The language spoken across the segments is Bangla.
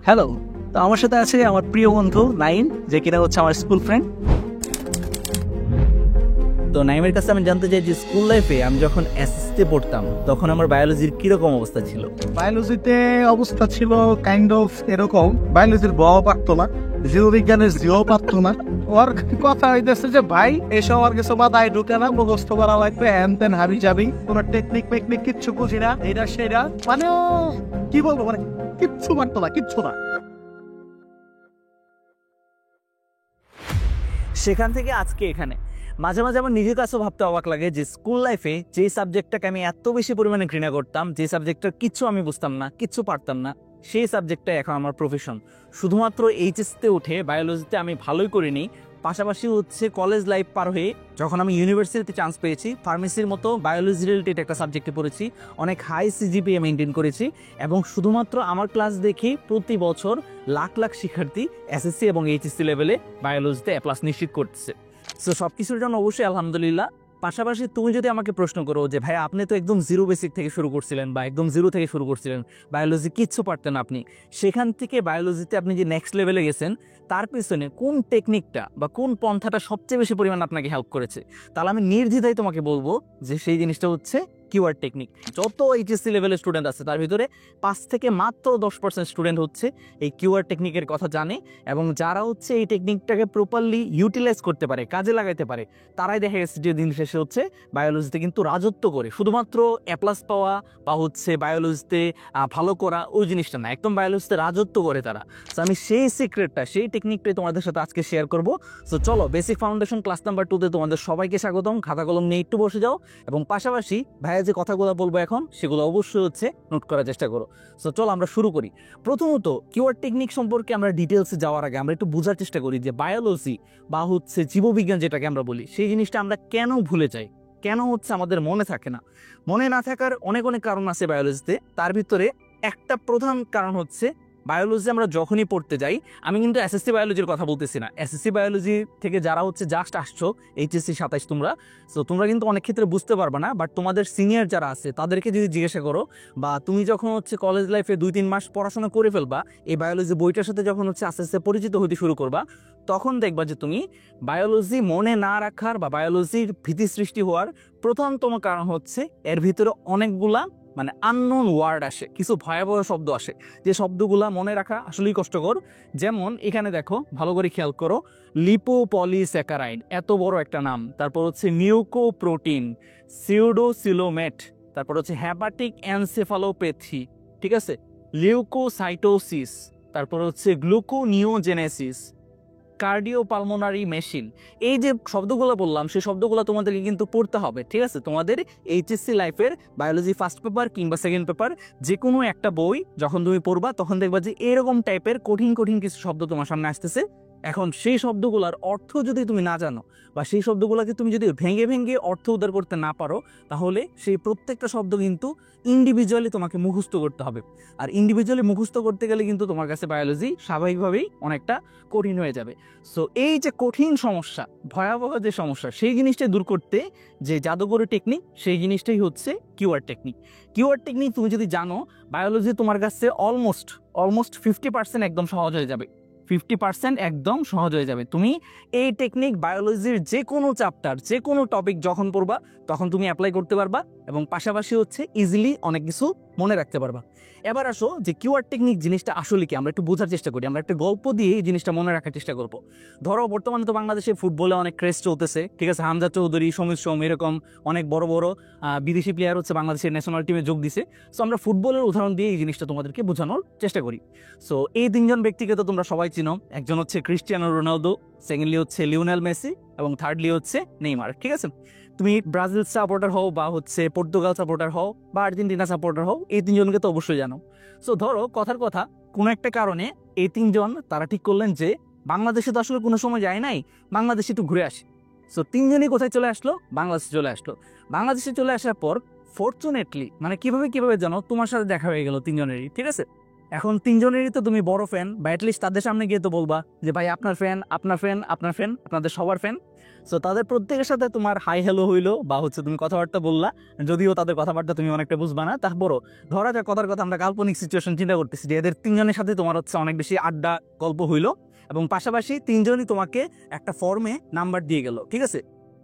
হ্যালো। তো আমার সাথে আছে আমার প্রিয় বন্ধু নাইম, যে কিনা হচ্ছে আমার স্কুল ফ্রেন্ড। তো নাইমের কাছে আমি জানতে চাই যে স্কুল লাইফে আমি যখন এসএসসিতে পড়তাম তখন আমার বায়োলজির কিরকম অবস্থা ছিল। বায়োলজিতে অবস্থা ছিল কাইন্ড অফ এরকম, বায়োলজির বও পারতো না, জীববিজ্ঞানের জিও পারতো না। ওর কথা হইতেছে যে ভাই এসব আর কিছু মাথায় ঢুকে না, মুখস্থ করা লাগবে, হ্যান ত্যান হাবি যাবি, কোনো টেকনিক মেকনিক কিচ্ছু বুঝি না, এটা সেটা মানে কি বলবো, মানে কিচ্ছু পারতো না, কিচ্ছু না। সেখান থেকে আজকে এখানে মাঝে মাঝে আমার নিজের কাছেও ভাবতে অবাক লাগে যে স্কুল লাইফে যে সাবজেক্টটাকে আমি এত বেশি পরিমাণে ঘৃণা করতাম, যে সাবজেক্টটার কিচ্ছু আমি বুঝতাম না, কিচ্ছু পারতাম না, সেই সাবজেক্টটা এখন আমার প্রফেশন। শুধুমাত্র এইচএসতে উঠে বায়োলজিতে আমি ভালোই করিনি, পাশাপাশি হচ্ছে কলেজ লাইফ পার হয়ে যখন আমি ইউনিভার্সিটিতে চান্স পেয়েছি, ফার্মেসির মতো বায়োলজি রিলেটেড একটা সাবজেক্টে পড়েছি, অনেক হাই সিজিপিএ মেনটেন করেছি এবং শুধুমাত্র আমার ক্লাস দেখে প্রতি বছর লাখ লাখ শিক্ষার্থী এসএসসি এবং এইচএসসি লেভেলে বায়োলজিতে এ প্লাস নিশ্চিত করতেছে। সো সব কিছুর জন্য অবশ্যই আলহামদুলিল্লাহ। পাশাপাশি তুমি যদি আমাকে প্রশ্ন করো যে ভাই আপনি তো একদম জিরো বেসিক থেকে শুরু করছিলেন বা একদম জিরো থেকে শুরু করছিলেন, বায়োলজি কিচ্ছু পারতেন আপনি, সেখান থেকে বায়োলজিতে আপনি যে নেক্সট লেভেলে গেছেন তার পেছনে কোন টেকনিকটা বা কোন পন্থাটা সবচেয়ে বেশি পরিমাণ আপনাকে হেল্প করেছে, তাহলে আমি নির্দ্বিধায় তোমাকে বলবো যে সেই জিনিসটা হচ্ছে কিওয়ার্ড টেকনিক। যত এইচএসসি লেভেলের স্টুডেন্ট আছে তার ভিতরে 5 থেকে মাত্র 10% স্টুডেন্ট হচ্ছে এই কিওয়ার্ড টেকনিকের কথা জানে, এবং যারা হচ্ছে এই টেকনিকটাকে প্রপারলি ইউটিলাইজ করতে পারে, কাজে লাগাইতে পারে, তারাই দেখা গেছে যে দিন শেষে হচ্ছে বায়োলজিতে কিন্তু রাজত্ব করে। শুধুমাত্র এ প্লাস পাওয়া বা হচ্ছে বায়োলজিতে ভালো করা ওই জিনিসটা না, একদম বায়োলজিতে রাজত্ব করে তারা। সো আমি সেই সিক্রেটটা, সেই টেকনিকটাই তোমাদের সাথে আজকে শেয়ার করবো। সো চলো, বেসিক ফাউন্ডেশন ক্লাস নাম্বার 2তে তোমাদের সবাইকে স্বাগতম। খাতা কলম নিয়ে একটু বসে যাও এবং পাশাপাশি ভাইয়া যে কথাগুলো বলবো এখন সেগুলো অবশ্যই হচ্ছে নোট করার চেষ্টা করো। সো চলো আমরা শুরু করি। প্রথমত কিওয়ার্ড টেকনিক সম্পর্কে আমরা ডিটেলসে যাওয়ার আগে আমরা একটু বোঝার চেষ্টা করি যে বায়োলজি বা হচ্ছে জীববিজ্ঞান যেটাকে আমরা বলি, সেই জিনিসটা আমরা কেন ভুলে যাই, কেন হচ্ছে আমাদের মনে থাকে না। মনে না থাকার অনেক অনেক কারণ আছে বায়োলজিতে। তার ভিতরে একটা প্রধান কারণ হচ্ছে বায়োলজি আমরা যখনই পড়তে যাই, আমি কিন্তু এসএসসি বায়োলজির কথা বলতেছি না, এসএসসি বায়োলজি থেকে যারা হচ্ছে জাস্ট আসছো এইচএসসি 27 তোমরা, সো তোমরা কিন্তু অনেক ক্ষেত্রে বুঝতে পারবে না, বাট তোমাদের সিনিয়র যারা আছে তাদেরকে যদি জিজ্ঞাসা করো, বা তুমি যখন হচ্ছে কলেজ লাইফে 2-3 মাস পড়াশোনা করে ফেলবা, এই বায়োলজি বইটার সাথে যখন হচ্ছে আস্তে আস্তে পরিচিত হতে শুরু করবা, তখন দেখবা যে তুমি বায়োলজি মনে না রাখার বা বায়োলজির ভীতি সৃষ্টি হওয়ার প্রধানতম কারণ হচ্ছে এর ভিতরে অনেকগুলা মানে আননোন ওয়ার্ড আসে, কিছু ভয়াবহ শব্দ আসে, যে শব্দগুলা মনে রাখা আসলেই কষ্টকর। যেমন এখানে দেখো, ভালো করে খেয়াল করো, লিপোপলিস্যাকারাইড, এত বড় একটা নাম, তারপর হচ্ছে মিউকোপ্রোটিন, সিউডোসিলোমেট, তারপর হচ্ছে হ্যাপাটিক এনসেফালোপ্যাথি, ঠিক আছে, লিউকোসাইটোসিস, তারপর হচ্ছে গ্লুকোনিওজেনেসিস, কার্ডিওপালমোনারি মেশিন। এই যে শব্দগুলো বললাম, সেই শব্দগুলো তোমাদেরকে কিন্তু পড়তে হবে, ঠিক আছে। তোমাদের এইচএসসি লাইফের বায়োলজি ফার্স্ট পেপার কিংবা সেকেন্ড পেপার যে কোনো একটা বই যখন তুমি পড়বা, তখন দেখবা যে এরকম টাইপের কঠিন কঠিন কিছু শব্দ তোমার সামনে আসতেছে। এখন সেই শব্দগুলোর অর্থ যদি তুমি না জানো, বা সেই শব্দগুলোকে তুমি যদি ভেঙে ভেঙে অর্থ উদ্ধার করতে না পারো, তাহলে সেই প্রত্যেকটা শব্দ কিন্তু ইন্ডিভিজুয়ালি তোমাকে মুখস্থ করতে হবে। আর ইন্ডিভিজুয়ালি মুখস্থ করতে গেলে কিন্তু তোমার কাছে বায়োলজি স্বাভাবিকভাবেই অনেকটা কঠিন হয়ে যাবে। সো এই যে কঠিন সমস্যা, ভয়াবহ যে সমস্যা, সেই জিনিসটা দূর করতে যে জাদুকরী টেকনিক, সেই জিনিসটাই হচ্ছে কিওয়ার্ড টেকনিক। কিওয়ার্ড টেকনিক তুমি যদি জানো, বায়োলজি তোমার কাছে অলমোস্ট 50% একদম সহজ হয়ে যাবে। 50% একদম সহজ হয়ে যাবে। তুমি এই টেকনিক বায়োলজির যে কোনো চ্যাপ্টার, যে কোনো টপিক যখন পড়বা, তখন তুমি অ্যাপ্লাই করতে পারবা এবং পাশাপাশি হচ্ছে ইজিলি অনেক কিছু মনে রাখতে পারবা। এবার আসো যে কিওয়ার্ড টেকনিক জিনিসটা আসলে কি, আমরা একটু বোঝার চেষ্টা করি, আমরা একটা গল্প দিয়ে এই জিনিসটা মনে রাখার চেষ্টা করবো। ধরো বর্তমানে তো বাংলাদেশে ফুটবলে অনেক ক্রেজ চলতেছে, ঠিক আছে, হামজা চৌধুরী, সমীর সোম, এরকম অনেক বড় বড় বিদেশি প্লেয়ার হচ্ছে বাংলাদেশের ন্যাশনাল টিমে যোগ দিছে। সো আমরা ফুটবলের উদাহরণ দিয়ে এই জিনিসটা তোমাদেরকে বোঝানোর চেষ্টা করি। সো এই 3জন ব্যক্তিকে তো তোমরা সবাই চিনো, একজন হচ্ছে ক্রিস্টিয়ানো রোনালদো, সেকেন্ডলি হচ্ছে লিওনেল মেসি এবং থার্ডলি হচ্ছে নেইমার, ঠিক আছে। তুমি ব্রাজিল সাপোর্টার হও বা হচ্ছে পর্তুগাল সাপোর্টার হও বা আর্জেন্টিনা সাপোর্টার হও, এই 3জনকে তো অবশ্যই জানো। সো ধরো কথার কথা, কোনো একটা কারণে এই 3জন তারা ঠিক করলেন যে বাংলাদেশে তো আসলে কোনো সময় যায় নাই, বাংলাদেশে একটু ঘুরে আসি। সো 3জনই কোথায় চলে আসলো? বাংলাদেশে চলে আসলো। বাংলাদেশে চলে আসার পর ফরচুনেটলি, মানে কিভাবে জানো, তোমার সাথে দেখা হয়ে গেল 3জনেরই, ঠিক আছে। এখন তিনজনেরই তো তুমি বড় ফ্যান, বা অ্যাটলিস্ট তাদের সামনে গিয়ে তো বলবা যে ভাই আপনার ফ্যান, আপনার ফ্যান, আপনার ফ্যান, আপনাদের সবার ফ্যান। সো তাদের প্রত্যেকের সাথে তোমার হাই হ্যালো হইলো, বা হচ্ছে তুমি কথাবার্তা বললা, যদিও তাদের কথাবার্তা তুমি অনেকটা বুঝবা না, তারপরও ধরা যাক কথার কথা আমরা কাল্পনিক সিচুয়েশন চিন্তা করতেছি যে এদের তিনজনের সাথে তোমার হচ্ছে অনেক বেশি আড্ডা গল্প হইলো, এবং পাশাপাশি তিনজনই তোমাকে একটা ফর্মে নাম্বার দিয়ে গেল, ঠিক আছে?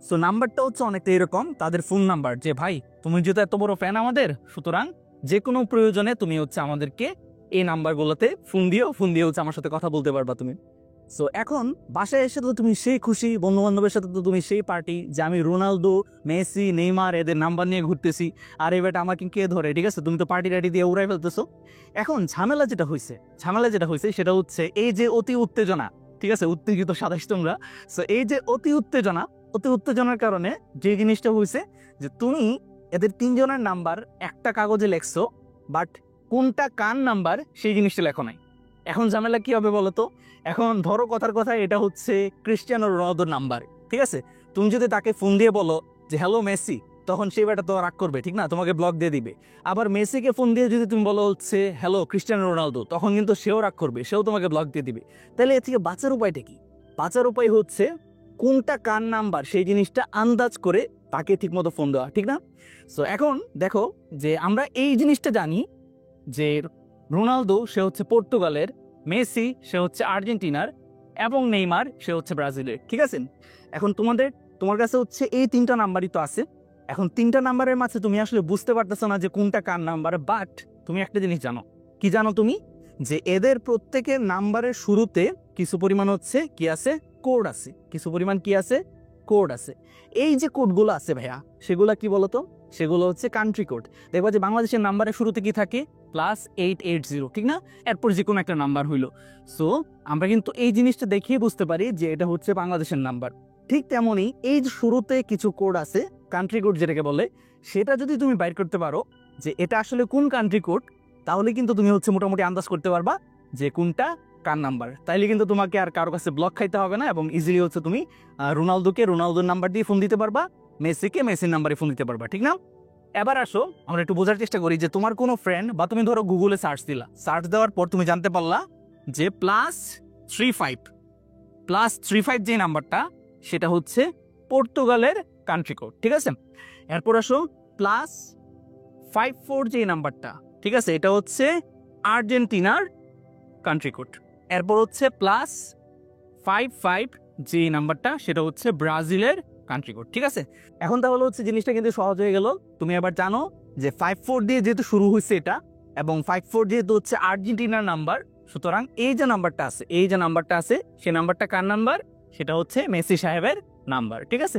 সো নাম্বারটা হচ্ছে অনেকটা এরকম তাদের ফোন নাম্বার, যে ভাই তুমি যেহেতু এত বড় ফ্যান আমাদের, সুতরাং যে কোনো প্রয়োজনে তুমি হচ্ছে আমাদেরকে এই নাম্বারগুলোতে ফোন দিয়ে হচ্ছে আমার সাথে কথা বলতে পারবা তুমি। সো এখন বাসায় এসে তো তুমি সেই খুশি, বন্ধু বান্ধবের সাথে তো তুমি সেই পার্টি, যে আমি রোনালদো, মেসি, নেইমার এদের নাম্বার নিয়ে ঘুরতেছি, আর এবার আমাকে কে ধরে, ঠিক আছে? তুমি তো পার্টি টাটি দিয়ে উড়াই ফেলতেছো। এখন ঝামেলা যেটা হয়েছে সেটা হচ্ছে এই যে অতি উত্তেজনা, ঠিক আছে, উত্তেজিত সাতাশ তোমরা। সো এই যে অতি উত্তেজনার কারণে যে জিনিসটা হয়েছে, যে তুমি এদের তিনজনের নাম্বার একটা কাগজে লেখছো, বাট কোনটা কার নাম্বার সেই জিনিসটা লেখো নাই। এখন ঝামেলা কি হবে বলো তো? এখন ধরো কথার কথা এটা হচ্ছে ক্রিস্টিয়ানো রোনালদোর নাম্বার, ঠিক আছে? তুমি যদি তাকে ফোন দিয়ে বলো যে হ্যালো মেসি, তখন সেই ব্যাটা তো রাগ করবে, ঠিক না? তোমাকে ব্লক দিয়ে দিবে। আবার মেসিকে ফোন দিয়ে যদি তুমি বলো হচ্ছে হ্যালো ক্রিস্টিয়ানো রোনালদো, তখন কিন্তু সেও রাগ করবে, সেও তোমাকে ব্লক দিয়ে দিবে। তাহলে এর থেকে বাঁচার উপায়টা কি? বাঁচার উপায় হচ্ছে কোনটা কার নাম্বার সেই জিনিসটা আন্দাজ করে তাকে ঠিকমতো ফোন দেওয়া, ঠিক না? সো এখন দেখো যে আমরা এই জিনিসটা জানি যে রোনালদো সে হচ্ছে পর্তুগালের, মেসি সে হচ্ছে আর্জেন্টিনার, এবং নেইমার সে হচ্ছে ব্রাজিলের, ঠিক আছে? এখন তোমার কাছে হচ্ছে এই তিনটা নাম্বারই তো আছে। এখন তিনটা নাম্বারের মাঝে তুমি আসলে বুঝতে পারতেছো না যে কোনটা কার নাম্বার, বাট তুমি একটা জিনিস জানো। কি জানো তুমি? যে এদের প্রত্যেকের নাম্বারের শুরুতে কিছু পরিমাণ হচ্ছে কি আছে, কোড আছে, কিছু পরিমাণ কি আছে, কোড আছে। এই যে কোডগুলো আছে ভাইয়া, সেগুলো কি বলতো? সেগুলো হচ্ছে কান্ট্রি কোড। দেখবা যে বাংলাদেশের নাম্বারের শুরুতে কি থাকে, +880, ঠিক না? এরপর যে কোনো একটা নাম্বার হইলো। সো আমরা কিন্তু এই জিনিসটা দেখিয়ে বুঝতে পারি যে এটা হচ্ছে বাংলাদেশের নাম্বার। ঠিক তেমনই এই যে শুরুতে কিছু কোড আছে, কান্ট্রি কোড যেটাকে বলে, সেটা যদি তুমি বাইর করতে পারো যে এটা আসলে কোন কান্ট্রি কোড, তাহলে কিন্তু তুমি হচ্ছে মোটামুটি আন্দাজ করতে পারবা যে কোনটা কার নাম্বার। তাইলে কিন্তু তোমাকে আর কারো কাছে ব্লক খাইতে হবে না, এবং ইজিলি হচ্ছে তুমি রোনালদোর নাম্বার দিয়ে ফোন দিতে পারবা, মেসির নাম্বারে ফোন দিতে পারবা, ঠিক না? এবার আসো আমরা একটু বোঝার চেষ্টা করি যে তোমার কোনো ফ্রেন্ড, বা তুমি ধরো গুগলে সার্চ দেওয়ার পর তুমি জানতে পারলা যে +35 যে নাম্বারটা, সেটা হচ্ছে পর্তুগালের কান্ট্রি কোড, ঠিক আছে? এরপর আসো +54 যে নাম্বারটা, ঠিক আছে, এটা হচ্ছে আর্জেন্টিনার কান্ট্রি কোড। এরপর হচ্ছে +55 যে নাম্বারটা, সেটা হচ্ছে ব্রাজিলের কান্ট্রি কোড, ঠিক আছে? এখন তাহলে হচ্ছে জিনিসটা কিন্তু সহজ হয়ে গেল। তুমি এবার জানো যে 54 দিয়ে যেহেতু শুরু হয়েছে এটা, এবং 54 যেহেতু হচ্ছে আর্জেন্টিনার নাম্বার, সুতরাং এই যে নাম্বারটা আছে সেই নাম্বারটা কার নাম্বার? সেটা হচ্ছে মেসি সাহেবের নাম্বার, ঠিক আছে?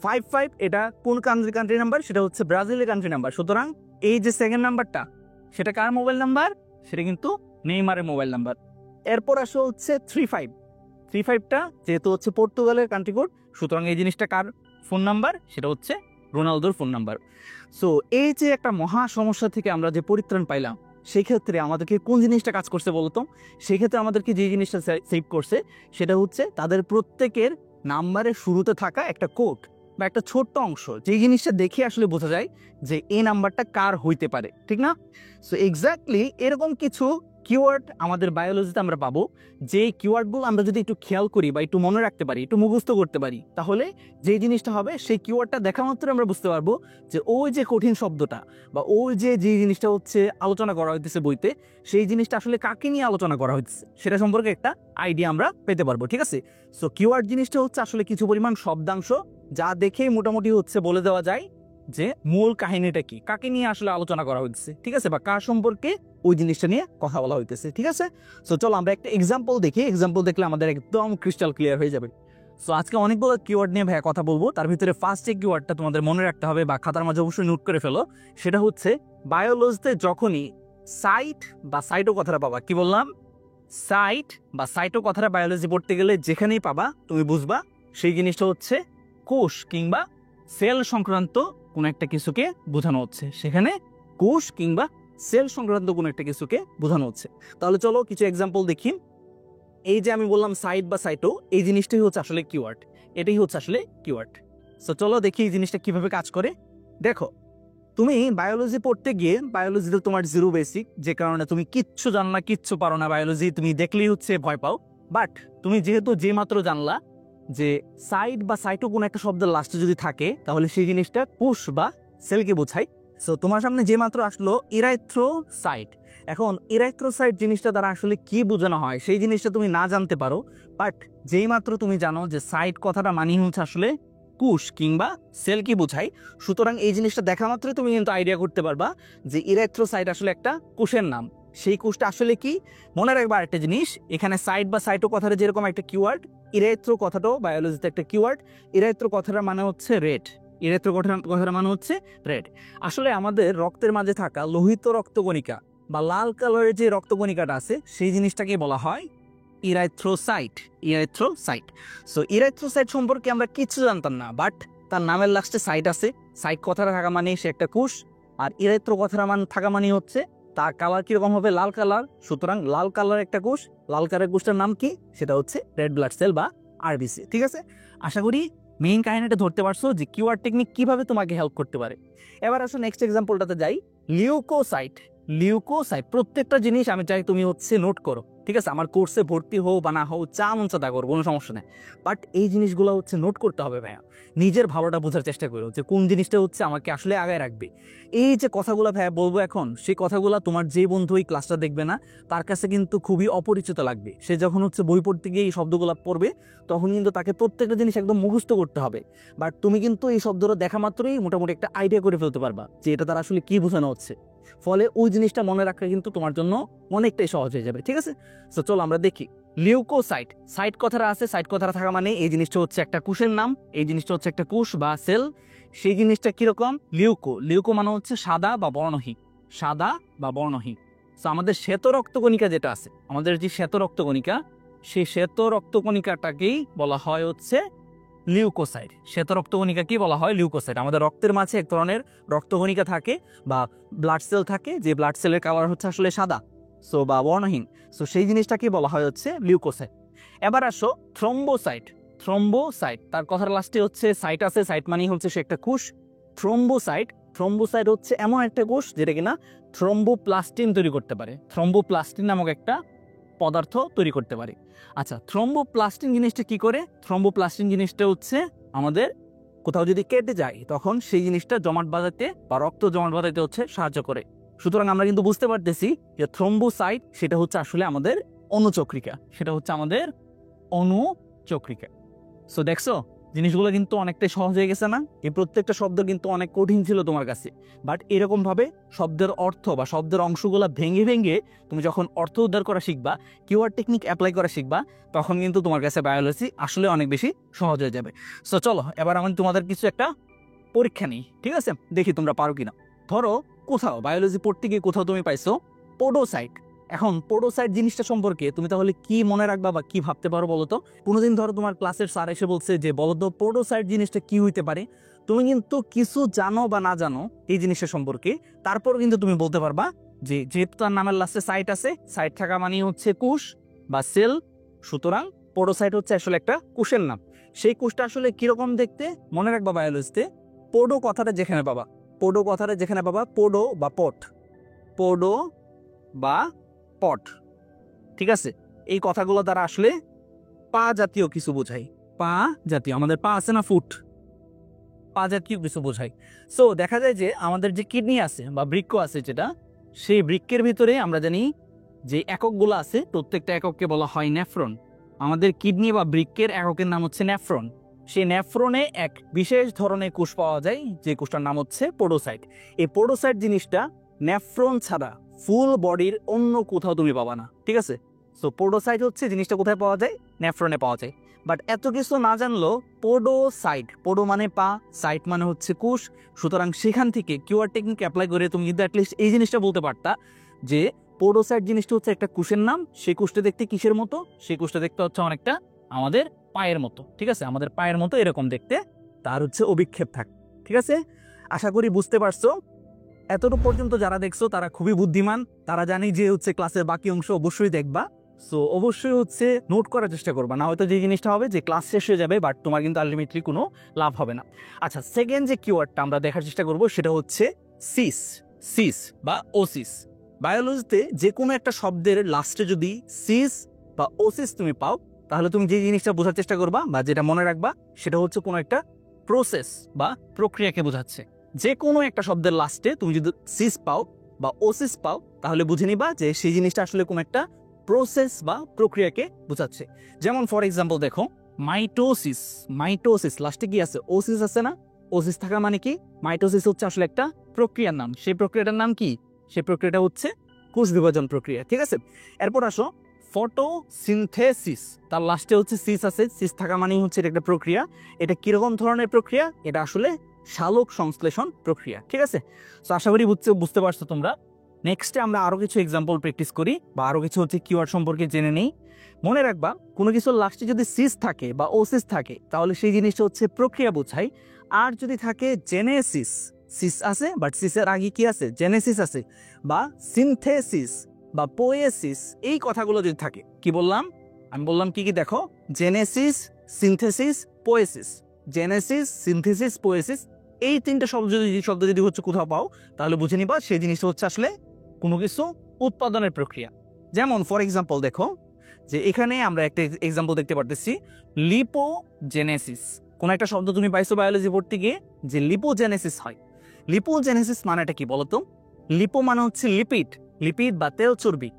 55 এটা কোন কান্ট্রি নাম্বার? সেটা হচ্ছে ব্রাজিলের কান্ট্রি নাম্বার। সুতরাং এই যে সেকেন্ড নাম্বারটা, সেটা কার মোবাইল নাম্বার? সেটা কিন্তু নেইমারের মোবাইল নাম্বার। এরপর আসো হচ্ছে 35টা যেহেতু হচ্ছে পর্তুগালের কান্ট্রি কোড, সুতরাং এই জিনিসটা কার ফোন নাম্বার? সেটা হচ্ছে রোনালদোর ফোন নাম্বার। সো এই যে একটা মহা সমস্যা থেকে আমরা যে পরিত্রাণ পাইলাম, সেই ক্ষেত্রে আমাদেরকে কোন জিনিসটা কাজ করছে বলতো? সেই ক্ষেত্রে আমাদেরকে যে জিনিসটা সেভ করছে, সেটা হচ্ছে তাদের প্রত্যেকের নাম্বারের শুরুতে থাকা একটা কোড বা একটা ছোট্ট অংশ, যে জিনিসটা দেখে আসলে বোঝা যায় যে এই নাম্বারটা কার হইতে পারে, ঠিক না? সো এক্স্যাক্টলি এরকম কিছু কিওয়ার্ড আমাদের বায়োলজিতে আমরা পাবো, যে কিওয়ার্ডগুলো আমরা যদি একটু খেয়াল করি বা একটু মনে রাখতে পারি, একটু মুখস্থ করতে পারি, তাহলে যে জিনিসটা হবে সেই কিওয়ার্ডটা দেখা মাত্র আমরা বুঝতে পারবো যে ওই যে কঠিন শব্দটা বা ওই যে জিনিসটা হচ্ছে আলোচনা করা হইতেছে বইতে, সেই জিনিসটা আসলে কাকে নিয়ে আলোচনা করা হচ্ছে সেটা সম্পর্কে একটা আইডিয়া আমরা পেতে পারবো, ঠিক আছে? সো কিওয়ার্ড জিনিসটা হচ্ছে আসলে কিছু পরিমাণ শব্দাংশ, যা দেখেই মোটামুটি হচ্ছে বলে দেওয়া যায় যে মূল কাহিনীটা কি, কাকে নিয়ে আসলে আলোচনা করা হচ্ছে, ঠিক আছে, বা কার সম্পর্কে ওই জিনিসটা নিয়ে কথা বলা হইতেছে, ঠিক আছে? সো চলো আমরা একটা এক্সাম্পল দেখি, এক্সাম্পল দেখলে আমাদের একদম ক্রিস্টাল ক্লিয়ার হয়ে যাবে। সো আজকে অনেকগুলো কিওয়ার্ড নিয়ে ভাইয়া কথা বলবো, তার ভিতরে ফার্স্ট যে কিওয়ার্ডটা তোমাদের মনে রাখতে হবে বা খাতার মাঝে অবশ্যই নোট করে ফেলো, সেটা হচ্ছে বায়োলজিতে যখনই সাইট বা সাইটো কথাটা পাবা, কি বললাম? সাইট বা সাইটো কথাটা বায়োলজি পড়তে গেলে যেখানেই পাবা তুমি বুঝবা সেই জিনিসটা হচ্ছে কোষ কিংবা সেল সংক্রান্ত কোন একটা কিছুকে বোঝানো হচ্ছে, সেখানে কোষ কিংবা সেল সংক্রান্ত কোন একটা কিছুকে বোঝানো হচ্ছে। তাহলে চলো কিছু এক্সাম্পল দেখি। এই যে আমি বললাম সাইট বা সাইটো, এই জিনিসটাই হচ্ছে আসলে কিওয়ার্ড, এটাই হচ্ছে আসলে কিওয়ার্ড। সো চলো দেখি এই জিনিসটা কিভাবে কাজ করে। দেখো তুমি বায়োলজি পড়তে গিয়ে বায়োলজিতে তোমার জিরো বেসিক, যে কারণে তুমি কিচ্ছু জানো না, কিচ্ছু পারো না বায়োলজি, তুমি দেখলেই হচ্ছে ভয় পাও। বাট তুমি যেহেতু যে মাত্র জানলা যে সাইট বা সাইটো কোনো একটা শব্দের লাস্টে যদি থাকে তাহলে সেই জিনিসটা কোষ বা সেলকে বোঝায়। সো তোমার সামনে যে মাত্র আসলো ইরাইথ্রোসাইট। এখন ইরাইথ্রোসাইট জিনিসটা দ্বারা আসলে কি বোঝানো হয় সেই জিনিসটা তুমি না জানতে পারো, বাট যেই মাত্র তুমি জানো যে সাইট কথাটা মানে হচ্ছে আসলে কোষ কিংবা সেল কি বোঝায়, সুতরাং এই জিনিসটা দেখা মাত্রই তুমি কিন্তু আইডিয়া করতে পারবা যে ইরাইথ্রোসাইট আসলে একটা কোষের নাম। সেই কোষটা আসলে কি, মনে রাখবা একটা জিনিস, এখানে সাইট বা সাইটো কথাটা যেরকম একটা কিওয়ার্ড, ইরাইথ্রো কথাটাও বায়োলজিতে একটা কিওয়ার্ড। ইরাইথ্রো কথাটার মানে হচ্ছে রেড, ইরাইথ্রো কথাটার মানে হচ্ছে রেড। আসলে আমাদের রক্তের মাঝে থাকা লোহিত রক্তকণিকা বা লাল কালারের যে রক্তকণিকাটা আছে সেই জিনিসটাকে বলা হয় ইরাইথ্রোসাইট, ইরাইথ্রোসাইট। সো ইরাইথ্রোসাইট সম্পর্কে আমরা কিছু জানতাম না, বাট তার নামের লাস্টে সাইট আছে। সাইট কথাটা থাকা মানে সে একটা কোষ, আর ইরাইথ্রো কথাটা থাকা মানে হচ্ছে তার কালার কিরকম হবে, লাল কালার। সুতরাং লাল কালার একটা কোষ, লাল কালারের কোষটার নাম কি, সেটা হচ্ছে রেড ব্লাড সেল বা আরবিসি। ঠিক আছে, আশা করি মেইন কাহিনীটা ধরতে পারছো যে কিওয়ার্ড টেকনিক কিভাবে তোমাকে হেল্প করতে পারে। এবার আসো নেক্সট এক্সাম্পলটাতে যাই, লিউকোসাইট। লিউকোসাইট প্রত্যেকটা জিনিস আমি চাই তুমি হচ্ছে নোট করো, ঠিক আছে? আমার কোর্সে ভর্তি হও বা না হও, চা মন চা তা করো, কোনো সমস্যা নেই, বাট এই জিনিসগুলো হচ্ছে নোট করতে হবে ভাইয়া। নিজের ভালোটা বোঝার চেষ্টা করো যে কোন জিনিসটা হচ্ছে আমাকে আসলে আগায় রাখবে। এই যে কথাগুলো ভাইয়া বলবো এখন, সেই কথাগুলো তোমার যে বন্ধু এই ক্লাসটা দেখবে না তার কাছে কিন্তু খুবই অপরিচিত লাগবে। সে যখন হচ্ছে বই পড়তে গিয়ে এই শব্দগুলো পড়বে তখন কিন্তু তাকে প্রত্যেকটা জিনিস একদম মুখস্থ করতে হবে, বাট তুমি কিন্তু এই শব্দটা দেখা মাত্রই মোটামুটি একটা আইডিয়া করে ফেলতে পারবা যে এটা তার আসলে কি বোঝানো হচ্ছে। ফলে ওই জিনিসটা মনে রাখা কিন্তু তোমার জন্য অনেকটাই সহজ হয়ে যাবে। ঠিক আছে, তো চলো আমরা দেখি লিউকোসাইট। সাইট কথাটা আছে, সাইট কথাটা থাকা মানে এই জিনিসটা হচ্ছে একটা কোষের নাম, এই জিনিসটা হচ্ছে একটা কোষ বা সেল। সেই জিনিসটা কিরকম, লিউকো, লিউকো মানে হচ্ছে সাদা বা বর্ণহীন, সাদা বা বর্ণহীন। তো আমাদের শ্বেত রক্তকণিকা যেটা আছে, আমাদের যে শ্বেত রক্তকণিকা, সেই শ্বেত রক্তকণিকাটাকেই বলা হয় হচ্ছে লিউকোসাইট। শ্বেত রক্তকণিকা কি বলা হয়, লিউকোসাইট। আমাদের রক্তের মাঝে এক ধরনের রক্তকণিকা থাকে বা ব্লাড সেল থাকে, যে ব্লাড সেলের কালার হচ্ছে আসলে সাদা, সো বা বর্ণহীন। সো সেই জিনিসটাকে বলা হয় হচ্ছে লিউকোসাইট। এবার আসো থ্রম্বোসাইট। থ্রম্বোসাইট তার কথার লাস্টে হচ্ছে সাইট আছে, সাইট মানে হচ্ছে সে একটা কোষ। থ্রম্বোসাইট, থ্রম্বোসাইট হচ্ছে এমন একটা কোষ যেটা কিনা থ্রম্বোপ্লাস্টিন তৈরি করতে পারে, থ্রম্বোপ্লাস্টিন নামক একটা পদার্থ তৈরি করতে পারে। আচ্ছা, থ্রম্বোপ্লাস্টিন জিনিসটা কি করে? থ্রম্বোপ্লাস্টিন জিনিসটা হচ্ছে আমাদের কোথাও যদি কেটে যায় তখন সেই জিনিসটা জমাট বাঁধাতে বা রক্ত জমাট বাঁধাতে হচ্ছে সাহায্য করে। সুতরাং আমরা কিন্তু বুঝতে পারতেছি যে থ্রম্বোসাইট সেটা হচ্ছে আসলে আমাদের অনুচক্রিকা, সেটা হচ্ছে আমাদের অনুচক্রিকা। সো দেখছো জিনিসগুলো কিন্তু অনেকটাই সহজ হয়ে গেছে না? এই প্রত্যেকটা শব্দ কিন্তু অনেক কঠিন ছিল তোমার কাছে, বাট এরকম ভাবে শব্দের অর্থ বা শব্দের অংশগুলো ভেঙে ভেঙে তুমি যখন অর্থ উদ্ধার করা শিখবা, কিওয়ার্ড টেকনিক অ্যাপ্লাই করা শিখবা, তখন কিন্তু তোমার কাছে বায়োলজি আসলে অনেক বেশি সহজ হয়ে যাবে। সো চলো এবার আমি তোমাদের কিছু একটা পরীক্ষা নিই, ঠিক আছে? দেখি তোমরা পারো কিনা। ধরো কোথাও বায়োলজি পড়তে গিয়ে কোথাও তুমি পাইছো পোডোসাইট। এখন পোডোসাইট জিনিসটা সম্পর্কে তুমি তাহলে কি মনে রাখবা বা কি ভাবতে পারো বলো তো? কোনোদিন ধরো তোমার ক্লাসের স্যার এসে বলছে যে বলো তো পোডোসাইট জিনিসটা কি হইতে পারে, তুমি কিন্তু কিছু জানো বা না জানো এই জিনিসটা সম্পর্কে, তারপর কিন্তু তুমি বলতে পারবা যে যেহেতু তার নামের লাস্টে সাইট আছে, সাইট থাকা মানে হচ্ছে কোষ বা সেল, সুতরাং পোডোসাইট হচ্ছে আসলে একটা কোষের নাম। সেই কোষটা আসলে কিরকম দেখতে মনে রাখবা বায়োলজিতে, পোডো কথাটা যেখানে পাবা, পোডো কথাটা যেখানে পাবা, পোডো বা পট, পোডো বা পট, ঠিক আছে? এই কথাগুলো দ্বারা আসলে পা জাতীয় কিছু বোঝায়, পা জাতীয়, আমাদের পা আছে না, ফুট, পা জাতীয় কিছু বোঝায়। সো দেখা যায় যে আমাদের যে কিডনি আছে বা বৃক্ক আছে, যেটা সেই বৃক্কের ভিতরে আমরা জানি যে এককগুলো আছে, প্রত্যেকটা একককে বলা হয় নেফ্রন। আমাদের কিডনি বা বৃক্কের এককের নাম হচ্ছে নেফ্রন। সেই নেফ্রনে এক বিশেষ ধরনের কোষ পাওয়া যায়, যে কোষটার নাম হচ্ছে পোডোসাইট। এই পোডোসাইট জিনিসটা নেফ্রন ছাড়া ফুল বডির অন্য কোথাও তুমি পাবা না, ঠিক আছে? সো পোডোসাইট হচ্ছে জিনিসটা কোথায় পাওয়া যায়, নেফ্রনে পাওয়া যায়। বাট এত কিছু না জানলো পোডোসাইট, পোডো মানে পা, সাইট মানে হচ্ছে কোষ, সুতরাং সেখান থেকে কিওয়ার্ড টেকনিক অ্যাপ্লাই করে তুমি কিন্তু অ্যাটলিস্ট এই জিনিসটা বলতে পারতা যে পোডোসাইট জিনিসটা হচ্ছে একটা কোষের নাম। সেই কোষটা দেখতে কিসের মতো? সেই কোষটা দেখতে হচ্ছে অনেকটা আমাদের পায়ের মতো, ঠিক আছে? আমাদের পায়ের মতো এরকম দেখতে, তার হচ্ছে অভিক্ষেপ থাকে, ঠিক আছে? আশা করি বুঝতে পারছো। এতটুকু পর্যন্ত যারা দেখছো তারা খুবই বুদ্ধিমান, তারা জানি যে হচ্ছে ক্লাসের বাকি অংশ অবশ্যই দেখবা। সো অবশ্যই হচ্ছে নোট করার চেষ্টা করবা, না হয়তো যে জিনিসটা হবে যে ক্লাস শেষ হয়ে যাবে বাট তোমার কিন্তু আলটিমেটলি কোনো লাভ হবে না। আচ্ছা, সেকেন্ড যে কিওয়ার্ডটা আমরা দেখার চেষ্টা করবো সেটা হচ্ছে সিস, সিস বা ওসিস। বায়োলজিতে যে কোনো একটা শব্দের লাস্টে যদি সিস বা ওসিস তুমি পাও, তাহলে তুমি যে জিনিসটা বোঝার চেষ্টা করবা বা যেটা মনে রাখবা, সেটা হচ্ছে কোনো একটা প্রসেস বা প্রক্রিয়াকে বোঝাচ্ছে। যে কোনো একটা শব্দের লাস্টে তুমি যদি সিস পাও বা ওসিস পাও, তাহলে বুঝে নিবা যে সেই জিনিসটা আসলে কোনো একটা প্রসেস বা প্রক্রিয়াকে বোঝাচ্ছে। যেমন ফর এক্সাম্পল দেখো, মাইটোসিস, মাইটোসিস লাস্টে কি আছে? ওসিস আছে না? ওসিস থাকা মানে কি? মাইটোসিস হচ্ছে আসলে একটা প্রক্রিয়ার নাম। সেই প্রক্রিয়াটার নাম কি? সেই প্রক্রিয়াটা হচ্ছে কোষ বিভাজন প্রক্রিয়া। ঠিক আছে, এরপর আসো ফটোসিনথেসিস, তার লাস্টে হচ্ছে সিস আছে। সিস থাকা মানেই হচ্ছে এটা একটা প্রক্রিয়া। এটা কিরকম ধরনের প্রক্রিয়া? এটা আসলে সালোক সংশ্লেষণ প্রক্রিয়া। ঠিক আছে, তো আশা করি বুঝতে পারছো তোমরা। নেক্সটে আমরা আরো কিছু এক্সাম্পল প্র্যাকটিস করি বা আরো কিছু হচ্ছে কিওয়ার্ড সম্পর্কে জেনে নেই। মনে রাখবা, কোনো কিছুর লাস্টে যদি সিস থাকে বা ওসিস থাকে, তাহলে সেই জিনিসটা হচ্ছে প্রক্রিয়া বোঝায়। আর যদি থাকে জেনেসিস, সিস আছে বাট সিসের আগে কি আছে? জেনেসিস আছে, বা সিনথেসিস বা পোয়েসিস, এই কথাগুলো যদি থাকে, কি বললাম? আমি বললাম কি কি দেখো, জেনেসিস, সিনথেসিস, পোয়েসিস। জেনেসিস, সিনথেসিস, পোয়েসিস, এই তিনটা শব্দ যদি হচ্ছে কোথাও পাও, তাহলে বুঝে নিবা সেই জিনিসটা হচ্ছে আসলে কোনো কিছু উৎপাদনের প্রক্রিয়া। যেমন ফর এক্সাম্পল দেখো, যে এখানে আমরা একটা এক্সাম্পল দেখতে পারতেছি, লিপোজেনেসিস। কোন একটা শব্দ তুমি পাইছো বায়োলজি পড়তে গিয়ে যে লিপোজেনেসিস হয়। লিপোজেনেসিস মানেটা কি বলতো? লিপো মানে হচ্ছে লিপিড, লিপিড বা তেল চর্বি।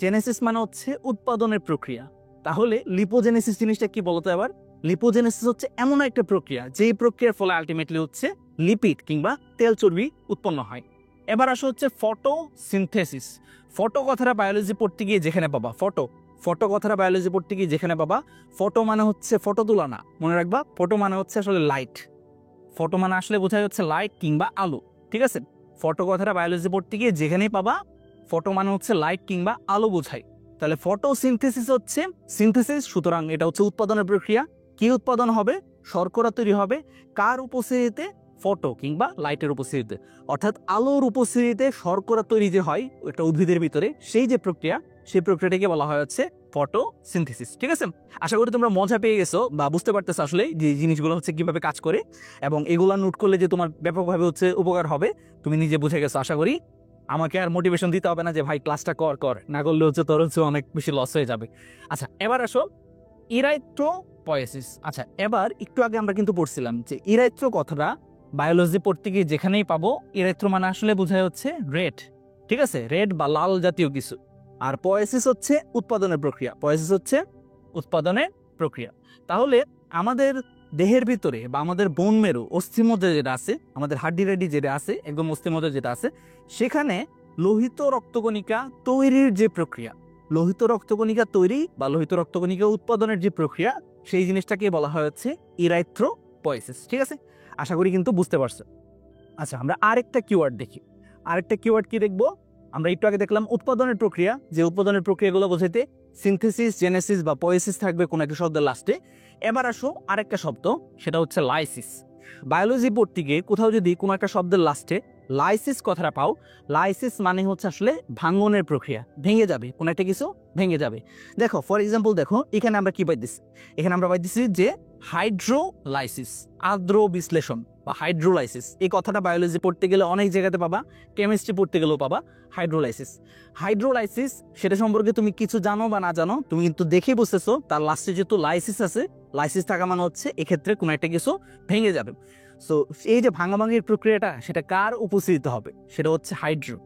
জেনেসিস মানে হচ্ছে উৎপাদনের প্রক্রিয়া। তাহলে লিপোজেনেসিস জিনিসটা কি বলতো? এবার লিপোজেনেসিস হচ্ছে এমন একটা প্রক্রিয়া, যেই প্রক্রিয়ার ফলে আলটিমেটলি হচ্ছে লিপিড কিংবা তেল চর্বি উৎপন্ন হয়। এবার আসো হচ্ছে ফটোসিনথেসিস। ফটো কথাটা বায়োলজি পড়তে গিয়ে যেখানে পাবা, ফটো কথাটা বায়োলজি পড়তে গিয়ে যেখানে পাবা, ফটো মানে হচ্ছে ফটো তোলা না, মনে রাখবা ফটো মানে হচ্ছে আসলে লাইট। ফটো মানে আসলে বোঝায় হচ্ছে লাইট কিংবা আলো। ঠিক আছে, ফটো কথাটা বায়োলজি পড়তে গিয়ে যেখানেই পাবা, ফটো মানে হচ্ছে লাইট কিংবা আলো বোঝায়। তাহলে ফটোসিনথেসিস হচ্ছে সিনথেসিস, সুতরাং এটা হচ্ছে উৎপাদনের প্রক্রিয়া। কি উৎপাদন হবে? শর্করা তৈরি হবে। কার উপস্থিতিতে? ফটো কিংবা লাইটের উপস্থিতিতে, অর্থাৎ আলোর উপস্থিতিতে শর্করা তৈরি যে হয় একটা উদ্ভিদের ভিতরে, সেই যে প্রক্রিয়া, সেই প্রক্রিয়াটাকে বলা হয় হচ্ছে ফটোসিনথেসিস। ঠিক আছে, আশা করি তোমরা মজা পেয়ে গেছো বা বুঝতে পারতেছো আসলে যে জিনিসগুলো হচ্ছে কিভাবে কাজ করে, এবং এগুলা নোট করলে যে তোমার ব্যাপকভাবে হচ্ছে উপকার হবে, তুমি নিজে বুঝে গেছো আশা করি। আমাকে আর মোটিভেশন দিতে হবে না যে ভাই ক্লাসটা কর, না করলে হচ্ছে তোর হচ্ছে অনেক বেশি লস হয়ে যাবে। আচ্ছা, এবার আসো ইরাইথ্রোপয়েসিস। আচ্ছা, এবার একটু আগে আমরা কিন্তু পড়ছিলাম যে ইরাইথ্রো কথাটা বায়োলজি পড়তে গিয়ে যেখানেই পাবো, ইরাইথ্রো মানে আসলে বোঝায় হচ্ছে রেড। ঠিক আছে, রেড বা লাল জাতীয় কিছু। আর পয়েসিস হচ্ছে উৎপাদনের প্রক্রিয়া, পয়েসিস হচ্ছে উৎপাদনের প্রক্রিয়া। তাহলে আমাদের দেহের ভিতরে বা আমাদের বোন মেরু অস্থিমজ্জা যেটা আছে, আমাদের হাড্ডি রাড্ডি যেটা আছে, একদম অস্থিমজ্জা যেটা আছে, সেখানে লোহিত রক্তকণিকা তৈরির যে প্রক্রিয়া, লোহিত রক্তকণিকা তৈরি বা লোহিত রক্তকণিকা উৎপাদনের যে প্রক্রিয়া, সেই জিনিসটাকে বলা হয় হচ্ছে ইরাইথ্রোপয়েসিস। ঠিক আছে, আশা করি কিন্তু বুঝতে পারছো। আচ্ছা, আমরা আরেকটা কিওয়ার্ড দেখি। আরেকটা কিওয়ার্ড কি দেখবো? আমরা একটু আগে দেখলাম উৎপাদনের প্রক্রিয়া, যে উৎপাদনের প্রক্রিয়াগুলো বোঝাইতে সিনথেসিস, জেনেসিস বা পয়েসিস থাকবে কোনো একটা শব্দের লাস্টে। এবার আসো আরেকটা শব্দ, সেটা হচ্ছে লাইসিস। বায়োলজি পড়তে গিয়ে কোথাও যদি কোনো একটা শব্দের লাস্টে লাইসিস কথাটা পাও, লাইসিস মানে হচ্ছে আসলে ভাঙনের প্রক্রিয়া, ভেঙে যাবে, কোনো একটা কিছু ভেঙে যাবে। দেখো ফর এক্সাম্পল দেখো, এখানে আমরা কি পাইতেছি? এখানে আমরা পাইতেছি যে হাইড্রোলাইসিস, আর্দ্র বিশ্লেষণ বা হাইড্রোলাইসিস। এই কথাটা বায়োলজি পড়তে গেলে অনেক জায়গাতে পাবা, কেমিস্ট্রি পড়তে গেলেও পাবা হাইড্রোলাইসিস। হাইড্রোলাইসিস সেটা সম্পর্কে তুমি কিছু জানো বা না জানো, তুমি কিন্তু দেখে বুঝতেছো তার লাস্টে যেহেতু লাইসিস আছে, লাইসিস থাকা মানে হচ্ছে এক্ষেত্রে কোনো একটা কিছু ভেঙে যাবে। সো এই যে ভাঙাভাঙির প্রক্রিয়াটা, সেটা কার উপস্থিতিতে হবে? সেটা হচ্ছে হাইড্রো।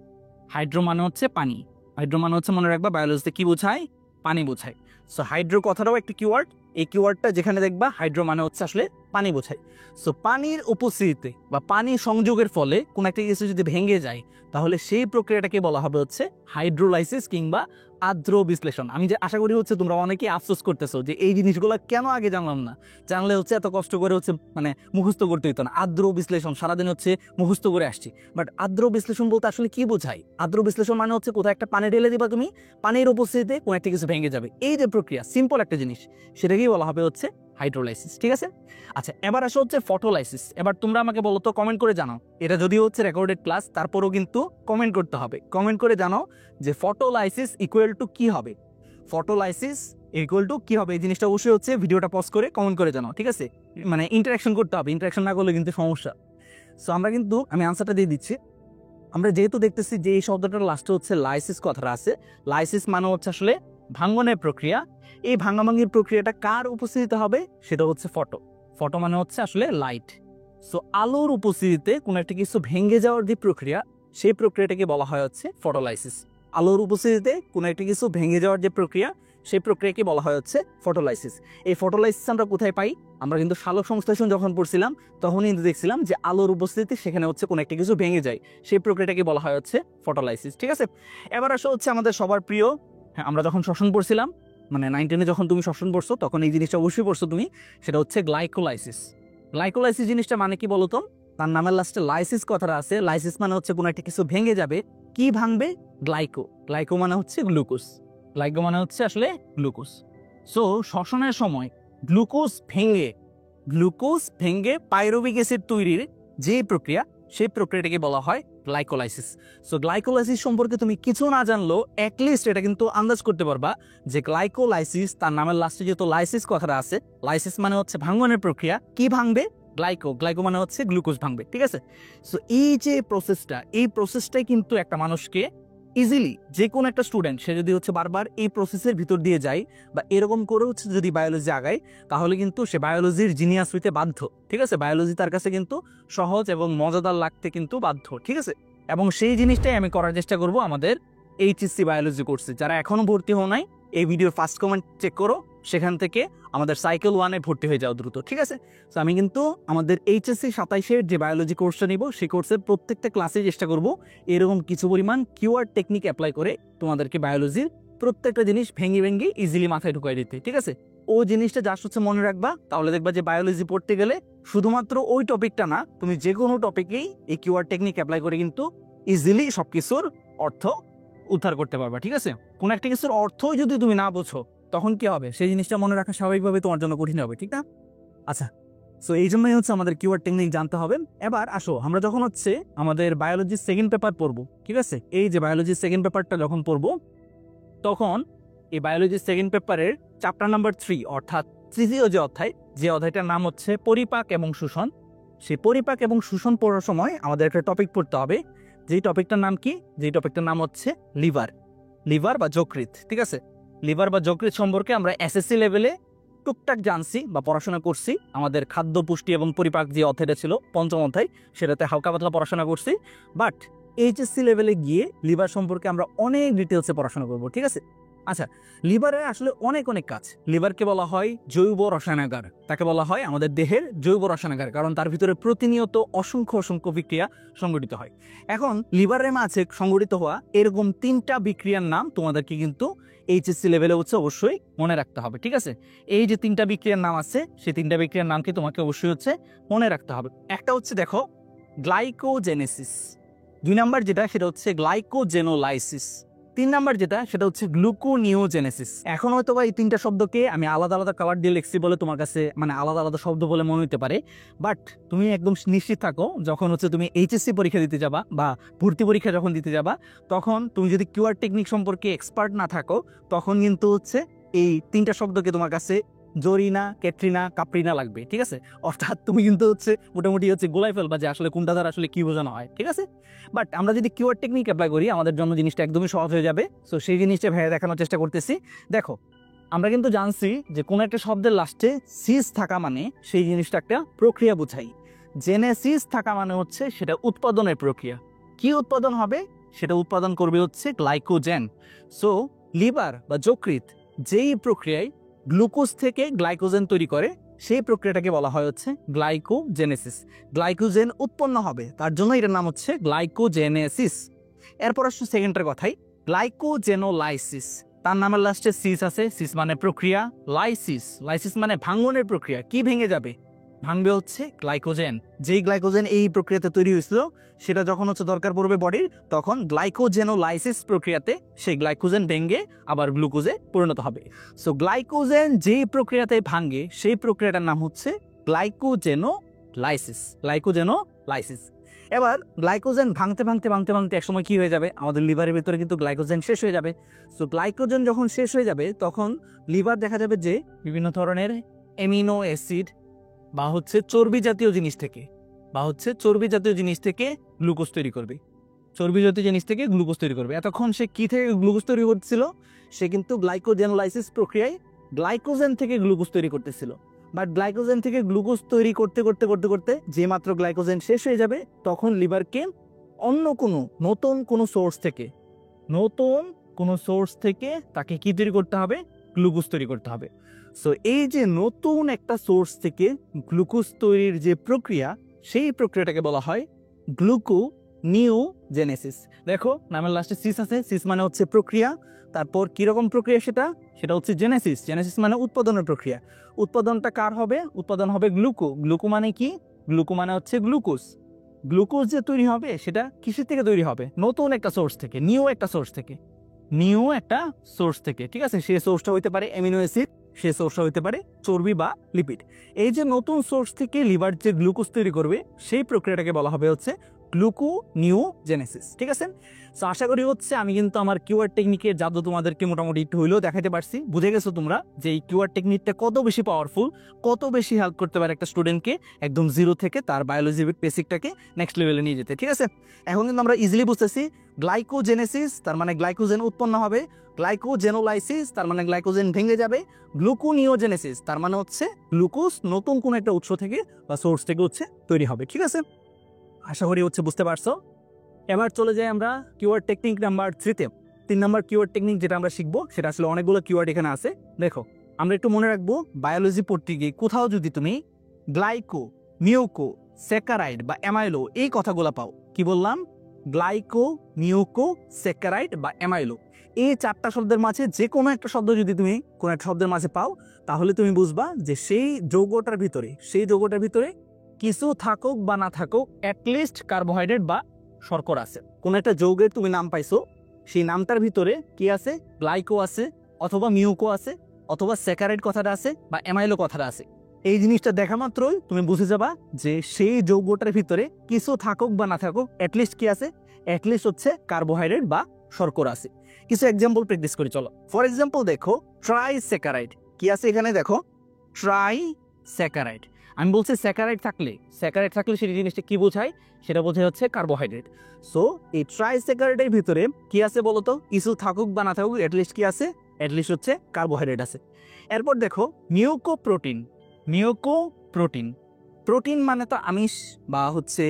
হাইড্রো মানে হচ্ছে পানি। হাইড্রো মানে হচ্ছে, মনে রাখবা, বায়োলজিতে কি বোঝায়? পানি বোঝায়। সো হাইড্রো কথাটাও একটা কিওয়ার্ড। এই কিওয়ার্ডটা যেখানে দেখবা, হাইড্রো মানে হচ্ছে আসলে পানি বোঝায়। সো পানির উপস্থিতিতে বা পানি সংযোগের ফলে কোনো একটা কিছু যদি ভেঙে যায়, তাহলে সেই প্রক্রিয়াটাকে বলা হবে হচ্ছে হাইড্রোলাইসিস কিংবা আর্দ্র বিশ্লেষণ। আমি যে আশা করি হচ্ছে তোমরা অনেকেই আফসোস করতেছো যে এই জিনিসগুলো কেন আগে জানলাম না, জানলে হচ্ছে এত কষ্ট করে হচ্ছে মানে মুখস্থ করতে হইতো না। আর্দ্র বিশ্লেষণ সারাদিন হচ্ছে মুখস্থ করে আসছি, বাট আর্দ্র বিশ্লেষণ বলতে আসলে কি বোঝায়? আর্দ্র বিশ্লেষণ মানে হচ্ছে কোথাও একটা পানি ঢেলে দিবা তুমি, পানির উপস্থিতিতে কোনো একটা কিছু ভেঙে যাবে, এই যে প্রক্রিয়া, সিম্পল একটা জিনিস, সেটাকেই বলা হবে হচ্ছে হাইড্রোলাইসিস। ঠিক আছে, আচ্ছা এবার আসো হচ্ছে ফটোলাইসিস। এবার তোমরা আমাকে বলো তো, কমেন্ট করে জানাও, এটা যদিও হচ্ছে রেকর্ডেড ক্লাস, তারপরেও কিন্তু কমেন্ট করতে হবে। কমেন্ট করে জানাও যে ফটোলাইসিস ইকুয়াল টু কি হবে, ফটোলাইসিস ইকুয়াল টু কি হবে। এই জিনিসটা অবশ্যই হচ্ছে ভিডিওটা পজ করে কমেন্ট করে জানাও। ঠিক আছে, মানে ইন্টারাকশন করতে হবে, ইন্টারাকশন না করলে কিন্তু সমস্যা। সো আমরা কিন্তু, আমি আনসারটা দিয়ে দিচ্ছি। আমরা যেহেতু দেখতেছি যে এই শব্দটার লাস্টে হচ্ছে লাইসিস কথাটা আছে, লাইসিস মানে হচ্ছে আসলে ভাঙ্গনের প্রক্রিয়া। এই ভাঙ্গাভাঙ্গির প্রক্রিয়াটা কার উপস্থিতিতে হবে, সেটা হচ্ছে ফটো। ফটো মানে হচ্ছে আসলে লাইট। সো আলোর উপস্থিতিতে কোনো একটা কিছু ভেঙে যাওয়ার যে প্রক্রিয়া, সেই প্রক্রিয়াটাকে বলা হয় হচ্ছে ফটোলাইসিস। আলোর উপস্থিতিতে কোনো একটা কিছু ভেঙে যাওয়ার যে প্রক্রিয়া, সেই প্রক্রিয়াকে বলা হয় হচ্ছে ফটোলাইসিস। এই ফটোলাইসিস আমরা কোথায় পাই? আমরা কিন্তু সালোক সংশ্লেষণ যখন পড়ছিলাম তখনই কিন্তু দেখছিলাম যে আলোর উপস্থিতিতে সেখানে হচ্ছে কোনো একটা কিছু ভেঙে যায়, সেই প্রক্রিয়াটাকে বলা হয় হচ্ছে ফটোলাইসিস। ঠিক আছে, এবার আসা হচ্ছে আমাদের সবার প্রিয়, হ্যাঁ, আমরা যখন শ্বসন পড়ছিলাম, মানে 9-10 যখন তুমি শ্বসন পড়ছো তখন এই জিনিসটা অবশ্যই পড়ছো তুমি, সেটা হচ্ছে গ্লাইকোলাইসিস। গ্লাইকোলাইসিস জিনিসটা মানে কি বলতো? তার নামের লাস্টে লাইসিস কথাটা আছে। লাইসিস মানে হচ্ছে কোনো একটা কিছু ভেঙে যাবে। কি ভাঙবে? গ্লাইকো। গ্লাইকো মানে হচ্ছে গ্লুকোজ। গ্লাইকো মানে হচ্ছে আসলে গ্লুকোজ। সো শ্বসনের সময় গ্লুকোজ ভেঙে পাইরুভিক অ্যাসিড তৈরির যে প্রক্রিয়া, সেই প্রক্রিয়াটাকে বলা হয় গ্লাইকোলাইসিস। সো গ্লাইকোলাইসিস সম্পর্কে তুমি কিছু না জানলেও অ্যাটলিস্ট এটা কিন্তু আন্দাজ করতে পারবা যে গ্লাইকোলাইসিস, তার নামের লাস্টে যেহেতু লাইসিস কথাটা আছে, লাইসিস মানে হচ্ছে ভাঙনের প্রক্রিয়া। কি ভাঙবে? গ্লাইকো মানে হচ্ছে গ্লুকোজ ভাঙবে। ঠিক আছে, সো এই যে প্রসেসটা, এই প্রসেসটাই কিন্তু একটা মানুষকে ইজিলি, যে কোনো একটা স্টুডেন্ট সে যদি হচ্ছে বারবার এই প্রসেসের ভিতর দিয়ে যায় বা এরকম করে হচ্ছে যদি বায়োলজি আগায়, তাহলে কিন্তু সে বায়োলজির জিনিয়াস হইতে বাধ্য। ঠিক আছে, বায়োলজি তার কাছে কিন্তু সহজ এবং মজাদার লাগতে কিন্তু বাধ্য। ঠিক আছে, এবং সেই জিনিসটাই আমি করার চেষ্টা করব আমাদের এইচএসসি বায়োলজি কোর্সে। যারা এখনো ভর্তি হও নাই, এই ভিডিওর ফার্স্ট কমেন্ট চেক করো, সেখান থেকে আমাদের সাইকেল 1-এ ভর্তি হয়ে যাও দ্রুত। ঠিক আছে, তো আমি কিন্তু আমাদের এইচএসসি 27-এর যে বায়োলজি কোর্সটা নিব, সেই কোর্সের প্রত্যেকটা ক্লাসে চেষ্টা করব এরকম কিছু পরিমাণ কিওয়ার্ড টেকনিক অ্যাপ্লাই করে তোমাদেরকে বায়োলজির প্রত্যেকটা জিনিস ভেঙে ইজিলি মাথায় ঢুকাই দিতে। ঠিক আছে, ও জিনিসটা জাস্ট হচ্ছে মনে রাখবা, তাহলে দেখবা যে বায়োলজি পড়তে গেলে শুধুমাত্র ওই টপিকটা না, তুমি যে কোনো টপিকেই এই কিওয়ার্ড টেকনিক অ্যাপ্লাই করে কিন্তু ইজিলি সবকিছুর অর্থ উদ্ধার করতে পারবা। ঠিক আছে, কোন একটা কিছুর অর্থই যদি তুমি না বোঝো, তখন কি হবে? সেই জিনিসটা মনে রাখা স্বাভাবিকভাবে তোমার জন্য কঠিন হবে। ঠিক না? আচ্ছা, সো এই জন্যই হচ্ছে আমাদের কিওয়ার্ড টেকনিক জানতে হবে। এবার আসো, আমরা যখন হচ্ছে আমাদের বায়োলজির সেকেন্ড পেপার পড়বো, ঠিক আছে, এই যে বায়োলজির সেকেন্ড পেপারটা যখন পড়বো, তখন এই বায়োলজির সেকেন্ড পেপারের চ্যাপ্টার নাম্বার 3, অর্থাৎ তৃতীয় যে অধ্যায়, যে অধ্যায়টার নাম হচ্ছে পরিপাক এবং শোষণ, সেই পরিপাক এবং শোষণ পড়ার সময় আমাদের একটা টপিক পড়তে হবে। যেই টপিকটার নাম কি? যেই টপিকটার নাম হচ্ছে লিভার বা যকৃৎ। ঠিক আছে, লিভার বা যকৃৎ সম্পর্কে আমরা এসএসসি লেভেলে টুকটাক জানছি বা পড়াশোনা করছি। আমাদের খাদ্য পুষ্টি এবং পরিপাক যে অধ্যায়টা ছিল, পঞ্চম অধ্যায়, সেটাতে হালকা পাতলা পড়াশোনা করছি। বাট এইচএসসি লেভেলে গিয়ে লিভার সম্পর্কে আমরা অনেক ডিটেলসে পড়াশোনা করব। ঠিক আছে, আচ্ছা, লিভারের আসলে অনেক কাজ। লিভারকে বলা হয় জৈব রসায়নাগার, তাকে বলা হয় আমাদের দেহের জৈব রসায়নাগার, কারণ তার ভিতরে প্রতিনিয়ত অসংখ্য বিক্রিয়া সংঘটিত হয়। এখন লিভারের মাঝে সংঘটিত হওয়া এরকম 3টা বিক্রিয়ার নাম তোমাদেরকে কিন্তু এইচএসসি লেভেলে হচ্ছে অবশ্যই মনে রাখতে হবে। ঠিক আছে, এই যে 3টা বিক্রিয়ার নাম আছে, সেই 3টা বিক্রিয়ার নামকে তোমাকে অবশ্যই হচ্ছে মনে রাখতে হবে। একটা হচ্ছে দেখো গ্লাইকোজেনেসিস, 2 নাম্বার যেটা সেটা হচ্ছে গ্লাইকোজেনোলাইসিস, 3 নাম্বার যেটা সেটা হচ্ছে গ্লুকোনিওজেনেসিস। এখন হয়তো বা এই 3টা শব্দকে আমি আলাদা আলাদা কালার দিয়ে লিখছি বলে তোমার কাছে মানে আলাদা আলাদা শব্দ বলে মনে হতে পারে, বাট তুমি একদম নিশ্চিত থাকো, যখন হচ্ছে তুমি এইচএসসি পরীক্ষা দিতে যাবা বা ভর্তি পরীক্ষা যখন দিতে যাবা, তখন তুমি যদি কিওয়ার্ড টেকনিক সম্পর্কে এক্সপার্ট না থাকো, তখন কিন্তু হচ্ছে এই 3টা শব্দকে তোমার কাছে জরিনা, ক্যাটরিনা, কাপ্রিনা লাগবে। ঠিক আছে, অর্থাৎ তুমি কিন্তু হচ্ছে মোটামুটি হচ্ছে গোলাই ফেলবা যে আসলে কোনটা দ্বারা আসলে কি বোঝানো হয়। ঠিক আছে, বাট আমরা যদি কিওয়ার্ড টেকনিক অ্যাপ্লাই করি, আমাদের জন্য জিনিসটা একদমই সহজ হয়ে যাবে। সো সেই জিনিসটা ভেবে দেখানোর চেষ্টা করতেছি। দেখো, আমরা কিন্তু জানছি যে কোনো একটা শব্দের লাস্টে সিস থাকা মানে সেই জিনিসটা একটা প্রক্রিয়া বোঝাই। জেনেসিস থাকা মানে হচ্ছে সেটা উৎপাদনের প্রক্রিয়া। কি উৎপাদন হবে? সেটা উৎপাদন করবে হচ্ছে গ্লাইকোজেন। সো লিভার বা যকৃৎ যেই প্রক্রিয়ায় গ্লুকোজ থেকে গ্লাইকোজেন তৈরি করে, সেই প্রক্রিয়াটাকে বলা হয় হচ্ছে গ্লাইকোজেনেসিস। গ্লাইকোজেন উৎপন্ন হবে, তার জন্য এটার নাম হচ্ছে গ্লাইকোজেনেসিস। এরপর আসছে সেকেন্ডটার কথাই, গ্লাইকোজেনোলাইসিস। তার নামের লাস্টে সিস আছে, সিস মানে প্রক্রিয়া, লাইসিস মানে ভাঙনের প্রক্রিয়া। কি ভেঙে যাবে? ভাঙবে হচ্ছে গ্লাইকোজেন। যেই গ্লাইকোজেন এই প্রক্রিয়াতে তৈরি হয়েছিল, সেটা যখন হচ্ছে দরকার পড়বে বডির, তখন গ্লাইকোজেনোলাইসিস প্রক্রিয়াতে সেই গ্লাইকোজেন ভেঙে আবার গ্লুকোজে পরিণত হবে। সো গ্লাইকোজেন যেই প্রক্রিয়াতে ভাঙে, সেই প্রক্রিয়াটার নাম হচ্ছে গ্লাইকোজেনোলাইসিস। এবার গ্লাইকোজেন ভাঙতে একসময় কি হয়ে যাবে? আমাদের লিভারের ভিতরে কিন্তু গ্লাইকোজেন শেষ হয়ে যাবে। সো গ্লাইকোজেন যখন শেষ হয়ে যাবে, তখন লিভার দেখা যাবে যে বিভিন্ন ধরনের অ্যামিনো অ্যাসিড বা হচ্ছে চর্বি জাতীয় জিনিস থেকে গ্লুকোজ তৈরি করবে। চর্বি জাতীয় জিনিস থেকে গ্লুকোজ তৈরি করবে। এতক্ষণ সে কি থেকে গ্লুকোজ তৈরি করতেছিল? সে কিন্তু গ্লাইকোজেনোলাইসিস প্রক্রিয়ায় গ্লাইকোজেন থেকে গ্লুকোজ তৈরি করতেছিল। বাট গ্লাইকোজেন থেকে গ্লুকোজ তৈরি করতে করতে করতে করতে যে মাত্র গ্লাইকোজেন শেষ হয়ে যাবে, তখন লিভারকে অন্য কোনো নতুন কোনো সোর্স থেকে তাকে কি তৈরি করতে হবে? গ্লুকোজ তৈরি করতে হবে। সো এই যে নতুন একটা সোর্স থেকে গ্লুকোজ তৈরির যে প্রক্রিয়া, সেই প্রক্রিয়াটাকে বলা হয় গ্লুকোনিওজেনেসিস। দেখো নামের লাস্টে সিস আছে, সিস মানে হচ্ছে প্রক্রিয়া। তারপর কিরকম প্রক্রিয়া সেটা হচ্ছে জেনেসিস। জেনেসিস মানে উৎপাদনের প্রক্রিয়া। উৎপাদনটা কার হবে? উৎপাদন হবে গ্লুকো মানে কি? গ্লুকো মানে হচ্ছে গ্লুকোজ। গ্লুকোজ যে তৈরি হবে সেটা কিসের থেকে তৈরি হবে? নতুন একটা সোর্স থেকে, নিউ একটা সোর্স থেকে, ঠিক আছে? সেই সোর্সটা হইতে পারে অ্যামিনো অ্যাসিড, সেই সোর্সটা হইতে পারে চর্বি বা লিপিড। এই যে নতুন সোর্স থেকে লিভার যে গ্লুকোজ তৈরি করবে, সেই প্রক্রিয়াটাকে বলা হবে হচ্ছে গ্লুকোনিওজেনেসিস, ঠিক আছে? সো আশা করি হচ্ছে আমি কিন্তু আমার কিউআর টেকনিকের জাদু তোমাদেরকে মোটামুটি একটু হইলেও দেখাতে পারছি। বুঝে গেছো তোমরা যে এই কিউআর টেকনিকটা কত বেশি পাওয়ারফুল, কত বেশি হেল্প করতে পারে একটা স্টুডেন্টকে একদম জিরো থেকে তার বায়োলজি বেসিকটাকে নেক্সট লেভেলে নিয়ে যেতে, ঠিক আছে? এখন কিন্তু আমরা ইজিলি বুঝতেছি গ্লাইকোজেনেসিস তার মানে গ্লাইকোজেন উৎপন্ন হবে, গ্লাইকোজেনোলাইসিস তার মানে গ্লাইকোজেন ভেঙে যাবে, গ্লুকোনিওজেনেসিস তার মানে হচ্ছে গ্লুকোজ নতুন কোন একটা উৎস থেকে বা সোর্স থেকে হচ্ছে তৈরি হবে, ঠিক আছে? আশা করি হচ্ছে বুঝতে পারছো। এবার চলে যাই আমরা কিওয়ার্ড টেকনিক নাম্বার 3-তে। 3 নাম্বার কিওয়ার্ড টেকনিক যেটা আমরা শিখবো সেটা আসলে অনেকগুলো কিওয়ার্ড এখানে আছে। দেখো আমরা একটু মনে রাখবো, বায়োলজি পড়তে গিয়ে কোথাও যদি তুমি গ্লাইকো, মিউকো, স্যাকারাইড বা অ্যামাইলো এই কথাগুলো পাও, কি বললাম? গ্লাইকো, মিউকো, স্যাকারাইড বা অ্যামাইলো, এই 4টা শব্দের মাঝে যে কোনো একটা শব্দ যদি তুমি কোনো একটা শব্দের মাঝে পাও, তাহলে তুমি বুঝবা যে সেই যৌগটার ভিতরে কিছু থাকুক বা না থাকুক অ্যাটলিস্ট কার্বোহাইড্রেট বা শর্করা আছে। কোনো একটা যৌগের তুমি নাম পাইছো, সেই নামটার ভিতরে কি আছে? গ্লাইকো আছে, অথবা মিউকো আছে, অথবা স্যাকারাইড কথাটা আছে, বা অ্যামাইলো কথাটা আছে। এই জিনিসটা দেখা মাত্রই তুমি বুঝে যাবা যে সেই যৌগটার ভিতরে কিছু থাকুক বা না থাকুক অ্যাটলিস্ট কি আছে? অ্যাটলিস্ট হচ্ছে কার্বোহাইড্রেট বা শর্করা আছে। কিছু এক্সাম্পল প্র্যাকটিস করি চলো। ফর এক্সাম্পল দেখো ট্রাইস্যাকারাইড, কি আছে এখানে? দেখো ট্রাইস্যাকারাইড। আমি বলছি স্যাকারাইড থাকলে সেই জিনিসটা কি বোঝায়? সেটা বোঝায় হচ্ছে কার্বোহাইড্রেট। সো এই ট্রাইস্যাকারাইডের ভিতরে কি আছে বলতো? কিছু থাকুক বা না থাকুক অ্যাটলিস্ট কি আছে? অ্যাটলিস্ট হচ্ছে কার্বোহাইড্রেট আছে। এরপর দেখো মিউকোপ্রোটিন। প্রোটিন মানে তো আমিষ বা হচ্ছে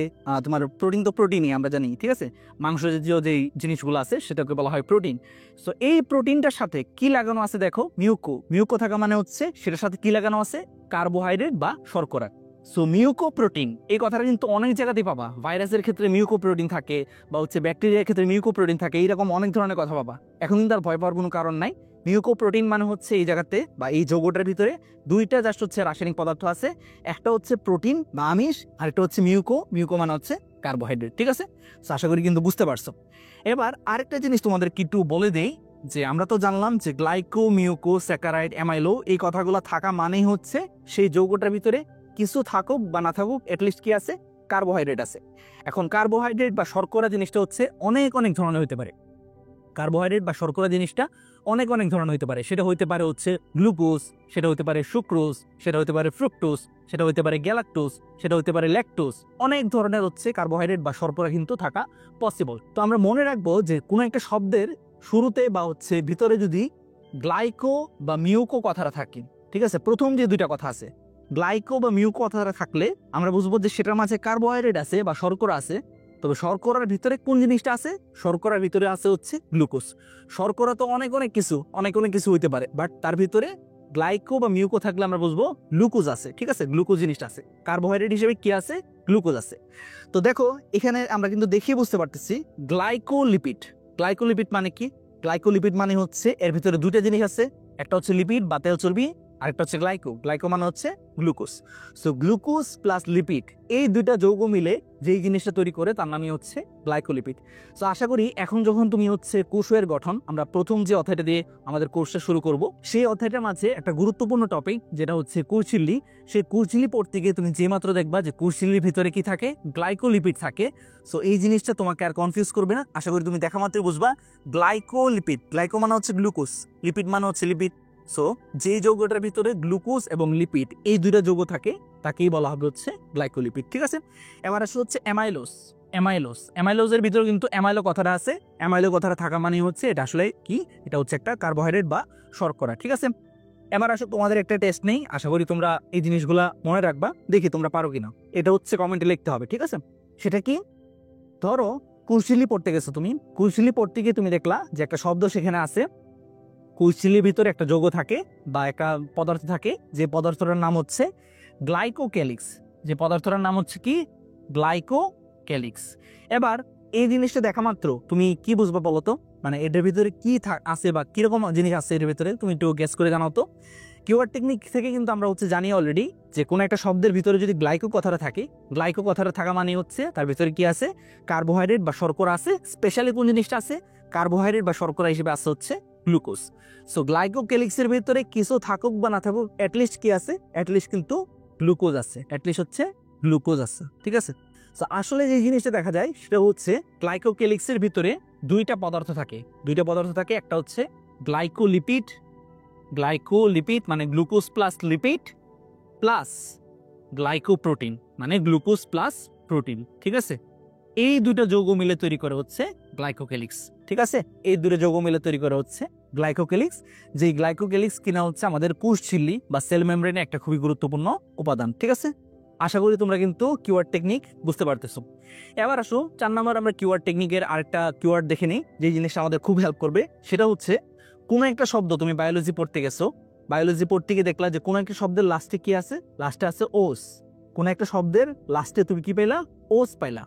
তোমার প্রোটিন তো প্রোটিনই আমরা জানি, ঠিক আছে? মাংস জাতীয় যেই জিনিসগুলো আছে সেটাকে বলা হয় প্রোটিন। সো এই প্রোটিনটার সাথে কি লাগানো আছে? দেখো মিউকো থাকা মানে হচ্ছে সেটার সাথে কি লাগানো আছে? কার্বোহাইড্রেট বা শর্করা। সো মিউকোপ্রোটিন এই কথাটা কিন্তু অনেক জায়গাতেই পাবা। ভাইরাসের ক্ষেত্রে মিউকোপ্রোটিন থাকে, বা হচ্ছে ব্যাকটেরিয়ার ক্ষেত্রে মিউকোপ্রোটিন থাকে, এইরকম অনেক ধরনের কথা পাবা। এখন কিন্তু আর ভয় পাওয়ার কোনো কারণ নাই। মিউকোপ্রোটিন মানে হচ্ছে এই জায়গাতে বা এই যৌগটার ভিতরে দুইটা জাস্ট হচ্ছে রাসায়নিক পদার্থ আছে। একটা হচ্ছে প্রোটিন বা আমিষ, আর একটা হচ্ছে মিউকো মানে হচ্ছে কার্বোহাইড্রেট, ঠিক আছে? সো আশা করি কিন্তু বুঝতে পারছো। এবার আরেকটা জিনিস তোমাদের একটু বলে দেই, যে আমরা তো জানলাম যে গ্লাইকো, মিউকো, স্যাকারাইড, অ্যামাইলো এই কথাগুলো থাকা মানেই হচ্ছে সেই যৌগটার ভিতরে কিছু থাকুক বা না থাকুক অ্যাটলিস্ট কি আছে? কার্বোহাইড্রেট আছে। এখন কার্বোহাইড্রেট বা শর্করা জিনিসটা হচ্ছে অনেক ধরনের হতে পারে। কার্বোহাইড্রেট বা শর্করা জিনিসটা অনেক ধরনের হতে পারে। সেটা হতে পারে হচ্ছে গ্লুকোজ, সেটা হতে পারে সুক্রোজ, সেটা হতে পারে ফ্রুক্টোজ, সেটা হতে পারে গ্যালাক্টোজ, সেটা হতে পারে ল্যাকটোজ। অনেক ধরনের হচ্ছে কার্বোহাইড্রেট বা শর্করা কিন্তু থাকা পসিবল। তো আমরা মনে রাখবো যে কোনো একটা শব্দের শুরুতে বা হচ্ছে ভিতরে যদি গ্লাইকো বা মিউকো কথাটা থাকে, ঠিক আছে? প্রথম যে দুইটা কথা আছে, গ্লাইকো বা মিউকো কথাটা থাকলে আমরা বুঝবো যে সেটার মাঝে কার্বোহাইড্রেট আছে বা শর্করা আছে। তবে শর্করার ভিতরে কোন জিনিসটা আছে? শর্করার ভিতরে আছে হচ্ছে গ্লুকোজ। শর্করা তো অনেক কিছু হইতে পারে, বাট তার ভিতরে গ্লাইকো বা মিউকো থাকলে আমরা বুঝবো গ্লুকোজ আছে, ঠিক আছে? গ্লুকোজ জিনিসটা আছে। কার্বোহাইড্রেট হিসেবে কি আছে? গ্লুকোজ আছে। তো দেখো এখানে আমরা কিন্তু দেখিয়ে বুঝতে পারতেছি গ্লাইকোলিপিড মানে কি? গ্লাইকোলিপিড মানে হচ্ছে এর ভিতরে দুইটা জিনিস আছে, একটা হচ্ছে লিপিড বা তেল চর্বি, আরেকটা হচ্ছে গ্লাইকো মানে হচ্ছে glucose. So glucose plus lipid এই দুইটা যৌগ মিলে যেই জিনিসটা তৈরি করে তার নামই হচ্ছে গ্লাইকোলিপিড। সো আশা করি এখন যখন তুমি হচ্ছে কোষের গঠন, আমরা প্রথম যে অধ্যায়টা দিয়ে আমাদের কোর্সটা শুরু করব, সেই অধ্যায়টার মাঝে একটা গুরুত্বপূর্ণ টপিক যেটা হচ্ছে কোষঝিল্লি। সেই কোষঝিল্লি পড়তে গিয়ে তুমি যে মাত্র দেখবা যে কোষঝিল্লির ভিতরে কি থাকে? গ্লাইকোলিপিড থাকে। সো এই জিনিসটা তোমাকে আর কনফিউজ করবে না। আশা করি তুমি দেখা মাত্রই বুঝবা গ্লাইকোলিপিড। গ্লাইকো মানে হচ্ছে গ্লুকোজ, লিপিড মানে হচ্ছে লিপিড। সো যে যৌগটার ভিতরে গ্লুকোজ এবং লিপিড এই দুইটা যৌগ থাকে তাকেই বলা হবে হচ্ছে গ্লাইকোলিপিড, ঠিক আছে? এবার আসলে হচ্ছে অ্যামাইলোজের ভিতরে কিন্তু অ্যামাইলো কথাটা আছে। অ্যামাইলো কথাটা থাকা মানে হচ্ছে এটা আসলে কি, এটা হচ্ছে একটা কার্বোহাইড্রেট বা শর্করা, ঠিক আছে। এবার আসো তোমাদের একটা টেস্ট নেই, আশা করি তোমরা এই জিনিসগুলা মনে রাখবা, দেখি তোমরা পারো কিনা। এটা হচ্ছে কমেন্টে লিখতে হবে, ঠিক আছে। সেটা কি, ধরো কুশিলি পড়তে গেছো তুমি, কুশিলি পড়তে গিয়ে তুমি দেখলা যে একটা শব্দ সেখানে আছে, কুশিলির ভিতরে একটা যৌগ থাকে বা একটা পদার্থ থাকে, যে পদার্থটার নাম হচ্ছে গ্লাইকোক্যালিক্স। যে পদার্থটার নাম হচ্ছে কি, গ্লাইকোক্যালিক্স। এবার এই জিনিসটা দেখা মাত্র তুমি কি বুঝবা বলো তো, মানে এটার ভিতরে কি আছে বা কিরকম জিনিস আছে এর ভিতরে, তুমি একটু গেস করে জানাও তো। কিওয়ার্ড টেকনিক থেকে কিন্তু আমরা হচ্ছে জানি অলরেডি যে কোনো একটা শব্দের ভিতরে যদি গ্লাইকো কথাটা থাকে, গ্লাইকো কথাটা থাকা মানে হচ্ছে তার ভিতরে কি আছে, কার্বোহাইড্রেট বা শর্করা আছে। স্পেশালি কোন জিনিসটা আছে, কার্বোহাইড্রেট বা শর্করা হিসেবে আছে হচ্ছে গ্লুকোজ। সো গ্লাইকোক্যালিক্সের ভিতরে কিছু থাকুক বা না থাকুক, অ্যাটলিস্ট কি আছে, অ্যাটলিস্ট কিন্তু গ্লুকোজ আছে, অ্যাটলিস্ট হচ্ছে গ্লুকোজ আছে, ঠিক আছে। সো আসলে যে জিনিসটা দেখা যায় সেটা হচ্ছে গ্লাইকোক্যালিক্সের ভিতরে দুইটা পদার্থ থাকে, একটা হচ্ছে গ্লাইকোলিপিড, মানে glucose plus lipid, plus glycoprotein মানে গ্লুকোজ প্লাস প্রোটিন, ঠিক আছে। এই দুটো যৌগ মিলে তৈরি করে হচ্ছে গ্লাইকোক্যালিক্স, ঠিক আছে। এই দুটো যৌগ মিলে তৈরি করে হচ্ছে গ্লাইকোক্যালিক্স। যেই গ্লাইকোক্যালিক্স কিনা হচ্ছে আমাদের কোষঝিল্লি বা সেল মেমব্রেনে একটা খুবই গুরুত্বপূর্ণ উপাদান, ঠিক আছে। আশা করি তোমরা কিন্তু কিওয়ার্ড টেকনিক বুঝতে পারতেছো। এবার আসো 4 নম্বর, আমরা কিওয়ার্ড টেকনিকের আরেকটা কিওয়ার্ড দেখে নিই, যে জিনিসটা আমাদের খুব হেল্প করবে। সেটা হচ্ছে কোনো একটা শব্দ, তুমি বায়োলজি পড়তে গেছো, বায়োলজি পড়তে গিয়ে দেখলা যে কোনো একটা শব্দের লাস্টে কি আছে, লাস্টে আছে ওস। কোনো একটা শব্দের লাস্টে তুমি কি পাইলা, ওস পাইলা।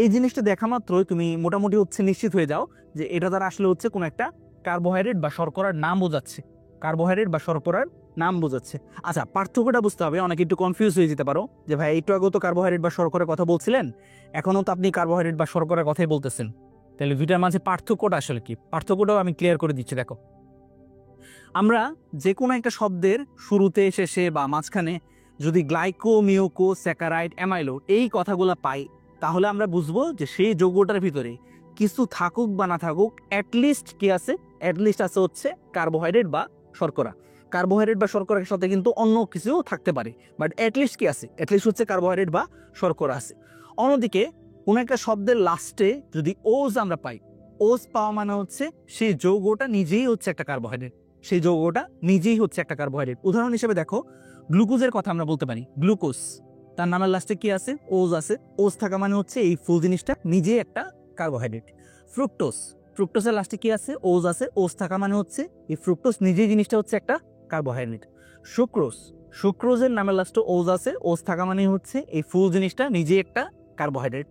এই জিনিসটা দেখা মাত্রই তুমি মোটামুটি হচ্ছে নিশ্চিত হয়ে যাও যে এটা দ্বারা আসলে হচ্ছে কোনো একটা কার্বোহাইড্রেট বা শর্করার নাম বোঝাচ্ছে, কার্বোহাইড্রেট বা শর্করার নাম বোঝাচ্ছে। আচ্ছা, পার্থক্যটা বুঝতে হবে, অনেকে একটু কনফিউজ হয়ে যেতে পারো যে ভাই একটু আগেও তো কার্বোহাইড্রেট বা শর্করার কথা বলছিলেন, এখনও তো আপনি কার্বোহাইড্রেট বা শর্করার কথাই বলতেছেন, তাহলে দুইটার মাঝে পার্থক্যটা আসলে কি, পার্থক্যটাও আমি ক্লিয়ার করে দিচ্ছি। দেখো, আমরা যে কোনো একটা শব্দের শুরুতে, শেষে বা মাঝখানে যদি গ্লাইকো, মিউকো, স্যাকারাইড, অ্যামাইলো এই কথাগুলো পাই, তাহলে আমরা বুঝবো যে সেই যৌগটার ভিতরে কিছু থাকুক বা না থাকুক, অ্যাটলিস্ট কি আছে, অ্যাটলিস্ট আছে হচ্ছে কার্বোহাইড্রেট বা শর্করা। কার্বোহাইড্রেট বা শর্করার সাথে কিন্তু অন্য কিছু থাকতে পারে, বাট অ্যাটলিস্ট কি আছে, অ্যাটলিস্ট হচ্ছে কার্বোহাইড্রেট বা শর্করা আছে। অন্যদিকে কোনো একটা শব্দের লাস্টে যদি ওজ আমরা পাই, ওজ পাওয়া মানে হচ্ছে সেই যৌগটা নিজেই হচ্ছে একটা কার্বোহাইড্রেট, সেই যৌগটা নিজেই হচ্ছে একটা কার্বোহাইড্রেট। উদাহরণ হিসেবে দেখো, গ্লুকোজের কথা আমরা বলতে পারি, গ্লুকোজ তার নামের লাস্টে কি আছে, ওজ আছে। ওজ থাকা মানে হচ্ছে এই ফুল জিনিসটা নিজেই একটা কার্বোহাইড্রেট। ফ্রুক্টোজ, ফ্রুক্টোজের লাস্টে কি আছে, ওজ আছে। ওজ থাকা মানে হচ্ছে এই ফ্রুক্টোজ নিজেই জিনিসটা হচ্ছে একটা কার্বোহাইড্রেট। সুক্রোজ, সুক্রোজের নামের লাস্টে ওজ আছে। ওজ থাকা মানে হচ্ছে এই ফুল জিনিসটা নিজেই একটা কার্বোহাইড্রেট।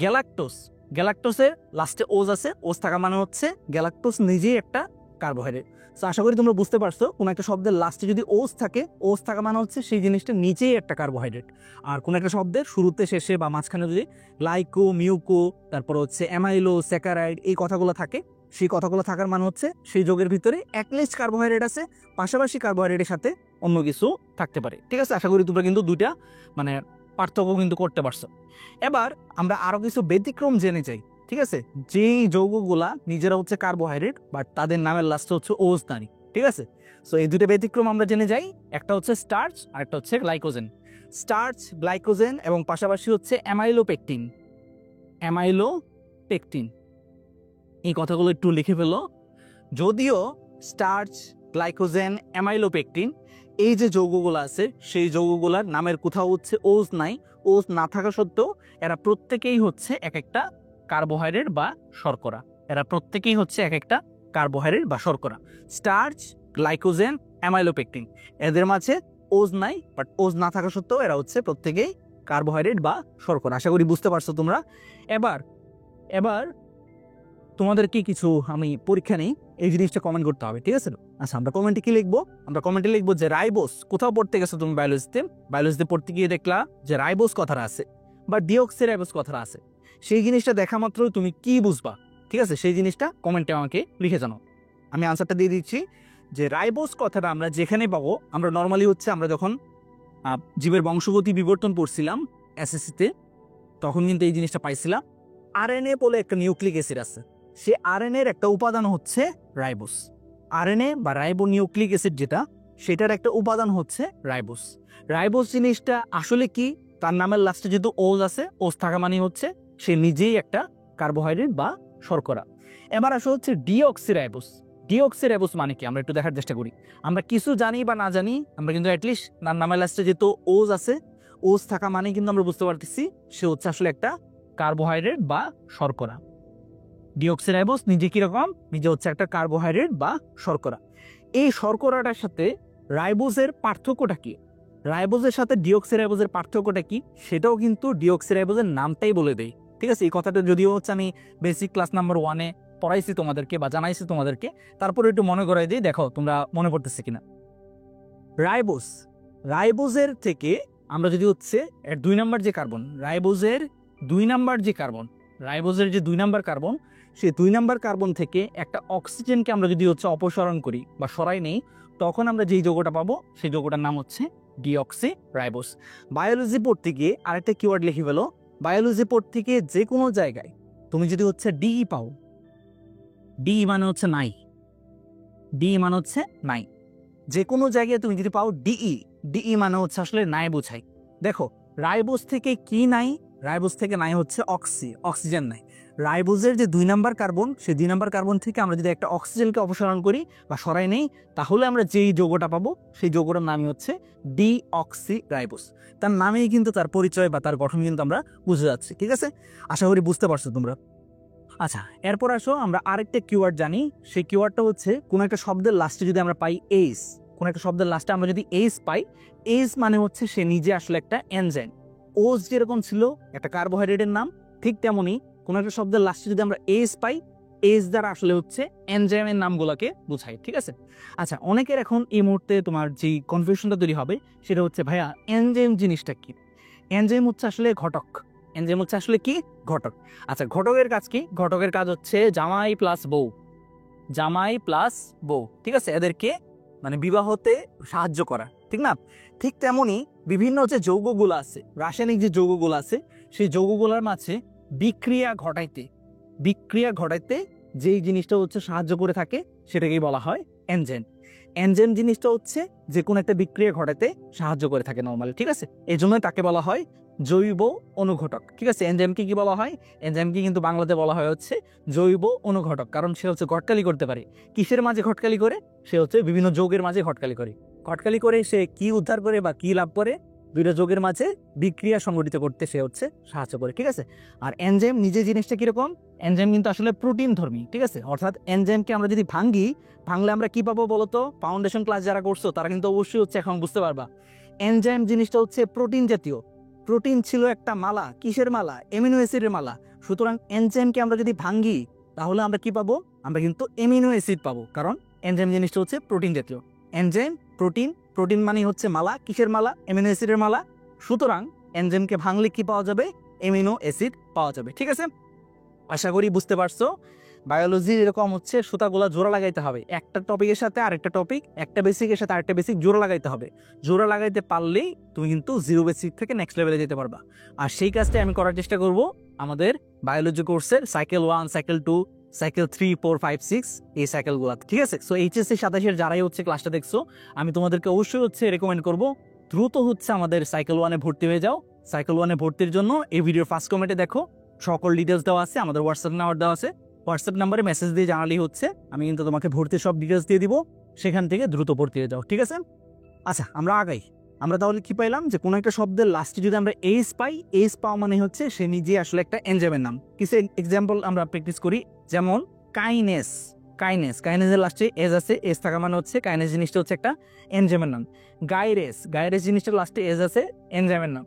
গ্যালাক্টোজ, গ্যালাক্টোজের লাস্টে ওজ আছে। ওজ থাকা মানে হচ্ছে গ্যালাক্টোজ নিজেই একটা কার্বোহাইড্রেট। সো আশা করি তোমরা বুঝতে পারছো, কোনো একটা শব্দের লাস্টে যদি ওজ থাকে, ওজ থাকা মানে হচ্ছে সেই জিনিসটা নিচেই একটা কার্বোহাইড্রেট। আর কোনো একটা শব্দের শুরুতে, শেষে বা মাঝখানে যদি গ্লাইকো, মিউকো, তারপর হচ্ছে অ্যামাইলো, স্যাকারাইড এই কথাগুলো থাকে, সেই কথাগুলো থাকার মানে হচ্ছে সেই যোগের ভিতরে অ্যাটলিস্ট কার্বোহাইড্রেট আছে, পাশাপাশি কার্বোহাইড্রেটের সাথে অন্য কিছু থাকতে পারে, ঠিক আছে। আশা করি তোমরা কিন্তু দুইটা মানে পার্থক্য কিন্তু করতে পারছো। এবার আমরা আরো কিছু ব্যতিক্রম জেনে যাই, ঠিক আছে। যেই যৌগগুলা নিজেরা হচ্ছে কার্বোহাইড্রেট, বাট তাদের নামের লাস্টে হচ্ছে ওজ নারী, ঠিক আছে। সো এই দুটো ব্যতিক্রম আমরা জেনে যাই, একটা হচ্ছে স্টার্চ আর একটা হচ্ছে গ্লাইকোজেন। স্টার্চ, গ্লাইকোজেন এবং পাশাপাশি হচ্ছে অ্যামাইলোপেকটিন, অ্যামাইলোপেকটিন এই কথাগুলো একটু লিখে ফেলো। যদিও স্টার্চ, গ্লাইকোজেন, অ্যামাইলোপেকটিন এই যে যৌগগুলো আছে, সেই যৌগগুলার নামের কোথাও হচ্ছে ওজ নাই। ওজ না থাকা সত্ত্বেও এরা প্রত্যেকেই হচ্ছে এক একটা কার্বোহাইড্রেট বা শর্করা, এরা প্রত্যেকেই হচ্ছে এক একটা কার্বোহাইড্রেট বা শর্করা। স্টার্চ, গ্লাইকোজেন, অ্যামাইলোপেকটিন এদের মাঝে ওজ নাই, বাট ওজ না থাকা সত্ত্বেও এরা হচ্ছে প্রত্যেকেই কার্বোহাইড্রেট বা শর্করা। আশা করি বুঝতে পারছো তোমরা। এবার এবার তোমাদেরকে কিছু আমি পরীক্ষা নেই, এই জিনিসটা কমেন্ট করতে হবে, ঠিক আছে। আচ্ছা, আমরা কমেন্টে কি লিখবো, আমরা কমেন্টে লিখবো যে রাইবোস। কোথাও পড়তে গেছো তুমি বায়োলজিতে পড়তে গিয়ে দেখলা যে রাইবোস কথাটা আছে বা ডিঅক্সিরাইবোস কথাটা আছে, সেই জিনিসটা দেখা মাত্রই তুমি কি বুঝবা, ঠিক আছে, সেই জিনিসটা কমেন্টে আমাকে লিখে জানাও। আমি আনসারটা দিয়ে দিচ্ছি যে রাইবোস কথাটা আমরা যেখানে পাবো, আমরা নর্মালি হচ্ছে আমরা যখন জীবের বংশগতি বিবর্তন পড়ছিলাম এসএসসিতে, তখন কিন্তু এই জিনিসটা পাইছিলাম। আরএনএ বলে একটা নিউক্লিক অ্যাসিড আছে, সে আরএনএর একটা উপাদান হচ্ছে রাইবোস। আরএনএ বা রাইবো নিউক্লিক অ্যাসিড যেটা, সেটার একটা উপাদান হচ্ছে রাইবোস। রাইবোস জিনিসটা আসলে কি, তার নামের লাস্টে যেহেতু ওজ আছে, ওজ থাকা মানে হচ্ছে সে নিজেই একটা কার্বোহাইড্রেট বা শর্করা। এবার আসো হচ্ছে ডিঅক্সিরাইবোস। ডিঅক্সিরাইবোস মানে কি আমরা একটু দেখার চেষ্টা করি। আমরা কিছু জানি বা না জানি, আমরা কিন্তু অ্যাটলিস্ট নামের লাস্টে যেহেতু ওজ আছে, ওজ থাকা মানে কিন্তু আমরা বুঝতে পারতেছি সে হচ্ছে আসলে একটা কার্বোহাইড্রেট বা শর্করা। ডিঅক্সিরাইবোস নিজে কিরকম, নিজে হচ্ছে একটা কার্বোহাইড্রেট বা শর্করা। এই শর্করাটার সাথে রাইবোজের পার্থক্যটা কি, রাইবোজের সাথে ডিঅক্সিরাইবোজের পার্থক্যটা কি, সেটাও কিন্তু ডিঅক্সিরাইবোজের নামটাই বলে দেয়। ঠিক আছে, এই কথাটা যদিও হচ্ছে আমি বেসিক ক্লাস নাম্বার 1-এ পড়াইছি তোমাদেরকে বা জানাইছি তোমাদেরকে, তারপরে একটু মনে করাই দিই, দেখো তোমরা মনে পড়তেছে কিনা। রাইবোজ, রাইবোজের থেকে আমরা যদি হচ্ছে 2 নাম্বার যে কার্বন, রাইবোজের 2 নাম্বার যে কার্বন, রাইবোজের যে 2 নাম্বার কার্বন, সেই 2 নাম্বার কার্বন থেকে একটা অক্সিজেনকে আমরা যদি হচ্ছে অপসারণ করি বা সরাই নেই, তখন আমরা যেই যৌগটা পাবো সেই যৌগটার নাম হচ্ছে ডিঅক্সিরাইবোস। বায়োলজি পড়তে গিয়ে আরেকটা কিওয়ার্ড লিখে ফেলো। বায়োলজি পড়তে গিয়ে যে কোনো জায়গায় তুমি যদি হচ্ছে ডিই পাও, ডি মানে হচ্ছে নাই, ডি মানে হচ্ছে নাই, যে কোনো জায়গায় তুমি যদি পাও ডিই, ডিই মানে হচ্ছে আসলে নাই বোঝাই। দেখো রাইবোজ থেকে কি নাই, রাইবোজ থেকে নাই হচ্ছে অক্সিজেন নাই। রাইবোজের যে 2 নাম্বার কার্বন, সেই 2 নাম্বার কার্বন থেকে আমরা যদি একটা অক্সিজেনকে অপসারণ করি বা সরাই নেই, তাহলে আমরা যেই যৌগটা পাবো সেই যৌগটার নামই হচ্ছে ডিঅক্সিরাইবোস। তার নামেই কিন্তু তার পরিচয় বা তার গঠন কিন্তু আমরা বুঝে যাচ্ছি। ঠিক আছে, আশা করি বুঝতে পারছো তোমরা। আচ্ছা, এরপর আসো আমরা আরেকটা কিওয়ার্ড জানি। সেই কিওয়ার্ডটা হচ্ছে কোন একটা শব্দের লাস্টে যদি আমরা পাই এইস, কোন একটা শব্দের লাস্টে আমরা যদি এইস পাই, এইস মানে হচ্ছে সে নিজে আসলে একটা এনজাইম। ওজ যেরকম ছিল একটা কার্বোহাইড্রেটের নাম, ঠিক তেমনি কোন একটা শব্দের লাস্টে যদি আমরা এইস পাই, এইস দ্বারা আসলে হচ্ছে এনজাইমের নামগুলোকে বোঝায়। ঠিক আছে, আচ্ছা অনেকের এখন এই মুহূর্তে তোমার যে কনফিউশনটা তৈরি হবে সেটা হচ্ছে ভাইয়া এনজাইম জিনিসটা কি? এনজাইম হচ্ছে আসলে ঘটক, এনজাইম হচ্ছে আসলে কি? ঘটক। আচ্ছা ঘটকের কাজ কি? ঘটকের কাজ হচ্ছে জামাই প্লাস বউ, জামাই প্লাস বউ। ঠিক আছে, এদেরকে মানে বিবাহতে সাহায্য করা, ঠিক না? ঠিক তেমনি বিভিন্ন যে যৌগগুলো আছে, রাসায়নিক যে যৌগগুলো আছে, সেই যৌগগুলোর মাঝে বিক্রিয়া ঘটাইতে যেই জিনিসটা হচ্ছে সাহায্য করে থাকে সেটাকেই বলা হয় এনজাইম। এনজাইম জিনিসটা হচ্ছে যে কোনো একটা বিক্রিয়া ঘটাতে সাহায্য করে থাকে নর্মালি। ঠিক আছে, এই জন্যই তাকে বলা হয় জৈব অনুঘটক। ঠিক আছে, এনজাইমকে কি বলা হয়? এনজাইমকে কিন্তু বাংলাতে বলা হয় হচ্ছে জৈব অনুঘটক, কারণ সে হচ্ছে ঘটকালি করতে পারে। কিসের মাঝে ঘটকালি করে? সে হচ্ছে বিভিন্ন যৌগের মাঝে ঘটকালি করে। ঘটকালি করে সে কি উদ্ধার করে বা কি লাভ করে? 2টা যৌগের মাঝে বিক্রিয়া সংঘটিত করতে সে হচ্ছে সাহায্য করে। ঠিক আছে, আর এনজাইম নিজে জিনিসটা কিরকম? এনজাইম কিন্তু আসলে প্রোটিন ধর্মী। ঠিক আছে, অর্থাৎ এনজাইমকে আমরা যদি ভাঙলে আমরা কি পাবো বলতো? ফাউন্ডেশন ক্লাস যারা করছো তারা কিন্তু অবশ্যই হচ্ছে এখন বুঝতে পারবা। এনজাইম জিনিসটা হচ্ছে প্রোটিন জাতীয়। প্রোটিন ছিল একটা মালা, কিসের মালা? অ্যামিনো অ্যাসিডের মালা। সুতরাং এনজাইমকে আমরা যদি ভাঙি তাহলে আমরা কি পাবো? আমরা কিন্তু অ্যামিনো অ্যাসিড পাবো, কারণ এনজাইম জিনিসটা হচ্ছে প্রোটিন জাতীয়। এনজাইম প্রোটিন, প্রোটিন মানে হচ্ছে মালা, কিসের মালা? অ্যামিনো অ্যাসিডের মালা। সুতরাং এনজাইমকে ভাঙলে কি পাওয়া যাবে? অ্যামিনো অ্যাসিড পাওয়া যাবে। ঠিক আছে, আশা করি বুঝতে পারছো। বায়োলজি এরকম হচ্ছে সুতাগুলা জোড়া লাগাইতে হবে, একটা টপিকের সাথে আরেকটা টপিক, একটা বেসিকের সাথে আরেকটা বেসিক জোড়া লাগাইতে হবে। জোড়া লাগাইতে পারলেই তুমি কিন্তু 0 বেসিক থেকে নেক্সট লেভেলে যেতে পারবা। আর সেই কাজটাই আমি করার চেষ্টা করব আমাদের বায়োলজি কোর্সের সাইকেল 1, সাইকেল 2, সাইকেল 3, 4, 5, 6 এই সাইকেলগুলো। ঠিক আছে, সো এইচএসসি 27-এর যারাই হচ্ছে ক্লাসটা দেখছো, আমি তোমাদেরকে অবশ্যই হচ্ছে রেকমেন্ড করব দ্রুত হচ্ছে আমাদের সাইকেল 1-এ ভর্তি হয়ে যাও। সাইকেল 1-এ ভর্তির জন্য এই ভিডিওর ফার্স্ট কমেন্টে দেখো সকল ডিটেলস দেওয়া আছে, আমাদের হোয়াটসঅ্যাপ নাম্বার দেওয়া আছে। হোয়াটসঅ্যাপ নাম্বারে মেসেজ দিয়ে জানালেই হচ্ছে আমি কিন্তু তোমাকে ভর্তির সব ডিটেলস দিয়ে দিব, সেখান থেকে দ্রুত ভর্তি হয়ে যাও। ঠিক আছে, আচ্ছা আমরা আগাই। আমরা তাহলে কি পাইলাম? যে কোনো একটা শব্দের লাস্টে যদি আমরা এইস পাই, এইস পাওয়া মানে হচ্ছে সে নিজে আসলে একটা এনজাইমের নাম। কিছু এক্সাম্পল আমরা প্র্যাকটিস করি, যেমন কাইনেস। কাইনেসের লাস্টে এস আছে, এস থাকা মানে হচ্ছে কাইনেস জিনিসটা হচ্ছে একটা এনজাইমের নাম। গাইরেস জিনিসটার লাস্টে এস আছে, এনজাইমের নাম।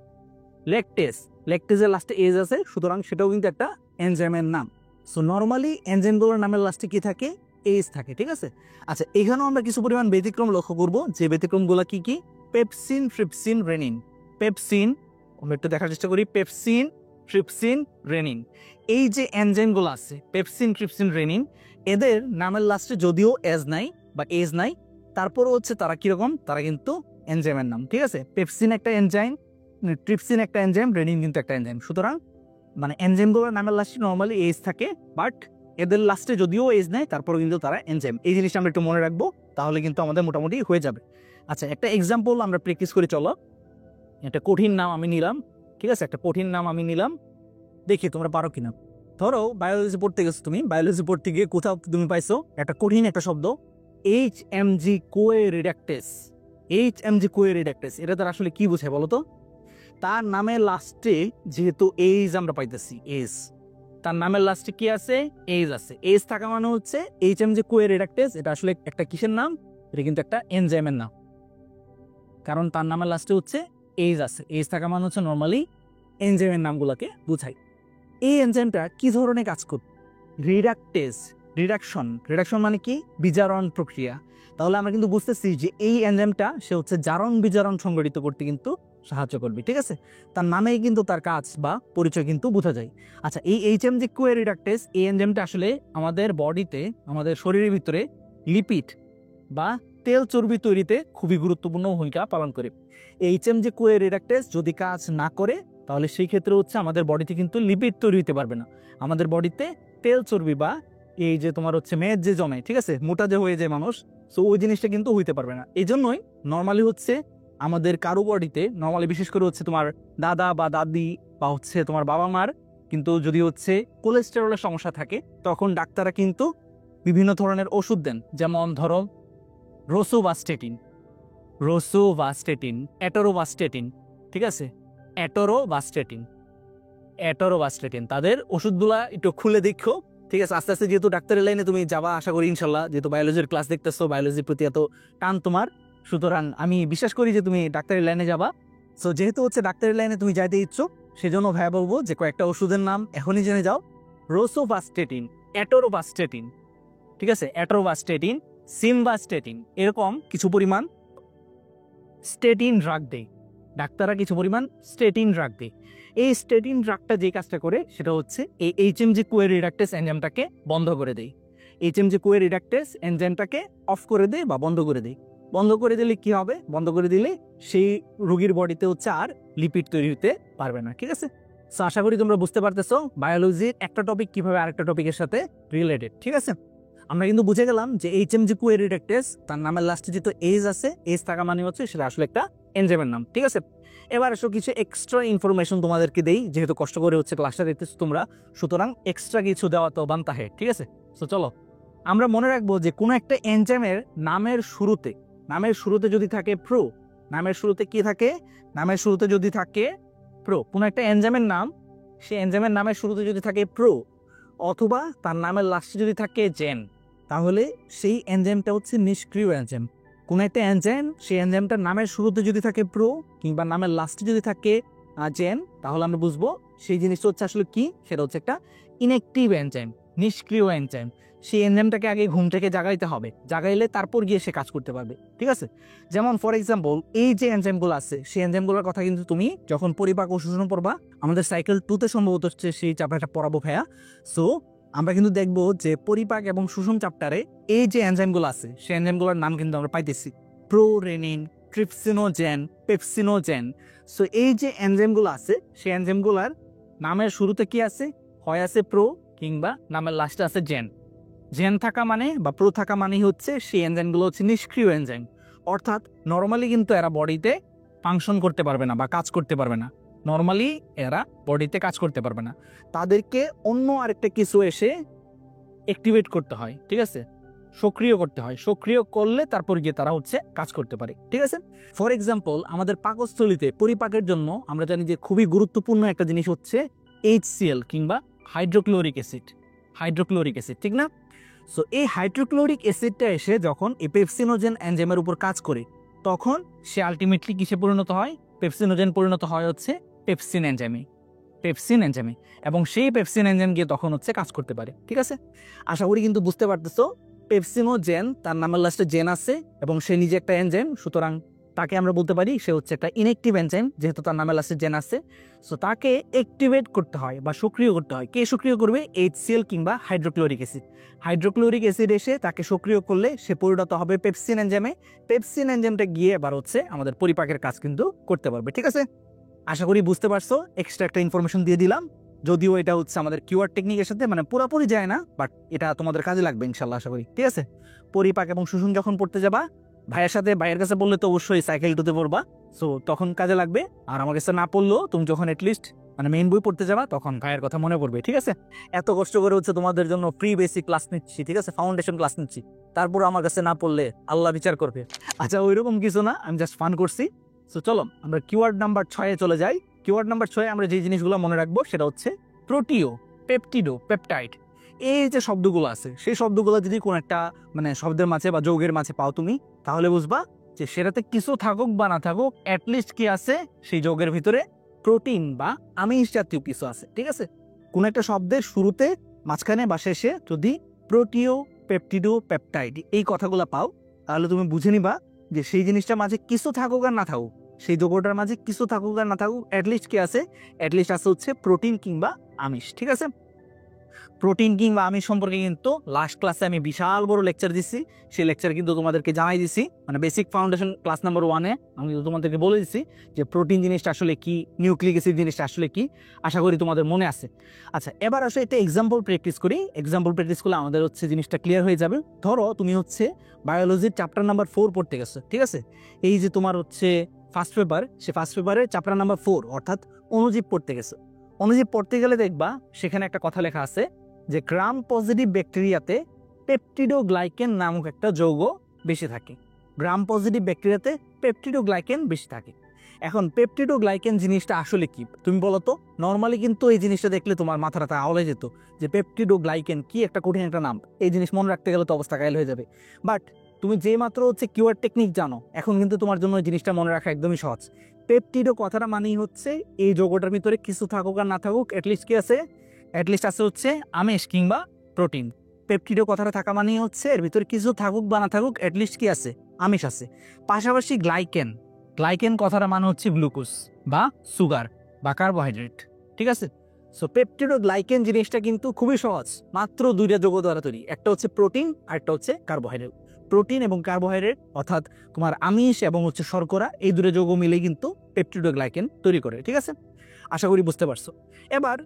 ল্যাকটেজের লাস্টে এস আছে, সুতরাং সেটাও কিন্তু একটা এনজাইমের নাম। সো নর্মালি এনজাইমগুলোর নামের লাস্টে কি থাকে? এইস থাকে। ঠিক আছে, আচ্ছা এখানেও আমরা কিছু পরিমাণ ব্যতিক্রম লক্ষ্য করব। যে ব্যতিক্রমগুলো কি কি? Pepsin, trypsin, renin. পেপসিন আমরা একটু দেখার চেষ্টা করি। পেপসিন, ট্রিপসিন, রেনিন, এই যে এনজাইমগুলো আছে পেপসিন, ট্রিপসিন, রেনিন, এদের নামের লাস্টে যদিও এস নাই বা এজ নাই, তারপরও হচ্ছে তারা কিরকম? তারা কিন্তু এনজাইমের নাম। ঠিক আছে, পেপসিন একটা এনজাইম, ট্রিপসিন একটা এনজাইম, রেনিন কিন্তু একটা এনজাইম। সুতরাং মানে এনজাইমগুলোর নামের লাস্টে নর্মালি এজ থাকে, বাট এদের লাস্টে যদিও এজ নেয় তারপরেও কিন্তু তারা এনজাইম। এই জিনিসটা আমরা একটু মনে রাখবো, তাহলে কিন্তু আমাদের মোটামুটি হয়ে যাবে। আচ্ছা একটা এক্সাম্পল আমরা প্র্যাকটিস করি, চলো। একটা কঠিন নাম আমি নিলাম। ঠিক আছে, একটা কঠিন নাম আমি নিলাম, দেখি তোমরা পারো কিনা। ধরো বায়োলজি পড়তে গেছো, তুমি বায়োলজি পড়তে গিয়ে কোথাও তুমি পাইছো একটা কঠিন একটা শব্দ HMG Koi reductase. HMG Koi reductase এটা তার আসলে কি বোঝায় বলো তো? তার নামের লাস্টে যেহেতু এইজ আমরা পাইতেছি, এজ, তার নামের লাস্টে কি আছে? এইজ আছে। এইজ থাকা মানে হচ্ছে HMG কোয়ে রিডাক্টেস এটা আসলে একটা কিসের নাম? এটা কিন্তু একটা এনজাইমের নাম, কারণ তার নামের লাস্টে হচ্ছে এইজ আছে। এইজ থাকা মানে হচ্ছে নর্মালি এনজাইমের নামগুলোকে বোঝায়। এই এনজাইমটা কি ধরনের কাজ করবে? রিডাক্টেজ, রিডাকশন মানে কি? বিজারণ প্রক্রিয়া। তাহলে আমরা কিন্তু বুঝতেছি যে এই এনজাইমটা সে হচ্ছে জারণ বিজারণ সংগঠিত করতে কিন্তু সাহায্য করবে, ঠিক আছে? তার নামেই কিন্তু তার কাজ বা পরিচয় কিন্তু বোঝা যায়। আচ্ছা, এই HMG কোয়ে রিডাক্টেজ এই এনজাইমটা আসলে আমাদের বডিতে, আমাদের শরীরের ভিতরে লিপিড বা তেল চর্বি তৈরিতে খুবই গুরুত্বপূর্ণ ভূমিকা পালন করে। এই HMG কোয়ে রিডাক্টেজ যদি কাজ না করে তাহলে সেই ক্ষেত্রে হচ্ছে আমাদের বডিতে কিন্তু লিপিড তৈরি হতে পারবে না। আমাদের বডিতে তেল চর্বি বা এই যে তোমার হচ্ছে মেদ যে জমে, ঠিক আছে, মোটা যে হয়ে যায় মানুষ, সো ওই জিনিসটা কিন্তু হইতে পারবে না। এই জন্যই নর্মালি হচ্ছে আমাদের কারো বডিতে, নর্মালি বিশেষ করে হচ্ছে তোমার দাদা বা দাদি বা হচ্ছে তোমার বাবা মার কিন্তু যদি হচ্ছে কোলেস্টেরলের সমস্যা থাকে তখন ডাক্তাররা কিন্তু বিভিন্ন ধরনের ওষুধ দেন, যেমন ধরো রোসোভাস্টেটিন, অ্যাটোরোভাস্টেটিন, ঠিক আছে, অ্যাটোরোভাস্টেটিন তাদের ওষুধগুলা একটু খুলে দেখো, ঠিক আছে? আস্তে আস্তে যেহেতু ডাক্তারের লাইনে তুমি যাবা আশা করি ইনশাল্লাহ, যেহেতু বায়োলজির ক্লাস দেখতেছো, বায়োলজির প্রতি এত টান তোমার, সুতরাং আমি বিশ্বাস করি যে তুমি ডাক্তারের লাইনে যাবা। সো যেহেতু হচ্ছে ডাক্তারের লাইনে তুমি যাইতে ইচ্ছুক, সেজন্য ভাইয়া বলবো যে কয়েকটা ওষুধের নাম এখনই জেনে যাও। রোসোভাস্টেটিন, অ্যাটোরোভাস্টেটিন, ঠিক আছে, অ্যাটোরোভাস্টেটিন, সিমভাস্টেটিন, এরকম কিছু পরিমাণ স্টেটিন ড্রাগ দেয় ডাক্তাররা, কিছু পরিমাণ স্টেটিন ড্রাগ দেয়। এই স্টেটিন ড্রাগটা যে কাজটা করে সেটা হচ্ছে এই HMG কোয়ে রিডাক্টেস এনজাইমটাকে বন্ধ করে দেয়। HMG কোয়ে রিডাক্টেস এনজাইমটাকে অফ করে দেয় বা বন্ধ করে দেয়। বন্ধ করে দিলে কি হবে? বন্ধ করে দিলে সেই রোগীর বডিতে হচ্ছে আর লিপিড তৈরি হতে পারবে না, ঠিক আছে? সো আশা করি তোমরা বুঝতে পারতেছো বায়োলজির একটা টপিক কিভাবে আরেকটা টপিকের সাথে রিলেটেড, ঠিক আছে? আমরা কিন্তু বুঝে গেলাম যে HMG কোয়ে রিডাক্টেস তার নামের লাস্টে যেহেতু এজ আছে, এজ থাকা মানে হচ্ছে সেটা আসলে একটা এনজাইমের নাম, ঠিক আছে? এবার এসব কিছু এক্সট্রা ইনফরমেশন তোমাদেরকে দেই, যেহেতু কষ্ট করে হচ্ছে ক্লাসটা দেখতেছো তোমরা, সুতরাং এক্সট্রা কিছু দেওয়া তো বানতা হে, ঠিক আছে? সো চলো আমরা মনে রাখবো যে কোনো একটা এনজাইমের নামের শুরুতে যদি থাকে প্রো, নামের শুরুতে কি থাকে? নামের শুরুতে যদি থাকে প্রো, কোনো একটা এনজাইমের নাম, সেই এনজাইমের নামের শুরুতে যদি থাকে প্রো অথবা তার নামের লাস্টে যদি থাকে জেন, তাহলে সেই এনজাইমটা হচ্ছে নিষ্ক্রিয় এনজাইম। কোন একটা এনজাইম, সেই এনজাইমটার নামের শুরুতে যদি থাকে প্রো কিংবা নামের লাস্টে যদি থাকে জেন, তাহলে আমরা বুঝবো সেই জিনিসটা হচ্ছে আসলে কি, সেটা হচ্ছে একটা ইনঅ্যাক্টিভ এনজাইম, নিষ্ক্রিয় এনজাইম। সেই এনজাইমটাকে আগে ঘুম থেকে জাগাইতে হবে, জাগাইলে তারপর গিয়ে সে কাজ করতে পারবে, ঠিক আছে? যেমন ফর এক্সাম্পল এই যে এনজাইমগুলো আছে, সেই এনজাইমগুলোর কথা কিন্তু তুমি যখন পরিপাক ও শোষণ পড়বা, আমাদের সাইকেল 2-তে সম্ভবত হচ্ছে সেই চ্যাপ্টারটা পড়াবো ভাইয়া। সো আমরা কিন্তু দেখবো যে পরিপাক এবং শোষণ চ্যাপ্টারে এই যে এনজাইমগুলো আছে সেই এনজাইমগুলোর নাম কিন্তু আমরা পাইতেছি প্রোরেনিন, ট্রিপসিনোজেন, পেপসিনোজেন। সো এই যে এনজাইমগুলো আছে সেই এনজাইমগুলোর নামের শুরুতে কি আছে? হয় আছে প্রো কিংবা নামের লাস্টে আছে জেন। জেন থাকা মানে বা প্রো থাকা মানেই হচ্ছে সেই এনজাইমগুলো হচ্ছে নিষ্ক্রিয় এনজাইম, অর্থাৎ নর্মালি কিন্তু এরা বডিতে ফাংশন করতে পারবে না বা কাজ করতে পারবে না। নর্মালি এরা বডিতে কাজ করতে পারবে না, তাদেরকে অন্য আরেকটা কিছু এসে অ্যাক্টিভেট করতে হয়, ঠিক আছে, সক্রিয় করতে হয়। সক্রিয় করলে তারপর গিয়ে তারা হচ্ছে কাজ করতে পারে, ঠিক আছে? ফর এক্সাম্পল আমাদের পাকস্থলীতে পরিপাকের জন্য আমরা জানি যে খুবই গুরুত্বপূর্ণ একটা জিনিস হচ্ছে HCl কিংবা হাইড্রোক্লোরিক অ্যাসিড, ঠিক না? সো এই হাইড্রোক্লোরিক অ্যাসিডটা এসে যখন এই পেপসিনোজেন এনজাইমের উপর কাজ করে তখন সে আলটিমেটলি কিসে পরিণত হয়? পেপসিনোজেন পরিণত হয় হচ্ছে পেপসিন এনজাইমে, এবং সেই পেপসিন এনজাইম গিয়ে তখন হচ্ছে কাজ করতে পারে, ঠিক আছে? আশা করি কিন্তু বুঝতে পারতেছো পেপসিনোজেন তার নামের লাস্টে জেন আছে এবং সে নিজে একটা এনজাইম, সুতরাং তাকে আমরা বলতে পারি সে হচ্ছে একটা ইনঅ্যাক্টিভ এনজাইম, যেহেতু তার নামের লাস্টে জেন আছে। সো তাকে অ্যাক্টিভেট করতে হয় বা সক্রিয় করতে হয়। কে সক্রিয় করবে? HCl কিংবা হাইড্রোক্লোরিক অ্যাসিড এসে তাকে সক্রিয় করলে সে পরিণত হবে পেপসিন এনজাইমে। পেপসিন এনজাইমটা গিয়ে এবার হচ্ছে আমাদের পরিপাকের কাজ কিন্তু করতে পারবে, ঠিক আছে? আশা করি বুঝতে পারছো। এক্সট্রা একটা ইনফরমেশন দিয়ে দিলাম, যদিও এটা হচ্ছে আমাদের কিওয়ার্ড টেকনিকের সাথে মানে পুরোপুরি যায় না, বাট এটা তোমাদের কাজে লাগবে ইনশাল্লাহ আশা করি, ঠিক আছে? পরিপাক এবং শোষণ যখন পড়তে যাবা ভাইয়ের কাছে বললে তো অবশ্যই সাইকেল টুতে পড়বা, সো তখন কাজে লাগবে। আর আমার কাছে না পড়লেও তুমি যখন এটলিস্ট মানে মেইন বই পড়তে যাবা তখন ভাইয়ের কথা মনে পড়বে, ঠিক আছে? এত কষ্ট করে হচ্ছে তোমাদের জন্য ফ্রি বেসিক ক্লাস নিচ্ছি, ঠিক আছে, ফাউন্ডেশন ক্লাস নিচ্ছি, তারপর আমার কাছে না পড়লে আল্লাহ বিচার করবে। আচ্ছা, ওইরকম কিছু না, আমি জাস্ট ফান করছি। সো চলো আমরা কিওয়ার্ড নাম্বার 6-এ চলে যাই। কিওয়ার্ড নাম্বার 6-এ আমরা যে জিনিসগুলো মনে রাখবো সেটা হচ্ছে প্রোটিও, পেপটিডো, পেপটাইড। এই যে শব্দগুলো আছে সেই শব্দগুলো যদি কোন একটা মানে শব্দের মাঝে বা যৌগের মাঝে পাও তুমি, তাহলে বুঝবা যে সেটাতে কিছু থাকুক বা না থাকুক অ্যাটলিস্ট কি আছে, সেই যৌগের ভিতরে প্রোটিন বা আমিষ জাতীয় কিছু আছে, ঠিক আছে? কোন একটা শব্দের শুরুতে, মাঝখানে বা শেষে যদি প্রোটিও, পেপটিডো, পেপটাইড এই কথাগুলো পাও, তাহলে তুমি বুঝে নিবা যে সেই জিনিসটার মাঝে কিছু থাকুক আর না থাকুক, সেই যৌগটার মাঝে কিছু থাকুক আর না থাকুক অ্যাটলিস্ট কি আছে, অ্যাটলিস্ট আছে হচ্ছে প্রোটিন কিংবা আমিষ, ঠিক আছে? প্রোটিন কিংবা আমিষ সম্পর্কে কিন্তু লাস্ট ক্লাসে আমি বিশাল বড় লেকচার দিচ্ছি, সেই লেকচার কিন্তু তোমাদেরকে জানাই দিছি, মানে বেসিক ফাউন্ডেশন ক্লাস নাম্বার 1-এ আমি তোমাদেরকে বলে দিচ্ছি যে প্রোটিন জিনিসটা আসলে কি, নিউক্লিক অ্যাসিড জিনিসটা আসলে কি। আশা করি তোমাদের মনে আছে। আচ্ছা, এবার আসলে একটা এক্সাম্পল প্র্যাকটিস করি। এক্সাম্পল প্র্যাকটিস করলে আমাদের হচ্ছে জিনিসটা ক্লিয়ার হয়ে যাবে। ধরো তুমি হচ্ছে বায়োলজির চ্যাপ্টার নাম্বার 4 পড়তে গেছো, ঠিক আছে? এই যে তোমার হচ্ছে ফার্স্ট পেপার, সে ফার্স্ট পেপারের চ্যাপ্টার নাম্বার 4 অর্থাৎ অণুজীব পড়তে গেছো। অণুজীব পড়তে গেলে দেখবা সেখানে একটা কথা লেখা আছে যে গ্রাম পজিটিভ ব্যাকটেরিয়াতে পেপটিডোগ্লাইকেন নামক একটা যৌগ বেশি থাকে। গ্রাম পজিটিভ ব্যাকটেরিয়াতে পেপটিডোগ্লাইকেন বেশি থাকে। এখন পেপটিডোগ্লাইকেন জিনিসটা আসলে কি তুমি বলো তো? নর্মালি কিন্তু এই জিনিসটা দেখলে তোমার মাথাটা আওলে যেত যে পেপটিডোগ্লাইকেন কি একটা কঠিন একটা নাম, এই জিনিস মনে রাখতে গেলে তো অবস্থা কাইল হয়ে যাবে। বাট তুমি যে মাত্র হচ্ছে কিওয়ার্ড টেকনিক জানো, এখন কিন্তু তোমার জন্য এই জিনিসটা মনে রাখা একদমই সহজ। পেপটিডো কথাটা মানেই হচ্ছে এই যৌগটার ভিতরে কিছু থাকুক আর না থাকুক অ্যাটলিস্ট কি আছে, অ্যাটলিস্ট আছে হচ্ছে আমিষ কিংবা প্রোটিন। পেপটিডো কথাটা থাকা মানেই হচ্ছে এর ভিতরে কিছু থাকুক বা না থাকুক অ্যাটলিস্ট কি আছে, আমিষ আছে। পাশাপাশি গ্লাইকেন, গ্লাইকেন কথাটা মানে হচ্ছে গ্লুকোজ বা সুগার বা কার্বোহাইড্রেট, ঠিক আছে? সো পেপটিডো গ্লাইকেন জিনিসটা কিন্তু খুবই সহজ, মাত্র 2টা যৌগ দ্বারা তৈরি, একটা হচ্ছে প্রোটিন আর একটা হচ্ছে কার্বোহাইড্রেট। প্রোটিন এবং কার্বোহাইড্রেট অর্থাৎ তোমার আমিষ এবং হচ্ছে শর্করা, এই 2টা যৌগ মিলেই কিন্তু পেপটিডো গ্লাইকেন তৈরি করে, ঠিক আছে? আশা করি বুঝতে পারছো। এবার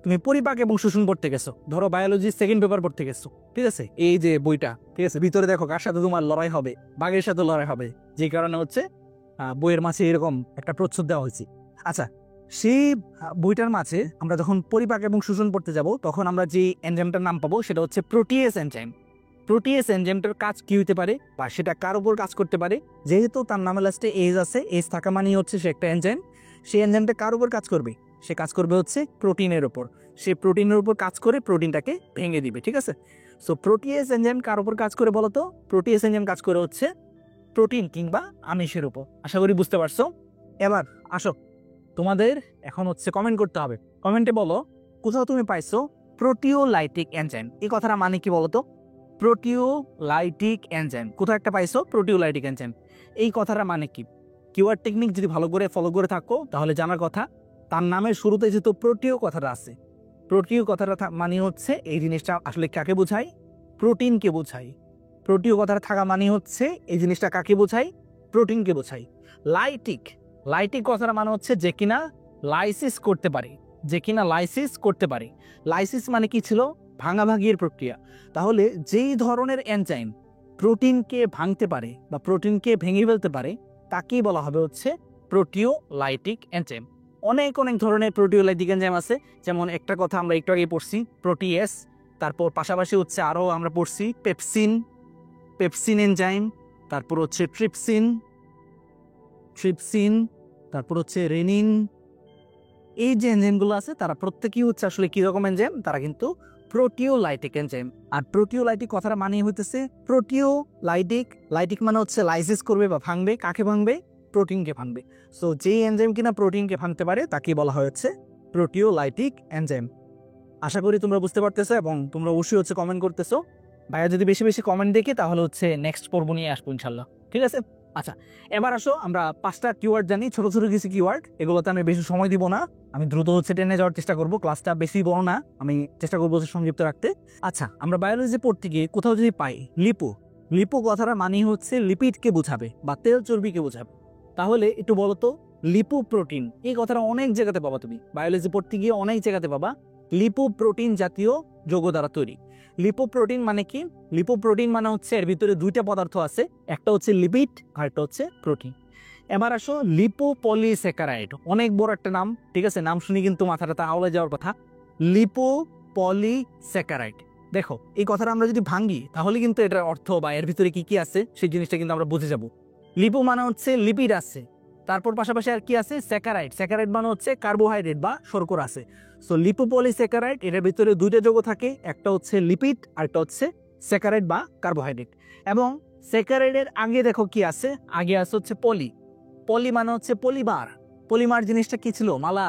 তুমি পরিপাক এবং শোষণ পড়তে গেছো, ধরো বায়োলজি সেকেন্ড পেপার পড়তে গেছো, ঠিক আছে? এই যে বইটা, ঠিক আছে, ভিতরে দেখো কার সাথে তোমার লড়াই হবে, বাঘের সাথে লড়াই হবে, যে কারণে হচ্ছে বইয়ের মাঝে এরকম একটা প্রচ্ছদ দেওয়া হয়েছে। আচ্ছা, সেই বইটার মাঝে আমরা যখন পরিপাক এবং শোষণ পড়তে যাব, তখন আমরা যে এনজাইমটার নাম পাবো সেটা হচ্ছে প্রোটিয়েস এনজাইম। প্রোটিয়েস এনজাইমটার কাজ কি হতে পারে বা সেটা কার উপর কাজ করতে পারে? যেহেতু তার নামে লাস্টে এজ আছে, এজ থাকা মানেই হচ্ছে সে একটা এনজাইম। সেই এনজাইমটা কার উপর কাজ করবে? সে কাজ করবে হচ্ছে প্রোটিনের উপর। সে প্রোটিনের উপর কাজ করে প্রোটিনটাকে ভেঙে দিবে, ঠিক আছে? সো প্রোটিয়েস এনজাইম কার উপর কাজ করে বলো তো? প্রোটিয়েস এনজাইম কাজ করে হচ্ছে প্রোটিন কিংবা আমিষের উপর। আশা করি বুঝতে পারছো। এবার আসো, তোমাদের এখন হচ্ছে কমেন্ট করতে হবে। কমেন্টে বলো কোথাও তুমি পাইছো প্রোটিওলাইটিক এনজাইম। এই কথাটা মানে কি বলো তো? প্রোটিওলাইটিক এনজাইম কোথাও একটা পাইছো, প্রোটিওলাইটিক এনজাইম, এই কথাটা মানে কি? কিওয়ার্ড টেকনিক যদি ভালো করে ফলো করে থাকো তাহলে জানার কথা, তার নামের শুরুতে যেহেতু প্রোটিও কথাটা আছে, প্রোটিও কথাটা মানে হচ্ছে এই জিনিসটা আসলে কাকে বোঝায়? প্রোটিনকে বোঝায়। প্রোটিও কথাটা থাকা মানে হচ্ছে এই জিনিসটা কাকে বোঝায়? প্রোটিনকে বোঝায়। লাইটিক, লাইটিক কথাটা মানে হচ্ছে যে কিনা লাইসিস করতে পারে, যে কিনা লাইসিস করতে পারে। লাইসিস মানে কি ছিল? ভাঙাভাগির প্রক্রিয়া। তাহলে যেই ধরনের এনজাইম প্রোটিনকে ভাঙতে পারে বা প্রোটিনকে ভেঙে ফেলতে পারে তাকেই বলা হবে হচ্ছে প্রোটিওলাইটিক এনজাইম। অনেক অনেক ধরনের প্রোটিওলাইটিক এনজাইম আছে, যেমন একটা কথা আমরা একটু আগে পড়ছি প্রোটিয়েস, তারপর পাশাপাশি হচ্ছে আরও আমরা পড়ছি পেপসিন, পেপসিন এনজাইম, তারপর হচ্ছে ট্রিপসিন, ট্রিপসিন, তারপর হচ্ছে রেনিন। এই যে এনজাইমগুলো আছে তারা প্রত্যেকেই হচ্ছে আসলে কীরকম এনজাইম? তারা কিন্তু প্রোটিওলাইটিক এনজাইম। আর প্রোটিওলাইটিক কথাটা মানে হইতেছে প্রোটিওলাইটিক, লাইটিক মানে হচ্ছে লাইসিস করবে বা ভাঙবে। কাকে ভাঙবে? প্রোটিনকে ভাঙবে। সো যেই এনজাইম কিনা প্রোটিনকে ভাঙতে পারে তাকে বলা হচ্ছে প্রোটিওলাইটিক এনজাইম। আশা করি তোমরা বুঝতে পারতেছো এবং তোমরা অবশ্যই হচ্ছে কমেন্ট করতেছো। ভাইয়া যদি বেশি বেশি কমেন্ট দেখি তাহলে হচ্ছে নেক্সট পর্ব নিয়ে আসবো ইনশাল্লাহ, ঠিক আছে? আচ্ছা, এবার আসো আমরা 5টা কিওয়ার্ড জানি, ছোট ছোট কিছু কিওয়ার্ড, এগুলোতে আমি বেশি সময় দিব না, আমি দ্রুত হচ্ছে টেনে যাওয়ার চেষ্টা করবো। ক্লাসটা বেশি বড় না, আমি চেষ্টা করবো সংক্ষিপ্ত রাখতে। আচ্ছা, আমরা বায়োলজি পড়তে গিয়ে কোথাও যদি পাই লিপো, লিপো কথাটা মানে হচ্ছে লিপিডকে বোঝাবে বা তেল চর্বিকে বোঝাবে। তাহলে একটু বলো তো লিপোপ্রোটিন, এই কথাটা অনেক জায়গাতে পাবা, তুমি বায়োলজি পড়তে গিয়ে অনেক জায়গাতে পাবা লিপোপ্রোটিন জাতীয় যৌগ দ্বারা তৈরি। লিপোপ্রোটিন মানে কি? লিপোপ্রোটিন মানে হচ্ছে এর ভিতরে দুইটা পদার্থ আছে, একটা হচ্ছে লিপিড আর একটা হচ্ছে প্রোটিন। এবার আসো লিপোপলিস্যাকারাইড, অনেক বড় একটা নাম, ঠিক আছে? নাম শুনি কিন্তু মাথাটা আওলা যাওয়ার কথা। লিপোপলিস্যাকারাইড, দেখো এই কথাটা আমরা যদি ভাঙি তাহলে কিন্তু এটার অর্থ বা এর ভিতরে কি কি আছে সেই জিনিসটা কিন্তু আমরা বুঝে যাব। লিপো মানে হচ্ছে লিপিড আছে, তারপর পাশাপাশি আর কি আছে? স্যাকারাইড। স্যাকারাইড মানে হচ্ছে কার্বোহাইড্রেট বা শর্করা আছে। সো লিপোপলিস্যাকারাইড এটার ভিতরে দুইটা যৌগ থাকে, একটা হচ্ছে লিপিড আর একটা হচ্ছে স্যাকারাইড বা কার্বোহাইড্রেট। এবং স্যাকারাইডের আগে দেখো কি আছে? আগে আছে হচ্ছে পলি। পলি মানে হচ্ছে পলিমার। পলিমার জিনিসটা কি ছিল? মালা,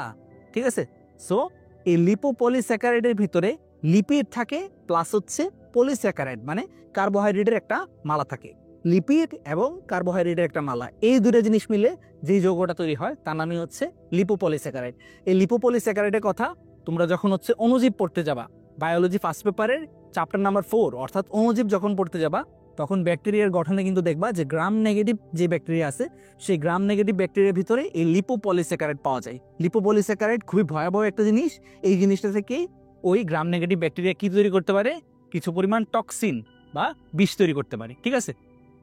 ঠিক আছে? সো এই লিপোপলিস্যাকারাইডের ভিতরে লিপিড থাকে প্লাস হচ্ছে পলিস্যাকারাইড মানে কার্বোহাইড্রেটের একটা মালা থাকে। লিপিড এবং কার্বোহাইড্রেটের একটা মালা, এই দুটো জিনিস মিলে যে যৌগটা তৈরি হয় তার নামই হচ্ছে লিপোপলিস্যাকারাইড। এই লিপোপলিস্যাকারাইডের কথা তোমরা যখন হচ্ছে অণুজীব পড়তে যাবা, বায়োলজি ফার্স্ট পেপারের চ্যাপ্টার নাম্বার 4 অর্থাৎ অণুজীব যখন পড়তে যাবা, তখন ব্যাকটেরিয়ার গঠনে কিন্তু দেখবা যে গ্রাম নেগেটিভ যে ব্যাকটেরিয়া আছে সেই গ্রাম নেগেটিভ ব্যাকটেরিয়ার ভিতরে এই লিপোপলিস্যাকারাইড পাওয়া যায়। লিপোপলিস্যাকারাইড খুবই ভয়াবহ একটা জিনিস। এই জিনিসটা থেকে ওই গ্রাম নেগেটিভ ব্যাকটেরিয়া কি তৈরি করতে পারে? কিছু পরিমাণ টক্সিন বা বিষ তৈরি করতে পারে, ঠিক আছে?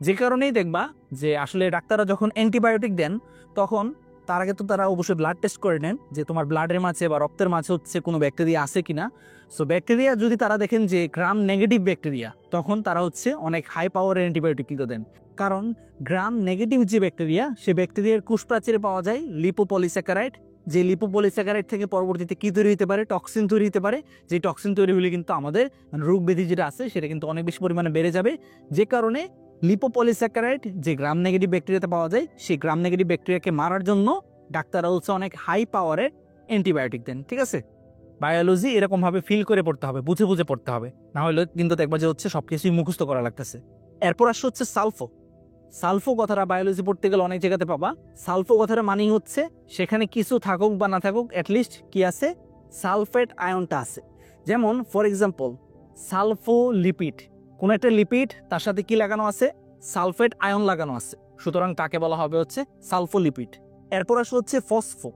যে কারণেই দেখবা যে আসলে ডাক্তাররা যখন অ্যান্টিবায়োটিক দেন তখন তার আগে তো তারা অবশ্যই ব্লাড টেস্ট করে নেন যে তোমার ব্লাডের মাঝে বা রক্তের মাঝে হচ্ছে কোনো ব্যাকটেরিয়া আছে কিনা। সো ব্যাকটেরিয়া যদি তারা দেখেন যে গ্রাম নেগেটিভ ব্যাকটেরিয়া, তখন তারা হচ্ছে অনেক হাই পাওয়ারের অ্যান্টিবায়োটিক কিন্তু দেন। কারণ গ্রাম নেগেটিভ যে ব্যাকটেরিয়া, সে ব্যাকটেরিয়ার কোষপ্রাচীরে পাওয়া যায় লিপোপলিস্যাকারাইড। যে লিপোপলিস্যাকারাইড থেকে পরবর্তীতে কি তৈরি হতে পারে? টক্সিন তৈরি হতে পারে। যে টক্সিন তৈরি হলে কিন্তু আমাদের রোগ ব্যাধি যেটা আছে সেটা কিন্তু অনেক বেশি পরিমাণে বেড়ে যাবে। যে কারণে লিপোপলিস্যাকারাইড যে গ্রাম নেগেটিভ ব্যাকটেরিয়াতে পাওয়া যায়, সেই গ্রাম নেগেটিভ ব্যাকটেরিয়াকে মারার জন্য ডাক্তাররা হচ্ছে অনেক হাই পাওয়ারের অ্যান্টিবায়োটিক দেন, ঠিক আছে? বায়োলজি এরকম ভাবে ফিল করে পড়তে হবে, বুঝে বুঝে পড়তে হবে, না হলে কিন্তু দেখবা যে হচ্ছে সবকিছুই মুখস্থ করা লাগতেছে। এরপর আসছে হচ্ছে সালফো। সালফো কথাটা বায়োলজি পড়তে গেলে অনেক জায়গাতে পাবা। সালফো কথাটা মানেই হচ্ছে সেখানে কিছু থাকুক বা না থাকুক অ্যাটলিস্ট কি আছে? সালফেট আয়নটা আছে। যেমন ফর এক্সাম্পল সালফোলিপিড, কোন একটা লিপিড তার সাথে কি লাগানো আছে? সালফেট আয়ন লাগানো আছে, সুতরাং তাকে বলা হবে হচ্ছে সালফোলিপিড। এরপর আসলে হচ্ছে ফসফো।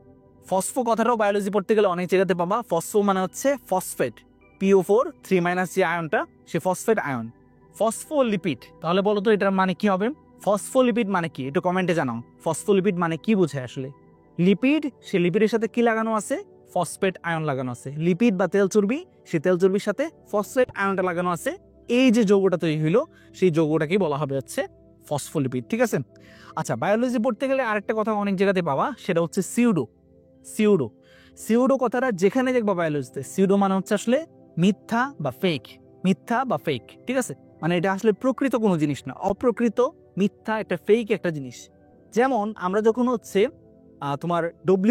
ফসফো কথাটাও বায়োলজি পড়তে গেলে অনেক জায়গাতে পাবা। ফসফো মানে হচ্ছে ফসফেট, PO4 3- যে আয়নটা, সে ফসফেট আয়ন। ফসফোলিপিড, তাহলে বলো তো এটার মানে কি হবে? ফসফোলিপিড মানে কি একটু কমেন্টে জানাও। ফসফোলিপিড মানে কি বোঝায় আসলে? লিপিড, সে লিপিডের সাথে কি লাগানো আছে? ফসফেট আয়ন লাগানো আছে। লিপিড বা তেল চর্বি, সে তেল চর্বির সাথে ফসফেট আয়নটা লাগানো আছে। এই যে যৌগটা তৈরি হইলো সেই যৌগটাকেই বলা হবে হচ্ছে ফসফোলিপিড, ঠিক আছে? আচ্ছা, বায়োলজি পড়তে গেলে আরেকটা কথা অনেক জায়গাতে পাবা, সেটা হচ্ছে সিউডো। সিউডো, সিউডো কথাটা যেখানে দেখবা বায়োলজিতে, সিউডো মানে হচ্ছে আসলে মিথ্যা বা ফেক। মিথ্যা বা ফেক, ঠিক আছে? মানে এটা আসলে প্রকৃত কোনো জিনিস না, অপ্রকৃত, মিথ্যা, একটা ফেক একটা জিনিস। যেমন আমরা যখন হচ্ছে তোমার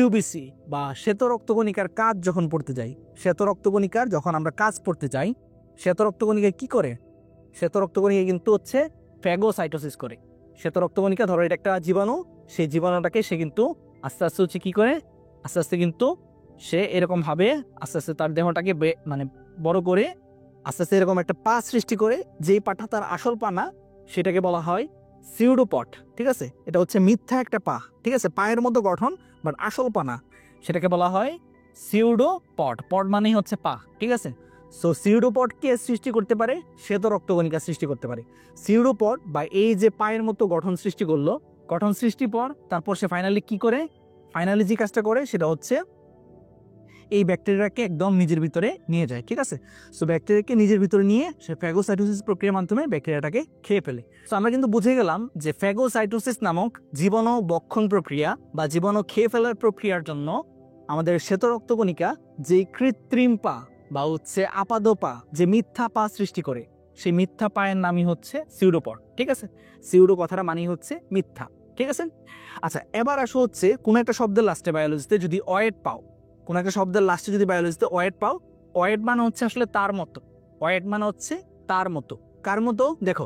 WBC বা শ্বেত রক্তকণিকার কাজ যখন পড়তে যাই, শ্বেত রক্তকণিকার যখন আমরা কাজ পড়তে যাই, শ্বেত রক্তকণিকা কি করে? শ্বেত রক্তকণিকা কিন্তু হচ্ছে ফ্যাগোসাইটোসিস করে। শ্বেত রক্তকণিকা ধরো এটা একটা জীবাণু, সেই জীবাণুটাকে সে কিন্তু আস্তে আস্তে হচ্ছে কি করে? আস্তে আস্তে কিন্তু সে এরকম ভাবে আস্তে আস্তে তার দেহটাকে মানে বড় করে আস্তে আস্তে এরকম একটা পা সৃষ্টি করে, যেই পাটা তার আসল পা না সেটাকে বলা হয় সিউডোপট, ঠিক আছে? এটা হচ্ছে মিথ্যা একটা পা, ঠিক আছে? পায়ের মতো গঠন বাট আসল পা না, সেটাকে বলা হয় সিউডোপট। পট মানেই হচ্ছে পা, ঠিক আছে? সো সিউডোপট কে সৃষ্টি করতে পারে? শ্বেত রক্তকণিকা সৃষ্টি করতে পারে। সিউডোপট বা এই যে পায়ের মতো গঠন সৃষ্টি করলো, গঠন সৃষ্টির পর তারপর সে ফাইনালি কি করে? ফাইনালি যে কাজটা করে সেটা হচ্ছে এই ব্যাকটেরিয়াকে একদম নিজের ভিতরে নিয়ে যায়, ঠিক আছে? সো ব্যাকটেরিয়াকে নিজের ভিতরে নিয়ে সে ফ্যাগোসাইটোসিস প্রক্রিয়ার মাধ্যমে ব্যাকটেরিয়াটাকে খেয়ে ফেলে। সো আমরা কিন্তু বুঝে গেলাম যে ফ্যাগোসাইটোসিস নামক জীবাণু বক্ষণ প্রক্রিয়া বা জীবাণু খেয়ে ফেলার প্রক্রিয়ার জন্য আমাদের শ্বেত রক্তকণিকা যে কৃত্রিম পা বা হচ্ছে আপাদ পা, যে মিথ্যা পা সৃষ্টি করে, সেই মিথ্যা পায়ের নামই হচ্ছে সিউডোপট, ঠিক আছে? সিউডো কথাটা মানেই হচ্ছে মিথ্যা, ঠিক আছে? আচ্ছা, এবার আসো হচ্ছে কোন একটা শব্দের লাস্টে বায়োলজিতে যদি ওয়েট পাও, কোন একটা শব্দের লাস্টে যদি বায়োলজিতে ওয়েট পাও, ওয়েট মানে হচ্ছে আসলে তার মতো। ওয়েট মানে হচ্ছে তার মতো। কার মতো? দেখো,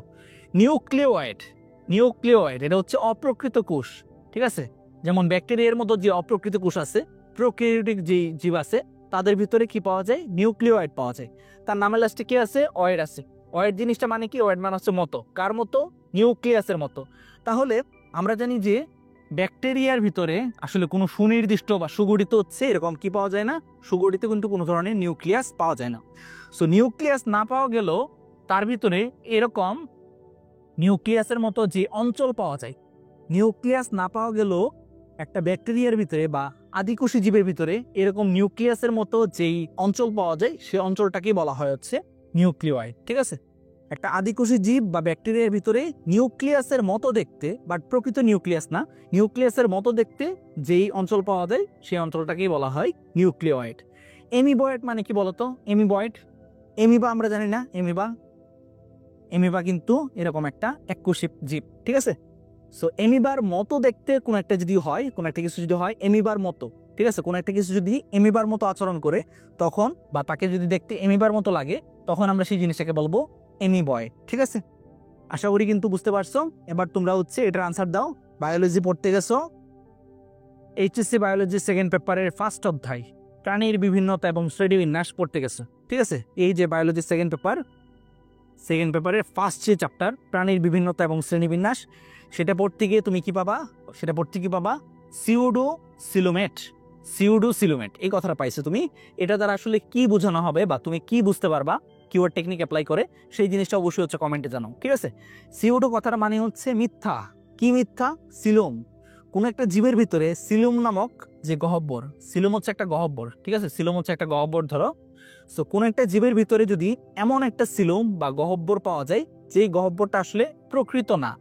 নিউক্লিওয়েড। নিউক্লিওয়েড এটা হচ্ছে অপ্রকৃত কোষ, ঠিক আছে? যেমন ব্যাকটেরিয়ার মতো যে অপ্রকৃত কোষ আছে, প্রোক্যারিওটিক যে জীব আছে, তাদের ভিতরে কি পাওয়া যায়? নিউক্লিওয়েড পাওয়া যায়। তার নামের লাস্টে কি আছে? ওয়েড আছে। ওয়েড জিনিসটা মানে কি? ওয়েড মানে হচ্ছে মতো। কার মতো? নিউক্লিয়াসের মতো। তাহলে আমরা জানি যে ব্যাকটেরিয়ার ভিতরে আসলে কোনো সুনির্দিষ্ট বা সুগঠিত হচ্ছে এরকম কি পাওয়া যায় না, সুগঠিত কিন্তু কোনো ধরনের নিউক্লিয়াস পাওয়া যায় না। সো নিউক্লিয়াস না পাওয়া গেলেও তার ভিতরে এরকম নিউক্লিয়াসের মতো যে অঞ্চল পাওয়া যায়, নিউক্লিয়াস না পাওয়া গেলেও একটা ব্যাকটেরিয়ার ভিতরে বা আদিকোষী জীবের ভিতরে এরকম নিউক্লিয়াসের মতো যেই অঞ্চল পাওয়া যায় সেই অঞ্চলটাকেই বলা হয় হচ্ছে নিউক্লিওয়েড। ঠিক আছে, একটা আদিকোষী জীব বা ব্যাকটেরিয়ার ভিতরে নিউক্লিয়াসের মতো দেখতে, বাট প্রকৃত নিউক্লিয়াস না, নিউক্লিয়াসের মতো দেখতে যেই অঞ্চল পাওয়া যায় সেই অঞ্চলটাকেই বলা হয় নিউক্লিওয়েড। এমিবয়েড মানে কি বলতো? এমিবয়েড, এমিবা আমরা জানি না, এমিবা কিন্তু এরকম একটা এককোষী জীব। ঠিক আছে, সো এমিবার মতো দেখতে কোন একটা যদি হয়, কোন একটা কিছু যদি হয় এমিবার মতো, ঠিক আছে, কোন একটা কিছু যদি এমিবার মতো আচরণ করে তখন, বা তাকে যদি দেখতে এমিবার মতো লাগে, তখন আমরা সেই জিনিসটাকে বলবো এমিবয়েড। ঠিক আছে, আশা করি কিন্তু বুঝতে পারছো। এবার তোমরা হচ্ছে এটার আনসার দাও। বায়োলজি পড়তে গেছো, এইচএসসি বায়োলজি সেকেন্ড পেপারের ফার্স্ট অধ্যায় প্রাণীর বিভিন্নতা এবং শ্রেণীবিন্যাস পড়তে গেছো। ঠিক আছে, এই যে বায়োলজি সেকেন্ড পেপারের ফার্স্ট যে চ্যাপ্টার প্রাণীর বিভিন্নতা এবং শ্রেণীবিন্যাস, সেটা পড়তে গিয়ে তুমি কি পাবা? সেটা পড়তে কি পাবা? সিউডোসিলোমেট এই কথাটা পাইছো তুমি। এটা দ্বারা আসলে কি বোঝানো হবে বা তুমি কি বুঝতে পারবা কিওয়ার্ড টেকনিক অ্যাপ্লাই করে, সেই জিনিসটা অবশ্যই হচ্ছে কমেন্টে জানাও। ঠিক আছে, সিউডো কথাটা মানে হচ্ছে মিথ্যা। কি মিথ্যা? সিলোম। কোন একটা জীবের ভিতরে সিলোম নামক যে গহ্বর, সিলোম হচ্ছে একটা গহ্বর, ঠিক আছে, সিলোম হচ্ছে একটা গহ্বর ধরো। সো কোন একটা জীবের ভিতরে যদি এমন একটা সিলোম বা গহ্বর পাওয়া যায় যে গহ্বরটা আসলে প্রকৃত না,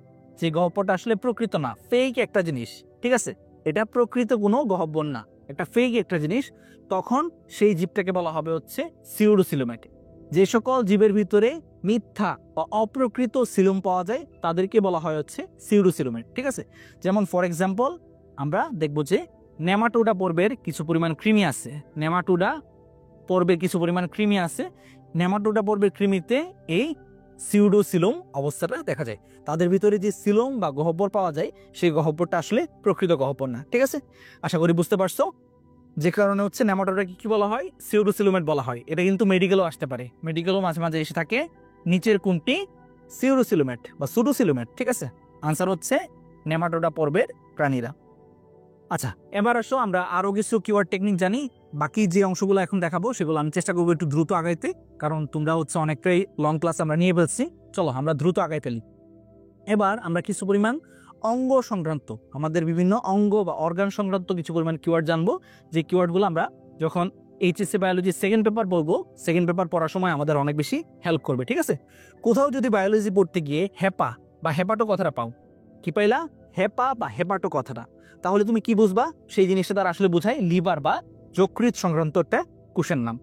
যে গহ্বরটা আসলে প্রকৃত না, ফেক একটা জিনিস, ঠিক আছে, এটা প্রকৃত কোনো গহ্বর না, একটা ফেক একটা জিনিস, তখন সেই জীবটাকে বলা হবে হচ্ছে সিউডোসিলোমেট। যে সকল জীবের ভিতরে মিথ্যা বা অপ্রকৃত সিলোম পাওয়া যায় তাদেরকে বলা হয় হচ্ছে সিউডোসিলোমেট। ঠিক আছে, যেমন ফর এক্সাম্পল আমরা দেখব যে নেমাটোডা পর্বের কিছু পরিমাণ কৃমি আছে, নেমাটোডা পর্বের কৃমিতে এই সিউডোসিলোম অবস্থাটা দেখা যায়। তাদের ভিতরে যে সিলোম বা গহ্বর পাওয়া যায় সেই গহ্বরটা আসলে প্রকৃত গহ্বর না। ঠিক আছে, আশা করি বুঝতে পারছো। যে কারণে হচ্ছে নেমাটোডাকে কি বলা হয়? সিউডোসিলোমেট বলা হয়। এটা কিন্তু মেডিকেলও আসতে পারে, মেডিকেলও মাঝে মাঝে এসে থাকে। নিচের কোনটি? সিউডোসিলোমেট বা সুডোসিলোমেট। ঠিক আছে, আনসার হচ্ছে নেমাটোডা পর্বের প্রাণীরা। আচ্ছা, এবার আসো আমরা আরো কিছু কিওয়ার্ড টেকনিক জানি। বাকি যে অংশগুলো এখন দেখাবো সেগুলো আমি চেষ্টা করবো একটু দ্রুত আগাইতে, কারণ তোমরা হচ্ছে অনেকটাই লং ক্লাস আমরা নিয়ে ফেলছি। চলো আমরা দ্রুত আগাই ফেলি। এবার আমরা কিছু পরিমাণ অঙ্গ সংক্রান্ত, আমাদের বিভিন্ন অঙ্গ বা অর্গান সংক্রান্ত কিছু পরিমাণ কিওয়ার্ড জানবো, যে কিওয়ার্ডগুলো আমরা যখন এইচএসসি বায়োলজি সেকেন্ড পেপার বলবো, সেকেন্ড পেপার পড়ার সময় আমাদের অনেক বেশি হেল্প করবে। ঠিক আছে, কোথাও যদি বায়োলজি পড়তে গিয়ে হেপা বা হেপাটো কথাটা পাও, কি পাইলা? হেপা বা হেপাটো কথাটা, তাহলে তুমি কি বুঝবা? সেই জিনিসটা তার আসলে বোঝায় লিভার বা যকৃৎ সংক্রান্ত একটা কোষের নাম।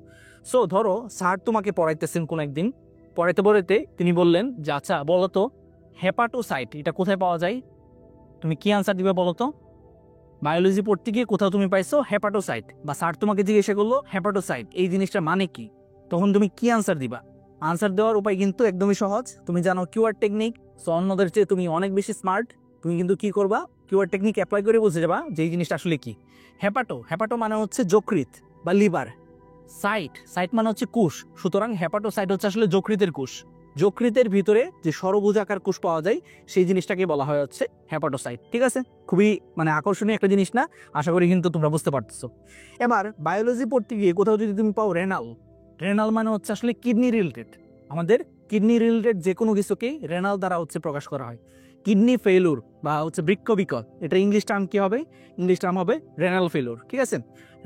সো ধরো স্যার তোমাকে পড়াইতেছেন কোন একদিন, পড়াইতে তিনি বললেন যে আচ্ছা বলো তো হেপাটোসাইট এটা কোথায় পাওয়া যায়? তুমি কি আনসার দিবে বলো তো? বায়োলজি পড়তে গিয়ে কোথাও তুমি পাইছো হেপাটোসাইট, বা স্যার তোমাকে জিজ্ঞাসা করলো হেপাটোসাইট এই জিনিসটার মানে কি, তখন তুমি কি আনসার দিবা? আনসার দেওয়ার উপায় কিন্তু একদমই সহজ, তুমি জানো কিওয়ার্ড টেকনিক। সো অন্যদের চেয়ে তুমি অনেক বেশি স্মার্ট। তুমি কিন্তু কি করবা? কিওয়ার্ড টেকনিক অ্যাপ্লাই করে বুঝে যাবা যে এই জিনিসটা আসলে কি। হেপাটো মানে হচ্ছে যকৃৎ বা লিভার, সাইট মানে হচ্ছে কোষ, সুতরাং হেপাটোসাইট হচ্ছে আসলে যকৃতের কোষ। যকৃতের ভিতরে যে সরভুজাকার কোষ পাওয়া যায় সেই জিনিসটাকে বলা হয় হচ্ছে হেপাটোসাইট। ঠিক আছে, খুবই আকর্ষণীয় একটা জিনিস না? আশা করি কিন্তু তোমরা বুঝতে পারতেছো। এবার বায়োলজি পড়তে গিয়ে কোথাও যদি তুমি পাও রেনাল মানে হচ্ছে আসলে কিডনি রিলেটেড, আমাদের কিডনি রিলেটেড যে কোনো কিছুকেই রেনাল দ্বারা হচ্ছে প্রকাশ করা হয়। কিডনি ফেইলুর বা হচ্ছে বৃক্ক বিকল, এটা ইংলিশ টার্ম কি হবে? ইংলিশ টার্ম হবে রেনাল ফেইলুর। ঠিক আছে,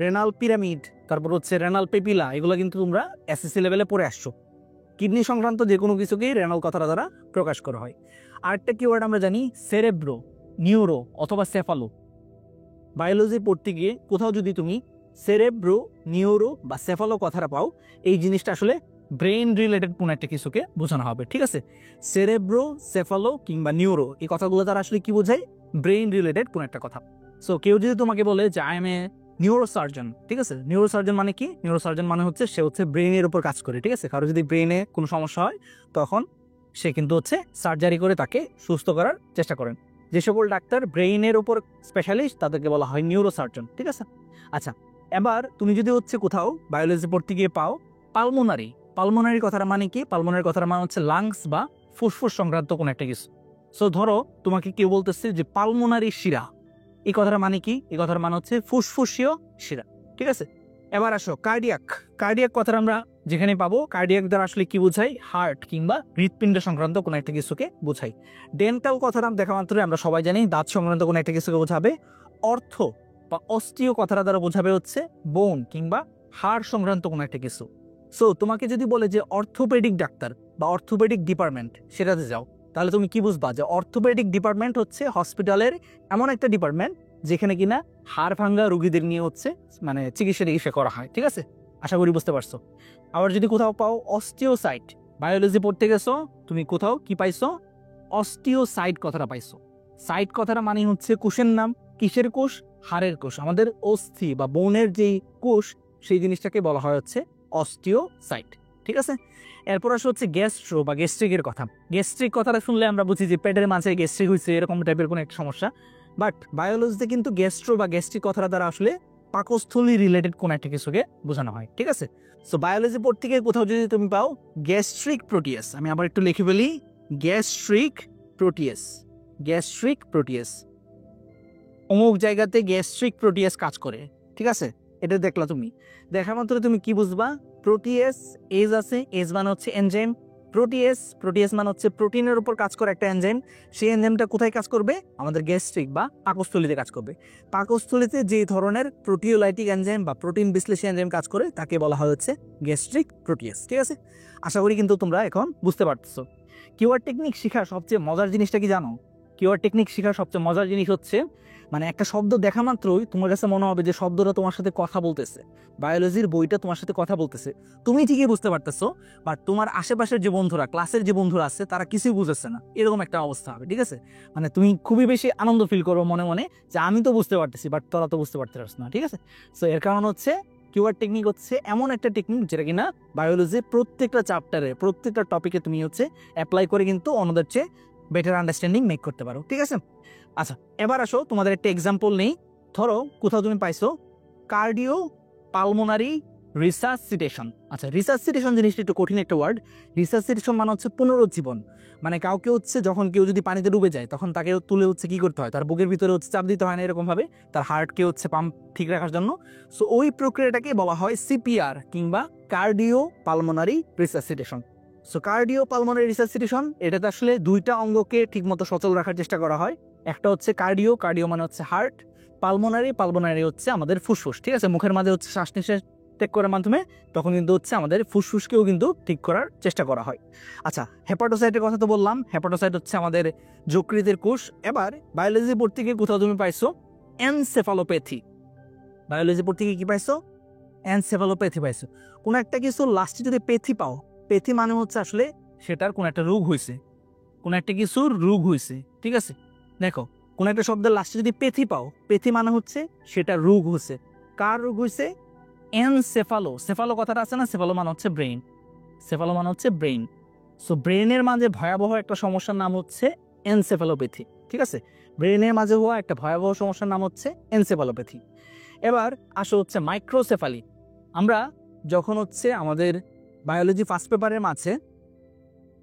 রেনাল পিরামিড, তারপর হচ্ছে রেনাল পেপিলা, এগুলো কিন্তু তোমরা এসএসসি লেভেলে পড়ে আসছো। কিডনি সংক্রান্ত যে কোনো কিছুকেই রেনাল কথাটা দ্বারা প্রকাশ করা হয়। আরেকটা কিওয়ার্ড আমরা জানি সেরেব্রো, নিউরো অথবা সেফালো। বায়োলজি পড়তে গিয়ে কোথাও যদি তুমি সেরেব্রো, নিউরো বা সেফালো কথাটা পাও, এই জিনিসটা আসলে ব্রেন রিলেটেড কোনো একটা কিছুকে বোঝানো হবে। ঠিক আছে, সেরেব্রো, সেফালো কিংবা নিউরো এই কথাগুলো তারা আসলে কি বোঝায়? ব্রেন রিলেটেড কোনো একটা কথা। সো কেউ যদি তোমাকে বলে যে আই এম এ নিউরোসার্জন, ঠিক আছে, নিউরোসার্জন মানে কি? নিউরোসার্জন মানে হচ্ছে সে হচ্ছে ব্রেনের উপর কাজ করে। ঠিক আছে, কারো যদি ব্রেনে কোনো সমস্যা হয় তখন সে কিন্তু হচ্ছে সার্জারি করে তাকে সুস্থ করার চেষ্টা করেন। যে সকল ডাক্তার ব্রেইনের উপর স্পেশালিস্ট তাদেরকে বলা হয় নিউরোসার্জন। ঠিক আছে, আচ্ছা এবার তুমি যদি হচ্ছে কোথাও বায়োলজি পড়তে গিয়ে পাও পালমোনারি কথাটা মানে কি? পালমোনারি কথাটা মানে হচ্ছে লাংস বা ফুসফুস সংক্রান্ত কোনো একটা কিছু। সো ধরো তোমাকে কেউ বলতেছে যে পালমোনারি শিরা, এই কথার মানে কি? এই কথার মানে হচ্ছে ফুসফুসীয় শিরা। ঠিক আছে, এবার আসো কার্ডিয়াক। কার্ডিয়াক কথাটা আমরা যেখানে পাবো, কার্ডিয়াক দ্বারা আসলে কি বোঝাই? হার্ট কিংবা হৃৎপিণ্ড সংক্রান্ত কোনো একটা কিছুকে বোঝাই। ডেন্টাল কথাটা দেখা মাত্রই আমরা সবাই জানি দাঁত সংক্রান্ত কোনো একটা কিছুকে বোঝাবে। অর্থ বা অস্টিও কথাটা দ্বারা বোঝাবে হচ্ছে বোন কিংবা হাড় সংক্রান্ত কোনো একটা কিছু। সো তোমাকে যদি বলে যে অর্থোপেডিক ডাক্তার বা অর্থোপেডিক ডিপার্টমেন্ট, সেটাতে যাও, তাহলে তুমি কি বুঝবা? যে অর্থোপেডিক ডিপার্টমেন্ট হচ্ছে হসপিটালের এমন একটা ডিপার্টমেন্ট যেখানে কিনা হাড় ভাঙ্গা রোগীদের নিয়ে হচ্ছে মানে চিকিৎসা করা হয়। ঠিক আছে, আশা করি বুঝতে পারছো। আবার যদি কোথাও পাও অস্টিওসাইট, বায়োলজি পড়তে গেছো, তুমি কোথাও কি পাইছো? অস্টিওসাইট কথাটা পাইছো। সাইট কথাটা মানে হচ্ছে কোষের নাম। কিসের কোষ? হাড়ের কোষ। আমাদের অস্থি বা বোনের যেই কোষ, সেই জিনিসটাকে বলা হয় হচ্ছে অস্টিওসাইট। ঠিক আছে, এরপর আসলে হচ্ছে গ্যাস্ট্রো বা গ্যাস্ট্রিকের কথা। গ্যাস্ট্রিক কথাটা শুনলে আমরা বুঝি যে পেটের মাঝে গ্যাস্ট্রিক হয়েছে, এরকম টাইপের কোনো একটা সমস্যা। বাট বায়োলজিতে কিন্তু গ্যাস্ট্রো বা গ্যাস্ট্রিক কথাটা দ্বারা আসলে পাকস্থলী রিলেটেড কোনো একটা কিছুকে বোঝানো হয়। ঠিক আছে, সো বায়োলজি পড়তে গিয়ে কোথাও যদি তুমি পাও গ্যাস্ট্রিক প্রোটিয়াস, আমি আবার একটু লিখে বলি, গ্যাস্ট্রিক প্রোটিয়াস, গ্যাস্ট্রিক প্রোটিয়াস, অমুক জায়গাতে গ্যাস্ট্রিক প্রোটিয়াস কাজ করে। ঠিক আছে, এটা দেখলা তুমি, দেখা মাত্র তুমি কি বুঝবা? প্রোটিয়াস এজ আছে, এজ মানে হচ্ছে এনজাইম। প্রোটিয়াস, প্রোটিয়াস মানে হচ্ছে প্রোটিনের উপর কাজ করে একটা এনজাইম। সেই এনজাইমটা কোথায় কাজ করবে? আমাদের গ্যাস্ট্রিক বা পাকস্থলীতে কাজ করবে। পাকস্থলীতে যে ধরনের প্রোটিওলাইটিক এনজাইম বা প্রোটিন বিশ্লেষী এনজাইম কাজ করে তাকে বলা হয় হচ্ছে গ্যাস্ট্রিক প্রোটিয়াস। ঠিক আছে, আশা করি কিন্তু তোমরা এখন বুঝতে পারছো। কিওয়ার্ড টেকনিক শেখার সবচেয়ে মজার জিনিসটা কি জানো? কিওয়ার্ড টেকনিক শেখার সবচেয়ে মজার জিনিস হচ্ছে মানে একটা শব্দ দেখা মাত্রই তোমার কাছে মনে হবে যে শব্দটা তোমার সাথে কথা বলতেছে, বায়োলজির বইটা তোমার সাথে কথা বলতেছে। তুমি ঠিকই বুঝতে পারতেছো, বাট তোমার আশেপাশের যে বন্ধুরা, ক্লাসের যে বন্ধুরা আছে, তারা কিছুই বুঝতেছে না, এরকম একটা অবস্থা হবে। ঠিক আছে, মানে তুমি খুবই বেশি আনন্দ ফিল করো মনে মনে যে আমি তো বুঝতে পারতেছি, বাট তোরা তো বুঝতে পারতে পারছ না। ঠিক আছে, সো এর কারণ হচ্ছে কিওয়ার্ড টেকনিক হচ্ছে এমন একটা টেকনিক যেটা কিনা বায়োলজির প্রত্যেকটা চ্যাপ্টারে, প্রত্যেকটা টপিকে তুমি হচ্ছে অ্যাপ্লাই করে কিন্তু অন্যদের চেয়ে বেটার আন্ডারস্ট্যান্ডিং মেক করতে পারো। ঠিক আছে, আচ্ছা এবার আসো তোমাদের একটা এক্সাম্পল নেই। ধরো কোথাও তুমি পাইছো কার্ডিও পালমোনারি রিসাসিটেশন। আচ্ছা, রিসাসিটেশন জিনিসটা একটু কঠিন একটা ওয়ার্ড। রিসাসিটেশন মানে হচ্ছে পুনরুজ্জীবন। মানে কাউকে হচ্ছে যখন কেউ যদি পানিতে ডুবে যায় তখন তাকে তুলে হচ্ছে কি করতে হয়? তার বুকের ভিতরে হচ্ছে চাপ দিতে হয় না এরকম ভাবে, তার হার্টকে হচ্ছে পাম্প ঠিক রাখার জন্য। সো ওই প্রক্রিয়াটাকে বলা হয় সিপিআর কিংবা cardio pulmonary resuscitation. So cardio pulmonary resuscitation, এটাতে আসলে দুইটা অঙ্গকে ঠিকমতো সচল রাখার চেষ্টা করা হয়। একটা হচ্ছে কার্ডিও, কার্ডিও মানে হচ্ছে হার্ট, পালমোনারি, পালমোনারি হচ্ছে আমাদের ফুসফুস। ঠিক আছে, মুখের মাঝে হচ্ছে শ্বাস নিঃশ্বাস ত্যাগ করার মাধ্যমে তখন কিন্তু হচ্ছে আমাদের ফুসফুসকেও কিন্তু ঠিক করার চেষ্টা করা হয়। আচ্ছা, হেপাটোসাইটের কথা তো বললাম, হেপাটোসাইট হচ্ছে আমাদের যকৃতের কোষ। এবার বায়োলজি পড়তে গিয়ে কোথাও তুমি পাইছো এনসেফালোপ্যাথি। বায়োলজি পড়তে গিয়ে কি পাইছো? এনসেফালোপ্যাথি পাইছো। কোনো একটা কিছু লাস্টে যদি প্যাথি পাও, প্যাথি মানে হচ্ছে আসলে সেটার কোনো একটা রোগ হয়েছে, কোনো একটা কিছুর রোগ হয়েছে। ঠিক আছে, দেখো কোনো একটা শব্দের লাস্টে যদি প্যাথি পাও, প্যাথি মানে হচ্ছে সেটা রোগ হয়েছে। কার রোগ হয়েছে? এনসেফালো, সেফালো কথাটা আছে না, সেফালো মানে হচ্ছে ব্রেইন, সেফালো মানে হচ্ছে ব্রেইন। সো ব্রেইনের মাঝে ভয়াবহ একটা সমস্যার নাম হচ্ছে এনসেফালোপ্যাথি। ঠিক আছে, ব্রেইনের মাঝে হওয়া একটা ভয়াবহ সমস্যার নাম হচ্ছে এনসেফালোপ্যাথি। এবার আসো হচ্ছে মাইক্রোসেফালি। আমরা যখন হচ্ছে আমাদের বায়োলজি ফার্স্ট পেপারের মাঝে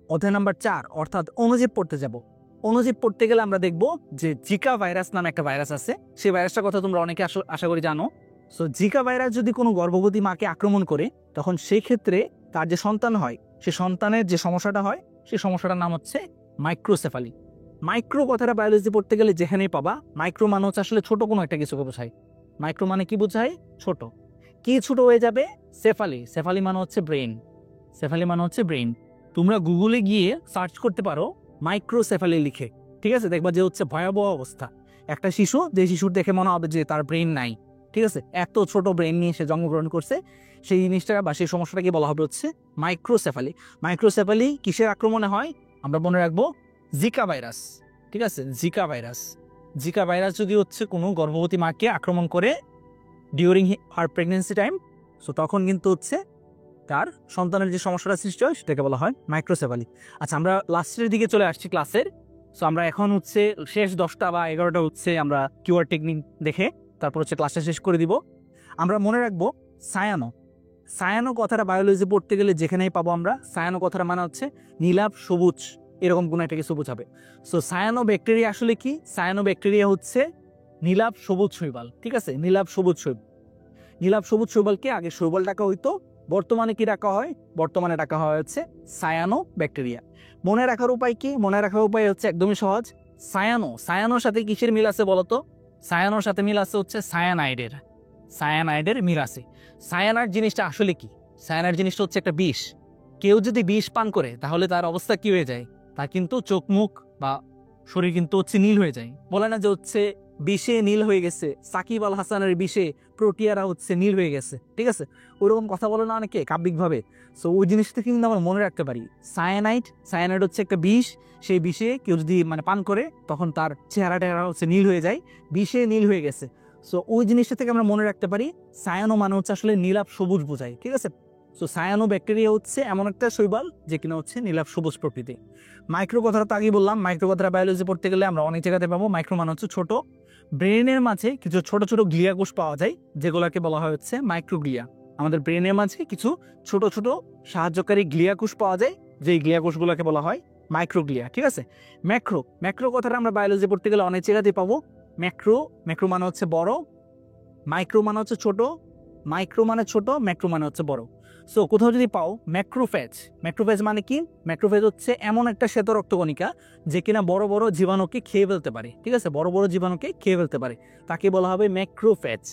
অধ্যায় নাম্বার 4 অর্থাৎ অণুজীব পড়তে যাব, অণুজীব পড়তে গেলে আমরা দেখব যে জিকা ভাইরাস নামে একটা ভাইরাস আছে। সেই ভাইরাসটার কথা তোমরা অনেকে আশা করি জানো। সো জিকা ভাইরাস যদি কোনো গর্ভবতী মাকে আক্রমণ করে, তখন সেই ক্ষেত্রে তার যে সন্তান হয়, সে সন্তানের যে সমস্যাটা হয়, সেই সমস্যাটার নাম হচ্ছে মাইক্রোসেফালি। মাইক্রো কথাটা বায়োলজি পড়তে গেলে যেখানেই পাবা, মাইক্রো মানে হচ্ছে আসলে ছোট কোনো একটা কিছুকে বোঝায়। মাইক্রো মানে কি বোঝায়? ছোট। কি ছোট হয়ে যাবে? সেফালি, সেফালি মানে হচ্ছে ব্রেইন, সেফালি মানে হচ্ছে ব্রেইন। তোমরা গুগলে গিয়ে সার্চ করতে পারো মাইক্রোসেফালি লিখে। ঠিক আছে, দেখবা যে হচ্ছে ভয়াবহ অবস্থা। একটা শিশু, যে শিশুর দেখে মনে হবে যে তার ব্রেইন নাই। ঠিক আছে, এত ছোট ব্রেইন নিয়ে সে জন্মগ্রহণ করছে, সেই জিনিসটা বা সেই সমস্যাটাকে বলা হবে হচ্ছে মাইক্রোসেফালি। মাইক্রোসেফালি কিসের আক্রমণে হয়? আমরা মনে রাখবো জিকা ভাইরাস। ঠিক আছে, জিকা ভাইরাস, জিকা ভাইরাস যদি হচ্ছে কোনো গর্ভবতী মাকে আক্রমণ করে during her pregnancy time, so তখন কিন্তু হচ্ছে তার সন্তানের যে সমস্যাটা সৃষ্টি হয় সেটাকে বলা হয় মাইক্রোসেফালি। আচ্ছা, আমরা লাস্টের দিকে চলে আসছি ক্লাসের। সো আমরা এখন হচ্ছে শেষ 10টা বা 11টা হচ্ছে আমরা কিওয়ার্ড টেকনিক দেখে তারপর হচ্ছে ক্লাসটা শেষ করে দিব। আমরা মনে রাখবো সায়ানো। সায়ানো কথাটা বায়োলজি পড়তে গেলে যেখানেই পাবো আমরা, সায়ানো কথাটা মানে হচ্ছে নীলাভ সবুজ, এরকম কোনো একটা কিছু বোঝাবে। সো সায়ানো ব্যাকটেরিয়া আসলে কি? সায়ানো ব্যাকটেরিয়া হচ্ছে নীলাভ সবুজ শৈবাল, ঠিক আছে, নীলাভ সবুজ শৈবাল। নীলাভ সবুজ শৈবালকে আগে শৈবাল ডাকা হইতো, বর্তমানে কি ডাকা হয়? বর্তমানে ডাকা হয় হচ্ছে সায়ানো ব্যাকটেরিয়া। মনে রাখার উপায় কি? মনে রাখার উপায় হচ্ছে একদমই সহজ। সায়ানোর সাথে কিসের মিল আছে বলতো? সায়ানোর সাথে মিল আছে হচ্ছে সায়ানাইডের মিল আছে। সায়ানাইড জিনিসটা আসলে কি? সায়ানাইড জিনিসটা হচ্ছে একটা বিষ। কেউ যদি বিষ পান করে তাহলে তার অবস্থা কি হয়ে যায়? তার কিন্তু চোখ মুখ বা শরীর কিন্তু হচ্ছে নীল হয়ে যায়। বলে না যে হচ্ছে বিষে নীল হয়ে গেছে, সাকিব আল হাসানের বিষে প্রোটিয়ারা হচ্ছে নীল হয়ে গেছে, ঠিক আছে? ওইরকম কথা বলে না অনেকে কাব্যিকভাবে। সো ওই জিনিসটা কিন্তু আমরা মনে রাখতে পারি। সায়ানাইড হচ্ছে একটা বিষ। সেই বিষে কেউ যদি পান করে তখন তার চেহারা হচ্ছে নীল হয়ে যায়, বিষে নীল হয়ে গেছে। সো ওই জিনিসটা থেকে আমরা মনে রাখতে পারি সায়ানো মানে হচ্ছে আসলে নীলাভ সবুজ বোঝায়, ঠিক আছে? সো সায়ানো ব্যাকটেরিয়া হচ্ছে এমন একটা শৈবাল যে কিনা হচ্ছে নীলাভ সবুজ প্রকৃতি। মাইক্রো কথাটা তো আগেই বললাম, মাইক্রো কথাটা বায়োলজি পড়তে গেলে আমরা অনেক জায়গাতে পাবো। মাইক্রো মানে হচ্ছে ছোট। ব্রেনের মাঝে কিছু ছোট ছোট গ্লিয়া কোষ পাওয়া যায়, যেগুলোকে বলা হয় হচ্ছে মাইক্রোগ্লিয়া। আমাদের ব্রেনের মাঝে কিছু ছোট ছোট সাহায্যকারী গ্লিয়া কোষ পাওয়া যায়, যেই গ্লিয়া কোষগুলোকে বলা হয় মাইক্রোগ্লিয়া, ঠিক আছে? ম্যাক্রো কথাটা আমরা বায়োলজি পড়তে গেলে অনেক জায়গাতে পাবো। ম্যাক্রো মানে হচ্ছে বড়, মাইক্রো মানে হচ্ছে ছোট, মাইক্রো মানে ছোট, ম্যাক্রো মানে হচ্ছে বড়। সো কোথাও যদি পাও ম্যাক্রোফেজ মানে কি? ম্যাক্রোফেজ হচ্ছে এমন একটা শ্বেত রক্তকণিকা যে কিনা বড় বড় জীবাণুকে খেয়ে ফেলতে পারে, ঠিক আছে? বড় বড় জীবাণুকে খেয়ে ফেলতে পারে, তাকে বলা হবে ম্যাক্রোফেজ।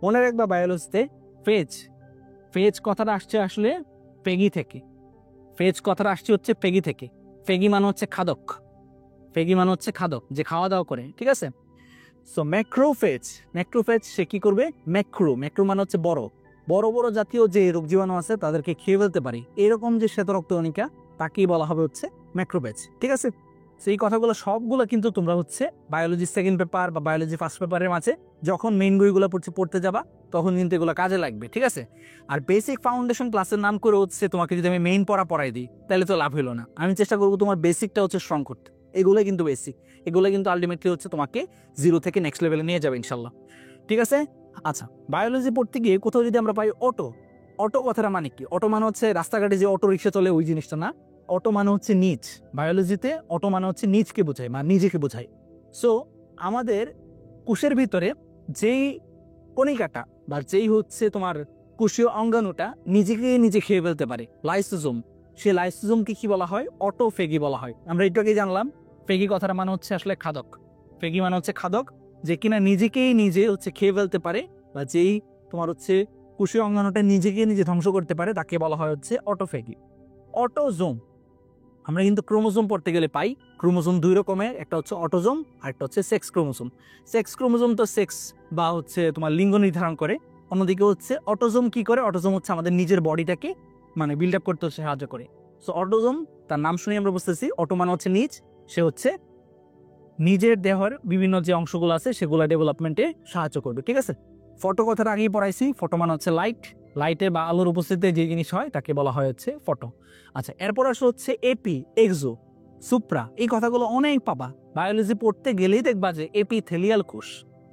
মনে রাখবা বায়োলজিতে ফেজ কথাটা আসছে আসলে ফেগি থেকে। ফেগি মানে হচ্ছে খাদক, যে খাওয়া দাওয়া করে, ঠিক আছে? সো ম্যাক্রোফেজ সে কি করবে? ম্যাক্রো মানে হচ্ছে বড় বড় জাতীয় যে রোগ জীবাণু আছে তাদেরকে খেয়ে ফেলতে পারে, এরকম যে শ্বেত রক্তকণিকা তাকেই বলা হবে হচ্ছে ম্যাক্রোফেজ, ঠিক আছে? সেই কথাগুলো সবগুলো কিন্তু তোমরা হচ্ছে বায়োলজি সেকেন্ড পেপার বা বায়োলজি ফার্স্ট পেপারের মাঝে যখন মেইন বইগুলো পড়তে যাবা তখন কিন্তু এগুলো কাজে লাগবে, ঠিক আছে? আর বেসিক ফাউন্ডেশন ক্লাসের নাম করে হচ্ছে তোমাকে যদি আমি মেইন পড়াই দিই তাহলে তো লাভ হলো না। আমি চেষ্টা করবো তোমার বেসিকটা হচ্ছে স্ট্রং করতে। এগুলো কিন্তু বেসিক, এগুলো কিন্তু আলটিমেটলি হচ্ছে তোমাকে 0 থেকে নেক্সট লেভেলে নিয়ে যাবে ইনশাল্লাহ, ঠিক আছে? আচ্ছা, বায়োলজি পড়তে গিয়ে কোথাও যদি আমরা পাই অটো কথাটা মানে কি? অটো মানে হচ্ছে রাস্তাঘাটে যে অটো রিক্সা চলে ওই জিনিসটা না। অটো মানে হচ্ছে নিচ। বায়োলজিতে অটো মানে হচ্ছে নিজকে বোঝায় বা নিজেকে বোঝায়। সো আমাদের কোষের ভিতরে যেই কণিকাটা বা যেই হচ্ছে তোমার কোষীয় অঙ্গাণুটা নিজে খেয়ে ফেলতে পারে, লাইসোজোম, সেই লাইসোজোমকে কি বলা হয়? অটোফেগি বলা হয়। আমরা একটু আগে জানলাম ফেগি কথাটা মানে হচ্ছে আসলে খাদক, যে কিনা নিজে হচ্ছে খেয়ে ফেলতে পারে, বা যেই তোমার হচ্ছে কোষীয় অঙ্গাণুটা নিজে ধ্বংস করতে পারে তাকে বলা হয় হচ্ছে অটোফেগি। অটোজোম আমরা কিন্তু ক্রোমোজোম পড়তে গেলে পাই। ক্রোমোজোম 2 রকমের, একটা হচ্ছে অটোজোম আর একটা হচ্ছে সেক্স ক্রোমোজোম তো সেক্স বা হচ্ছে তোমার লিঙ্গ নির্ধারণ করে। অন্যদিকে হচ্ছে অটোজোম কি করে? অটোজোম হচ্ছে আমাদের নিজের বডিটাকে বিল্ড আপ করতে সাহায্য করে। সো অটোজোম তার নাম শুনে আমরা বুঝতেছি অটো মানে হচ্ছে নিজ, সে হচ্ছে নিজের দেহের বিভিন্ন যে অংশগুলো আছে সেগুলো ডেভেলপমেন্টে সাহায্য করবে, ঠিক আছে? ফটো কথাটা আগেই পড়াইছি। ফটো মানে হচ্ছে লাইটে বা আলোর উপস্থিতিতে যে জিনিস হয় তাকে বলা হয় হচ্ছে ফটো। আচ্ছা, এরপর আসলে হচ্ছে এপি, এক্সো, সুপ্রা। এই কথাগুলো অনেক পাবা বায়োলজি পড়তে গেলেই, দেখবা যে এপিথেলিয়াল কোষ,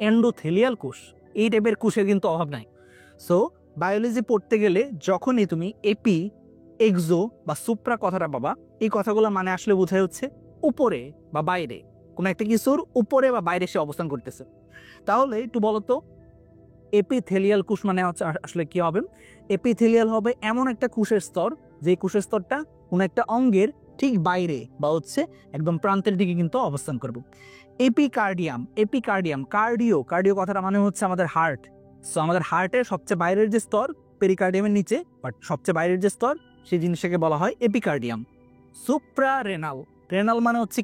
এন্ডোথেলিয়াল কোষ, এই টাইপের কোষের কিন্তু অভাব নাই। সো বায়োলজি পড়তে গেলে যখনই তুমি এপি, এক্সো বা সুপ্রা কথাটা পাবা, এই কথাগুলো মানে আসলে বোঝায় হচ্ছে উপরে বা বাইরে, কোনো একটা কিছুর উপরে বা বাইরে সে অবস্থান করতেছে। তাহলে একটু বলতো এপিথেলিয়াল কোষ মানে হচ্ছে আসলে কি হবে? এপিথেলিয়াল হবে এমন একটা কোষের স্তর, যে কোষের স্তরটা কোনো একটা অঙ্গের ঠিক বাইরে বা হচ্ছে একদম প্রান্তের দিকে কিন্তু অবস্থান করবে। এপিকার্ডিয়াম, কার্ডিও কথাটা মানে হচ্ছে আমাদের হার্ট। সো আমাদের হার্টের সবচেয়ে বাইরের যে স্তর পেরিকার্ডিয়ামের নিচে, বাট সবচেয়ে বাইরের যে স্তর সেই জিনিসটাকে বলা হয় এপিকার্ডিয়াম। রেনাল মানে হচ্ছে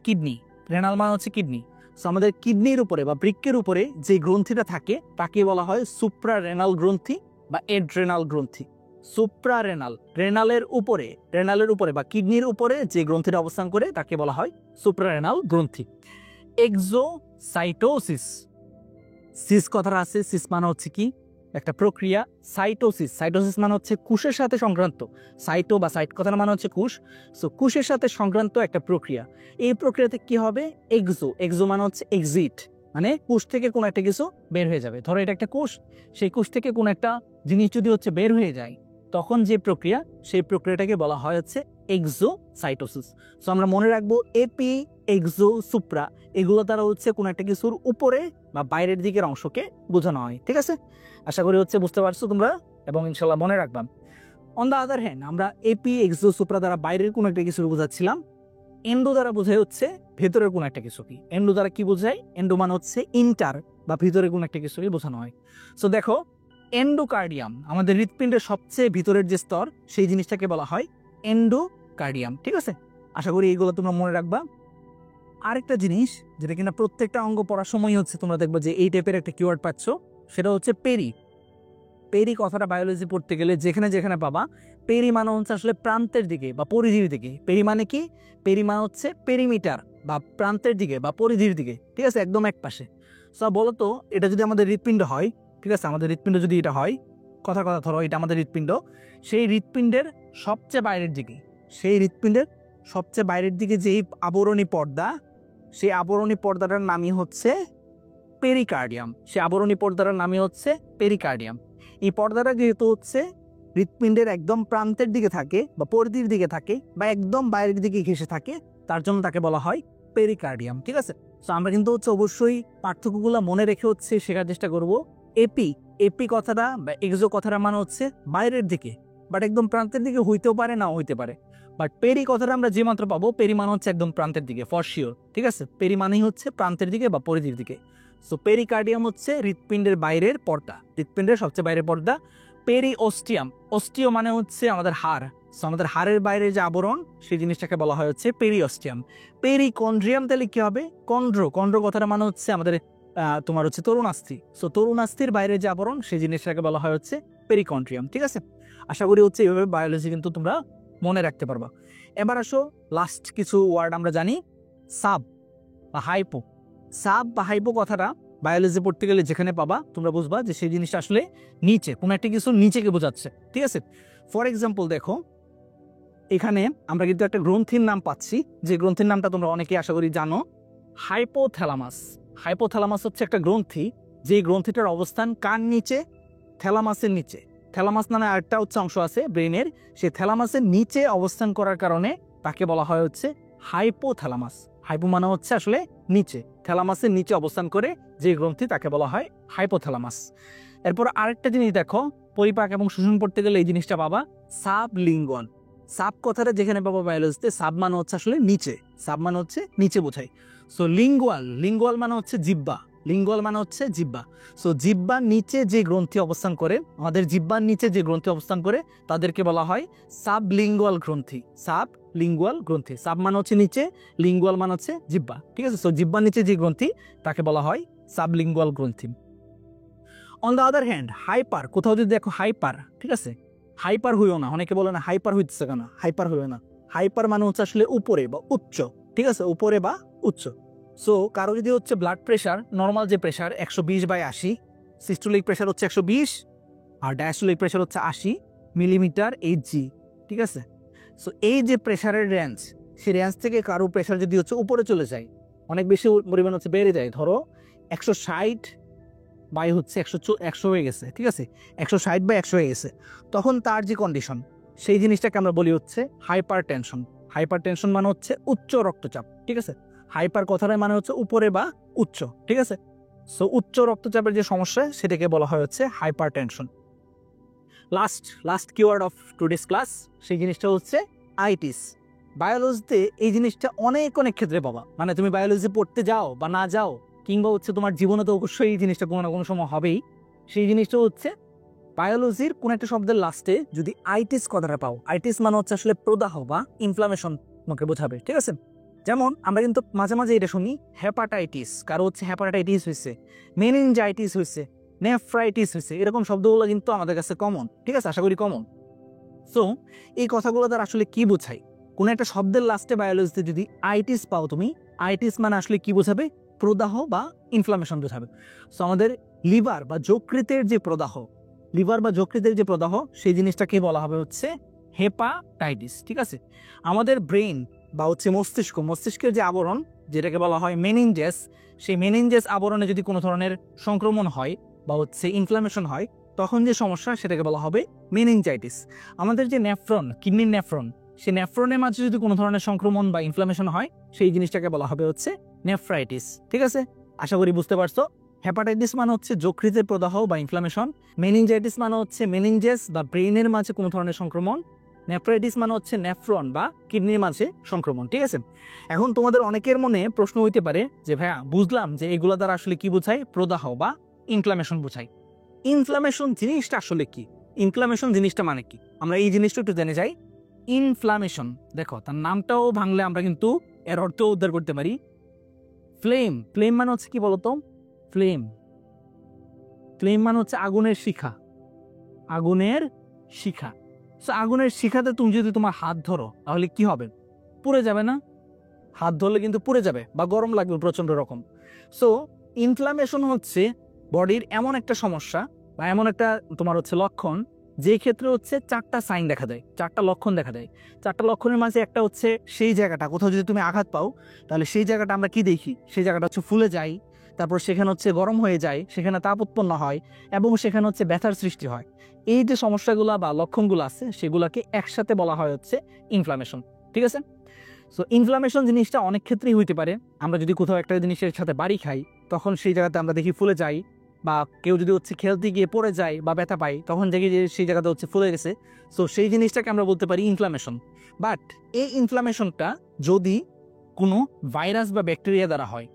কিডনি। সো আমাদের কিডনির উপরে বা বৃক্কের উপরে যে গ্রন্থিটা থাকে তাকে বলা হয় সুপ্রারেনাল গ্রন্থি বা এড্রেনাল গ্রন্থি। রেনালের উপরে বা কিডনির উপরে যে গ্রন্থিটা অবস্থান করে তাকে বলা হয় সুপ্রারেনাল গ্রন্থি। এক্সোসাইটোসিস কথাটা আছে, সিস মানে হচ্ছে কি? একটা প্রক্রিয়া। সাইটোসিস মানে হচ্ছে কোষের সাথে সংক্রান্ত। সাইট কথাটা মানে হচ্ছে কোষ। সো কোষের সাথে সংক্রান্ত একটা প্রক্রিয়া। এই প্রক্রিয়াতে কি হবে? এক্সো মানে হচ্ছে এক্সিট, মানে কোষ থেকে কোনো একটা কিছু বের হয়ে যাবে। ধরো এটা একটা কোষ, সেই কোষ থেকে কোনো একটা জিনিস যদি হচ্ছে বের হয়ে যায় তখন যে প্রক্রিয়া, সেই প্রক্রিয়াটাকে বলা হয় হচ্ছে এক্সোসাইটোসিস। সো আমরা মনে রাখবো এপি, এক্সো, সুপ্রা এগুলো দ্বারা হচ্ছে কোনো একটা কিছুর উপরে বা বাইরের দিকের অংশকে বোঝানো হয়। ঠিক আছে, আশা করি হচ্ছে বুঝতে পারছো তোমরা এবং ইনশাল্লাহ মনে রাখবা। অন দ্য আদার হ্যান্ড আমরা এপি, এক্সো, সুপ্রা দ্বারা বাইরের কোনো একটা কিছু বোঝাচ্ছিলাম। এন্ডো দ্বারা বোঝায় হচ্ছে ভেতরের কোনো একটা কিছু। কি এন্ডো দ্বারা কি বোঝায়? এন্ডো মানে হচ্ছে ইন্টার বা ভিতরের কোনো একটা কিছুকে বোঝানো হয়। সো দেখো, এন্ডোকার্ডিয়াম আমাদের হৃৎপিণ্ডের সবচেয়ে ভিতরের যে স্তর সেই জিনিসটাকে বলা হয় এন্ডোকার্ডিয়াম। ঠিক আছে, আশা করি এইগুলো তোমরা মনে রাখবা। আরেকটা জিনিস যেটা কিনা প্রত্যেকটা অঙ্গ পড়ার সময় হচ্ছে তোমরা দেখবে যে এই টাইপের একটা কিওয়ার্ড পাচ্ছ, সেটা হচ্ছে পেরি। পেরি কথাটা বায়োলজি পড়তে গেলে যেখানে যেখানে পাবা, পেরি মানে হচ্ছে আসলে প্রান্তের দিকে বা পরিধির দিকে। পেরি মানে কি? পেরি মানে হচ্ছে পেরিমিটার বা প্রান্তের দিকে বা পরিধির দিকে। ঠিক আছে, একদম এক পাশে। সো বলতো এটা যদি আমাদের হৃৎপিণ্ড হয়, ঠিক আছে, আমাদের হৃৎপিণ্ড যদি এটা হয়, কথা ধরো এটা আমাদের হৃৎপিণ্ড, সেই হৃৎপিণ্ডের সবচেয়ে বাইরের দিকে, সেই হৃৎপিণ্ডের সবচেয়ে বাইরের দিকে যে আবরণী পর্দা, সেই আবরণী পর্দাটার নামই হচ্ছে পেরিকার্ডিয়াম। সেই আবরণী পর্দার নামই হচ্ছে পেরিকার্ডিয়াম। এই পর্দাটা যেহেতু হচ্ছে হৃৎপিণ্ডের একদম প্রান্তের দিকে থাকে বা পরিধির দিকে থাকে বা একদম বাইরের দিকে ঘেঁষে থাকে, তার জন্য তাকে বলা হয় পেরিকার্ডিয়াম। ঠিক আছে, তো আমরা কিন্তু হচ্ছে অবশ্যই পার্থক্যগুলো মনে রেখে হচ্ছে শেখার চেষ্টা করব। এপি, এপি কথাটা বা এক্সো কথাটা মানে হচ্ছে বাইরের দিকে, বাট একদম প্রান্তের দিকে হইতেও পারে, নাও হইতে পারে। বাট পেরি কথাটা আমরা যে মাত্র পাবো, পেরি মানে হচ্ছে একদম প্রান্তের দিকে ফর শিওর। ঠিক আছে, পেরি মানেই হচ্ছে প্রান্তের দিকে বা পরিধির দিকে। সো পেরিকার্ডিয়াম হচ্ছে হৃৎপিণ্ডের বাইরের পর্দা, হৃৎপিণ্ডের সবচেয়ে বাইরের পর্দা। পেরিওস্টিয়াম, অস্টিও মানে হচ্ছে আমাদের হাড়। সো আমাদের হাড়ের বাইরে যে আবরণ সেই জিনিসটাকে বলা হয় হচ্ছে পেরিওস্টিয়াম। পেরিকন্ড্রিয়াম তাহলে কি হবে? কন্ড্রো, কন্ড্রো কথাটা মানে হচ্ছে আমাদের তোমার হচ্ছে তরুণাস্থি। সো তরুণাস্থির বাইরে যে আবরণ সেই জিনিসটাকে বলা হয় হচ্ছে পেরিকন্ড্রিয়াম। ঠিক আছে, আশা করি হচ্ছে এইভাবে বায়োলজি কিন্তু তোমরা মনে রাখতে পারবা। এবার আসো লাস্ট কিছু ওয়ার্ড আমরা জানি, সাব বা হাইপো। সাব বা হাইপো কথাটা বায়োলজি পড়তে গেলে যেখানে পাবা তোমরা বুঝবা যে সেই জিনিসটা আসলে নিচে, কোনো একটা কিছু নিচেকে বোঝাচ্ছে। ঠিক আছে, ফর এক্সাম্পল দেখো, এখানে আমরা কিন্তু একটা গ্রন্থির নাম পাচ্ছি, যে গ্রন্থির নামটা তোমরা অনেকেই আশা করি জানো, হাইপোথ্যালামাস। হাইপোথ্যালামাস হচ্ছে একটা গ্রন্থি, যে গ্রন্থিটার অবস্থান কার নিচে? থ্যালামাসের নিচে। থ্যালামাস নামে আরেকটা হচ্ছে অংশ আছে ব্রেনের, সেই থ্যালামাসের নিচে অবস্থান করার কারণে তাকে বলা হয় হচ্ছে হাইপোথ্যালামাস। হাইপো মানে হচ্ছে আসলে নিচে, থ্যালামাসের নিচে অবস্থান করে যে গ্রন্থি তাকে বলা হয় হাইপোথ্যালামাস। এরপর আরেকটা জিনিস দেখো, পরিপাক এবং শোষণ পড়তে গেলে এই জিনিসটা পাবা, সাবলিঙ্গুয়াল। সাব কথাটা যেখানে পাবো বায়োলজিতে, সাব মানে হচ্ছে আসলে নিচে, সাব মানে হচ্ছে নিচে বোঝায়। সো লিঙ্গুয়াল, লিঙ্গুয়াল মানে হচ্ছে জিব্বা, লিঙ্গুয়াল মানে হচ্ছে জিব্বা। সো জিব্বার নিচে যে গ্রন্থি অবস্থান করে, আমাদের জিব্বার নিচে যে গ্রন্থি অবস্থান করে তাদেরকে বলা হয় সাবলিঙ্গুয়াল গ্রন্থি। সাবলিঙ্গুয়াল গ্রন্থি, সাব মানে হচ্ছে নিচে, লিঙ্গুয়াল মানে হচ্ছে জিব্বা। ঠিক আছে, সো জিব্বার নিচে যে গ্রন্থি তাকে বলা হয় সাবলিঙ্গুয়াল গ্রন্থি। On the other hand hyper, কোথাও যদি দেখো হাইপার, ঠিক আছে, হাইপার হইও না, অনেকে বলে না হাইপার হইতেছে কেন, হাইপার হইও না। হাইপার মানে হচ্ছে আসলে উপরে বা উচ্চ। ঠিক আছে, উপরে বা উচ্চ। সো কারো যদি হচ্ছে ব্লাড প্রেশার, নর্মাল যে প্রেশার 120/80, সিস্টোলিক প্রেশার হচ্ছে 120 আর ডায়াস্টোলিক প্রেশার হচ্ছে 80 মিলিমিটার এইচজি। ঠিক আছে, সো এই যে প্রেশারের রেঞ্জ, সেই রেঞ্জ থেকে কারো প্রেশার যদি হচ্ছে উপরে চলে যায়, অনেক বেশি পরিমাণ হচ্ছে বেড়ে যায়, ধরো 160 হচ্ছে 100 হয়ে গেছে, ঠিক আছে, 160/100 হয়ে গেছে, তখন তার যে কন্ডিশন সেই জিনিসটাকে আমরা বলি হচ্ছে হাইপার টেনশন। হাইপার টেনশন মানে হচ্ছে উচ্চ রক্তচাপ। ঠিক আছে, হাইপার কথাটাই মানে হচ্ছে উপরে বা উচ্চ। ঠিক আছে, সো উচ্চ রক্তচাপের যে সমস্যা সেটাকে বলা হয় হচ্ছে hyper tension. Last keyword of today's class, সেই জিনিসটা হচ্ছে আইটিস। বায়োলজিতে এই জিনিসটা অনেক ক্ষেত্রে পাবা, মানে তুমি বায়োলজি পড়তে যাও বা না যাও, কিংবা হচ্ছে তোমার জীবনে তো অবশ্যই এই জিনিসটা কোনো না কোনো সময় হবেই। সেই জিনিসটা হচ্ছে বায়োলজির কোন একটা শব্দের লাস্টে যদি আইটিস কথাটা পাও, আইটিস মানে হচ্ছে আসলে প্রদাহ বা ইনফ্লামেশন তোমাকে বোঝাবে। ঠিক আছে, যেমন আমরা কিন্তু মাঝে মাঝে এটা শুনি হেপাটাইটিস, কারো হচ্ছে হেপাটাইটিস হয়েছে, মেনিনজাইটিস হয়েছে, নেফ্রাইটিস হয়েছে, এরকম শব্দগুলো কিন্তু আমাদের কাছে কমন। ঠিক আছে, আশা করি কমন। সো এই কথাগুলো তার আসলে কি বোঝায়? কোন একটা শব্দের লাস্টে বায়োলজিতে যদি আইটিস পাও তুমি, আইটিস মানে আসলে কি বোঝাবে? প্রদাহ বা ইনফ্লামেশন বোঝাবে। সো আমাদের লিভার বা যকৃতের যে প্রদাহ, লিভার বা যকৃতের যে প্রদাহ, সেই জিনিসটাকে বলা হবে হচ্ছে হেপাটাইটিস। ঠিক আছে, আমাদের ব্রেন বা হচ্ছে মস্তিষ্কের যে আবরণ, যেটাকে বলা হয় মেনিনজেস, সেই মেনিনজেস আবরণে যদি কোনো ধরনের সংক্রমণ হয় বা হচ্ছে ইনফ্লামেশন হয়, তখন যে সমস্যা সেটাকে বলা হবে মেনিনজাইটিস। আমাদের যে নেফ্রন, কিডনির নেফ্রন, সেই নেফ্রনের মাঝে যদি কোনো ধরনের সংক্রমণ বা ইনফ্লামেশন হয় সেই জিনিসটাকে বলা হবে হচ্ছে নেফ্রাইটিস। ঠিক আছে, আশা করি বুঝতে পারছো। হেপাটাইটিস মানে হচ্ছে যকৃতের প্রদাহ বা ইনফ্লামেশন। মেনিনজাইটিস মানে হচ্ছে মেনিনজেস বা ব্রেইনের মাঝে কোনো ধরনের সংক্রমণ। নেফ্রাইটিস মানে হচ্ছে নেফ্রন বা কিডনির মাঝে সংক্রমণ। ঠিক আছে, এখন তোমাদের অনেকের মনে প্রশ্ন হইতে পারে যে ভাইয়া বুঝলাম যে এগুলো দ্বারা আসলে কি বোঝায়, প্রদাহ বা ইনফ্লামেশন বোঝায়। ইনফ্লামেশন জিনিসটা আসলে কি, ইনফ্লামেশন জিনিসটা মানে কি, আমরা এই জিনিসটা একটু জেনে যাই। ইনফ্লামেশন, দেখো তার নামটাও ভাঙলে আমরা কিন্তু এর অর্থ উদ্ধার করতে পারি। ফ্লেম, ফ্লেম মানে হচ্ছে কি বলতো, ফ্লেম, ফ্লেম মানে হচ্ছে আগুনের শিখা, আগুনের শিখা। সো আগুনের শিখাতে তুমি যদি তোমার হাত ধরো তাহলে কি হবে, পুড়ে যাবে না? হাত ধরলে কিন্তু পুড়ে যাবে বা গরম লাগবে প্রচন্ড রকম। সো ইনফ্লামেশন হচ্ছে বডির এমন একটা সমস্যা বা এমন একটা তোমার হচ্ছে লক্ষণ, যে ক্ষেত্রে হচ্ছে 4টা সাইন দেখা দেয়, 4টা লক্ষণ দেখা দেয়। 4টা লক্ষণের মাঝে একটা হচ্ছে সেই জায়গাটা কোথাও যদি তুমি আঘাত পাও তাহলে সেই জায়গাটা আমরা কি দেখি, সেই জায়গাটা হচ্ছে ফুলে যায়, তারপর সেখানে হচ্ছে গরম হয়ে যায়, সেখানে তাপ উৎপন্ন হয় এবং সেখানে হচ্ছে ব্যথার সৃষ্টি হয়। এই যে সমস্যাগুলো বা লক্ষণগুলো আছে সেগুলোকে একসাথে বলা হয় হচ্ছে ইনফ্লামেশন। ঠিক আছে, সো ইনফ্লামেশন জিনিসটা অনেক ক্ষেত্রেই হইতে পারে। আমরা যদি কোথাও একটা জিনিসের সাথে বাড়ি খাই তখন সেই জায়গাতে আমরা দেখি ফুলে যাই, বা কেউ যদি হচ্ছে খেলতে গিয়ে পড়ে যায় বা ব্যথা পাই তখন দেখি যে সেই জায়গাতে হচ্ছে ফুলে গেছে। সো সেই জিনিসটাকে আমরা বলতে পারি ইনফ্লামেশন। বাট এই ইনফ্লামেশনটা যদি কোনো ভাইরাস বা ব্যাকটেরিয়া দ্বারা হয়,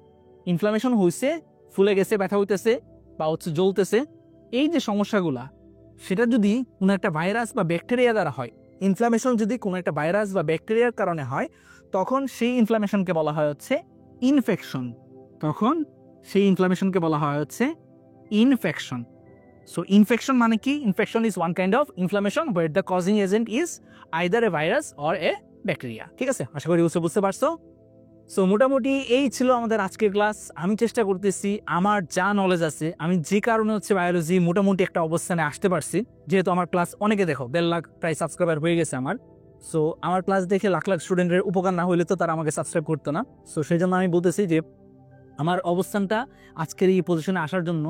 ইনফ্লামেশন হয়েছে, ফুলে গেছে, ব্যথা হইতেছে বা হচ্ছে জ্বলতেছে, এই যে সমস্যাগুলা সেটা যদি কোনো একটা ভাইরাস বা ব্যাকটেরিয়া দ্বারা হয়, ইনফ্লামেশন যদি কোনো একটা ভাইরাস বা ব্যাকটেরিয়ার কারণে হয় তখন সেই ইনফ্লামেশনকে বলা হয় হচ্ছে ইনফেকশন। তখন সেই ইনফ্লামেশনকে বলা হয় হচ্ছে ইনফেকশন। সো ইনফেকশন মানে কি, infection is one kind of inflammation where the causing agent is either A virus or a bacteria. ঠিক আছে, আশা করি বুঝতে পারছো। সো মোটামুটি এই ছিল আমাদের আজকের ক্লাস। আমি চেষ্টা করতেছি আমার যা নলেজ আছে, আমি যে কারণে হচ্ছে বায়োলজি মোটামুটি একটা অবস্থানে আসতে পারছি, যেহেতু আমার ক্লাস অনেকে দেখো 1.5 লাখ প্রায় সাবস্ক্রাইবার হয়ে গেছে আমার। সো আমার ক্লাস দেখে লাখ লাখ স্টুডেন্টের উপকার না হইলে তো তারা আমাকে সাবস্ক্রাইব করতো না। সো সেই জন্য আমি বলতেছি যে আমার অবস্থানটা আজকের এই পজিশনে আসার জন্য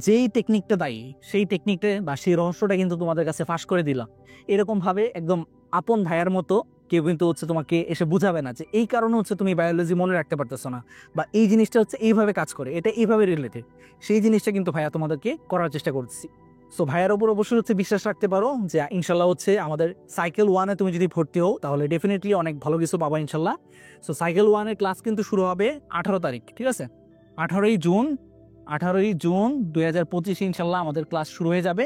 যেই টেকনিকটা দায়ী, সেই টেকনিকটা বা সেই রহস্যটা কিন্তু তোমাদের কাছে ফাঁস করে দিলাম। এরকমভাবে একদম আপন ভাইয়ার মতো কেউ কিন্তু হচ্ছে তোমাকে এসে বুঝাবে না যে এই কারণে হচ্ছে তুমি বায়োলজি মনে রাখতে পারতেছো না, বা এই জিনিসটা হচ্ছে এইভাবে কাজ করে, এটা এইভাবে রিলেটেড। সেই জিনিসটা কিন্তু ভাইয়া তোমাদেরকে করার চেষ্টা করছি। সো ভাইয়ার ওপর অবশ্যই হচ্ছে বিশ্বাস রাখতে পারো যে ইনশাল্লাহ হচ্ছে আমাদের সাইকেল 1-এ তুমি যদি ভর্তি হও তাহলে ডেফিনেটলি অনেক ভালো কিছু পাবা ইনশাল্লাহ। সো সাইকেল 1-এর ক্লাস কিন্তু শুরু হবে 18 তারিখ। ঠিক আছে, 18ই জুন 2025 ইনশাল্লাহ আমাদের ক্লাস শুরু হয়ে যাবে।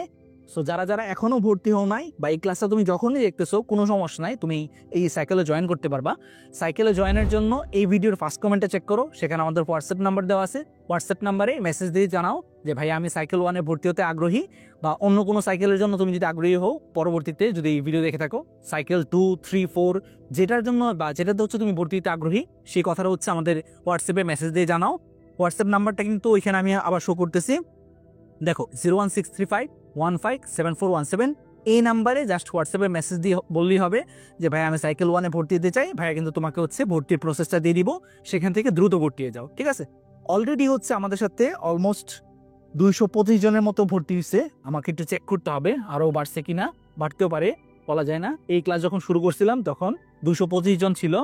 সো যারা যারা এখনো ভর্তি হও নাই বা এই ক্লাসটা তুমি যখনই দেখতেছো কোনো সমস্যা নাই, তুমি এই সাইকেলে জয়েন করতে পারবা। সাইকেলে জয়েনের জন্য এই ভিডিওর ফার্স্ট কমেন্টে চেক করো, সেখানে আমাদের হোয়াটসঅ্যাপ নাম্বার দেওয়া আছে। হোয়াটসঅ্যাপ নাম্বারে মেসেজ দিয়ে জানাও যে ভাই আমি সাইকেল 1-এ ভর্তি হতে আগ্রহী, বা অন্য কোনো সাইকেলের জন্য তুমি যদি আগ্রহী হও পরবর্তীতে যদি এই ভিডিও দেখে থাকো, সাইকেল 2, 3, 4 যেটার জন্য বা যেটাতে হচ্ছে তুমি ভর্তি হতে আগ্রহী সেই কথাটা হচ্ছে আমাদের হোয়াটসঅ্যাপে মেসেজ দিয়ে জানাও। হোয়াটসঅ্যাপ নাম্বারটা কিন্তু ওইখানে আমি আবার শো করতেছি, দেখো 01635157417। এই নাম্বারে জাস্ট হোয়াটসঅ্যাপে মেসেজ দিয়ে বললেই হবে যে ভাই আমি সাইকেল 1-এ ভর্তি দিতে চাই, ভাইয়া কিন্তু তোমাকে হচ্ছে ভর্তির প্রসেসটা দিয়ে দিব, সেখান থেকে দ্রুত ভর্তি হয়ে যাও। ঠিক আছে, অলরেডি হচ্ছে আমাদের সাথে অলমোস্ট 225 জনের মতো ভর্তি হয়েছে। আমাকে একটু চেক করতে হবে আরও বাড়ছে কিনা, বাড়তেও পারে, বলা যায় না। এই ক্লাস যখন শুরু করছিলাম তখন 225 জন ছিল।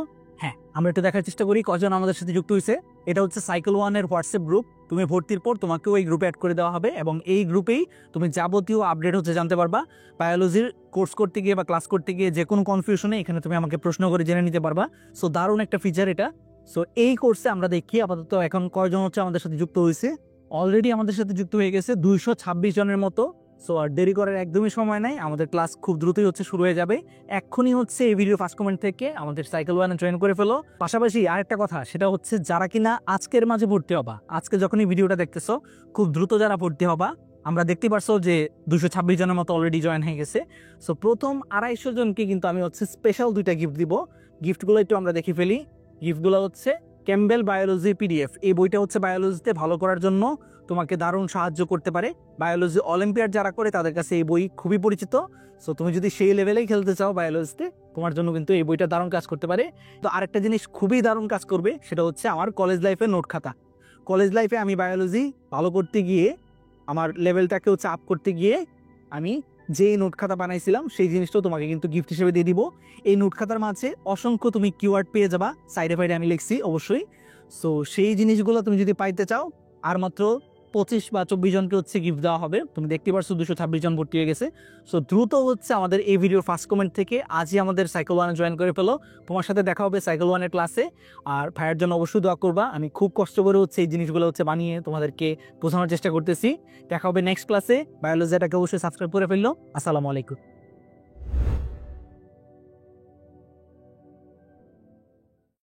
হ্যাঁ, আমরা একটু দেখার চেষ্টা করি কজন আমাদের সাথে যুক্ত হয়েছে। এটা হচ্ছে সাইকেল 1-এর হোয়াটসঅ্যাপ গ্রুপ। তুমি ভর্তির পর তোমাকেও এই গ্রুপে অ্যাড করে দেওয়া হবে এবং এই গ্রুপেই তুমি যাবতীয় আপডেট হচ্ছে জানতে পারবা। বায়োলজির কোর্স করতে গিয়ে বা ক্লাস করতে গিয়ে যে কোনো কনফিউশনে এখানে তুমি আমাকে প্রশ্ন করে জেনে নিতে পারবা। সো দারুণ একটা ফিচার এটা। সো এই কোর্সে আমরা দেখি আপাতত এখন কয়জন হচ্ছে আমাদের সাথে যুক্ত হয়েছে। অলরেডি আমাদের সাথে যুক্ত হয়ে গেছে 226 জনের মতো। সো আর দেরি করার একদমই সময় নাই, আমাদের ক্লাস খুব দ্রুতই হচ্ছে শুরু হয়ে যাবে। এক্ষুনি হচ্ছে এই ভিডিও ফার্স্ট কমেন্ট থেকে আমাদের সাইকেল 1-এ জয়েন করে ফেলো। পাশাপাশি আরেকটা কথা, সেটা হচ্ছে যারা কিনা আজকের মাঝে ভর্তি হবা, আজকে যখন এই ভিডিওটা দেখতেছো খুব দ্রুত যারা ভর্তি হবা, আমরা দেখতে পারছো যে 226 জনের মতো অলরেডি জয়েন হয়ে গেছে। সো প্রথম 250 জনকে কিন্তু আমি হচ্ছে স্পেশাল 2টা গিফট দিব। গিফটগুলো একটু আমরা দেখে ফেলি। গিফটগুলো হচ্ছে ক্যাম্বেল বায়োলজি পিডিএফ। এই বইটা হচ্ছে বায়োলজিতে ভালো করার জন্য তোমাকে দারুণ সাহায্য করতে পারে। বায়োলজি অলিম্পিয়াড যারা করে তাদের কাছে এই বই খুবই পরিচিত। সো তুমি যদি সেই লেভেলেই খেলতে চাও বায়োলজিতে, তোমার জন্য কিন্তু এই বইটা দারুণ কাজ করতে পারে। তো আরেকটা জিনিস খুবই দারুণ কাজ করবে, সেটা হচ্ছে আমার কলেজ লাইফের নোট খাতা। কলেজ লাইফে আমি বায়োলজি ভালো করতে গিয়ে, আমার লেভেলটাকে হচ্ছে আপ করতে গিয়ে আমি যে নোট খাতা বানাইছিলাম সেই জিনিসটাও তোমাকে কিন্তু গিফট হিসেবে দিয়ে দিব। এই নোট খাতার মাঝে অসংখ্য তুমি কিওয়ার্ড পেয়ে যাবা, সাইডে ফাইডে আমি লিখছি অবশ্যই। সো সেই জিনিসগুলো তুমি যদি পাইতে চাও, আর মাত্র 25 বা 24 জনকে হচ্ছে গিফট দেওয়া হবে। তুমি দেখতে পারছো 226 জন ভর্তি হয়ে গেছে। সো দ্রুত হচ্ছে আমাদের এই ভিডিওর ফার্স্ট কমেন্ট থেকে আজই আমাদের সাইকেল ওয়ানে জয়েন করে ফেলো। তোমার সাথে দেখা হবে সাইকেল ওয়ানের ক্লাসে। আর ভাইয়ের জন্য অবশ্যই দোয়া করবা। আমি খুব কষ্ট করে হচ্ছে এই জিনিসগুলো হচ্ছে বানিয়ে তোমাদেরকে বোঝানোর চেষ্টা করতেছি। দেখা হবে নেক্সট ক্লাসে। বায়োলজি এটাকে অবশ্যই সাবস্ক্রাইব করে ফেললো। আসসালামু আলাইকুম।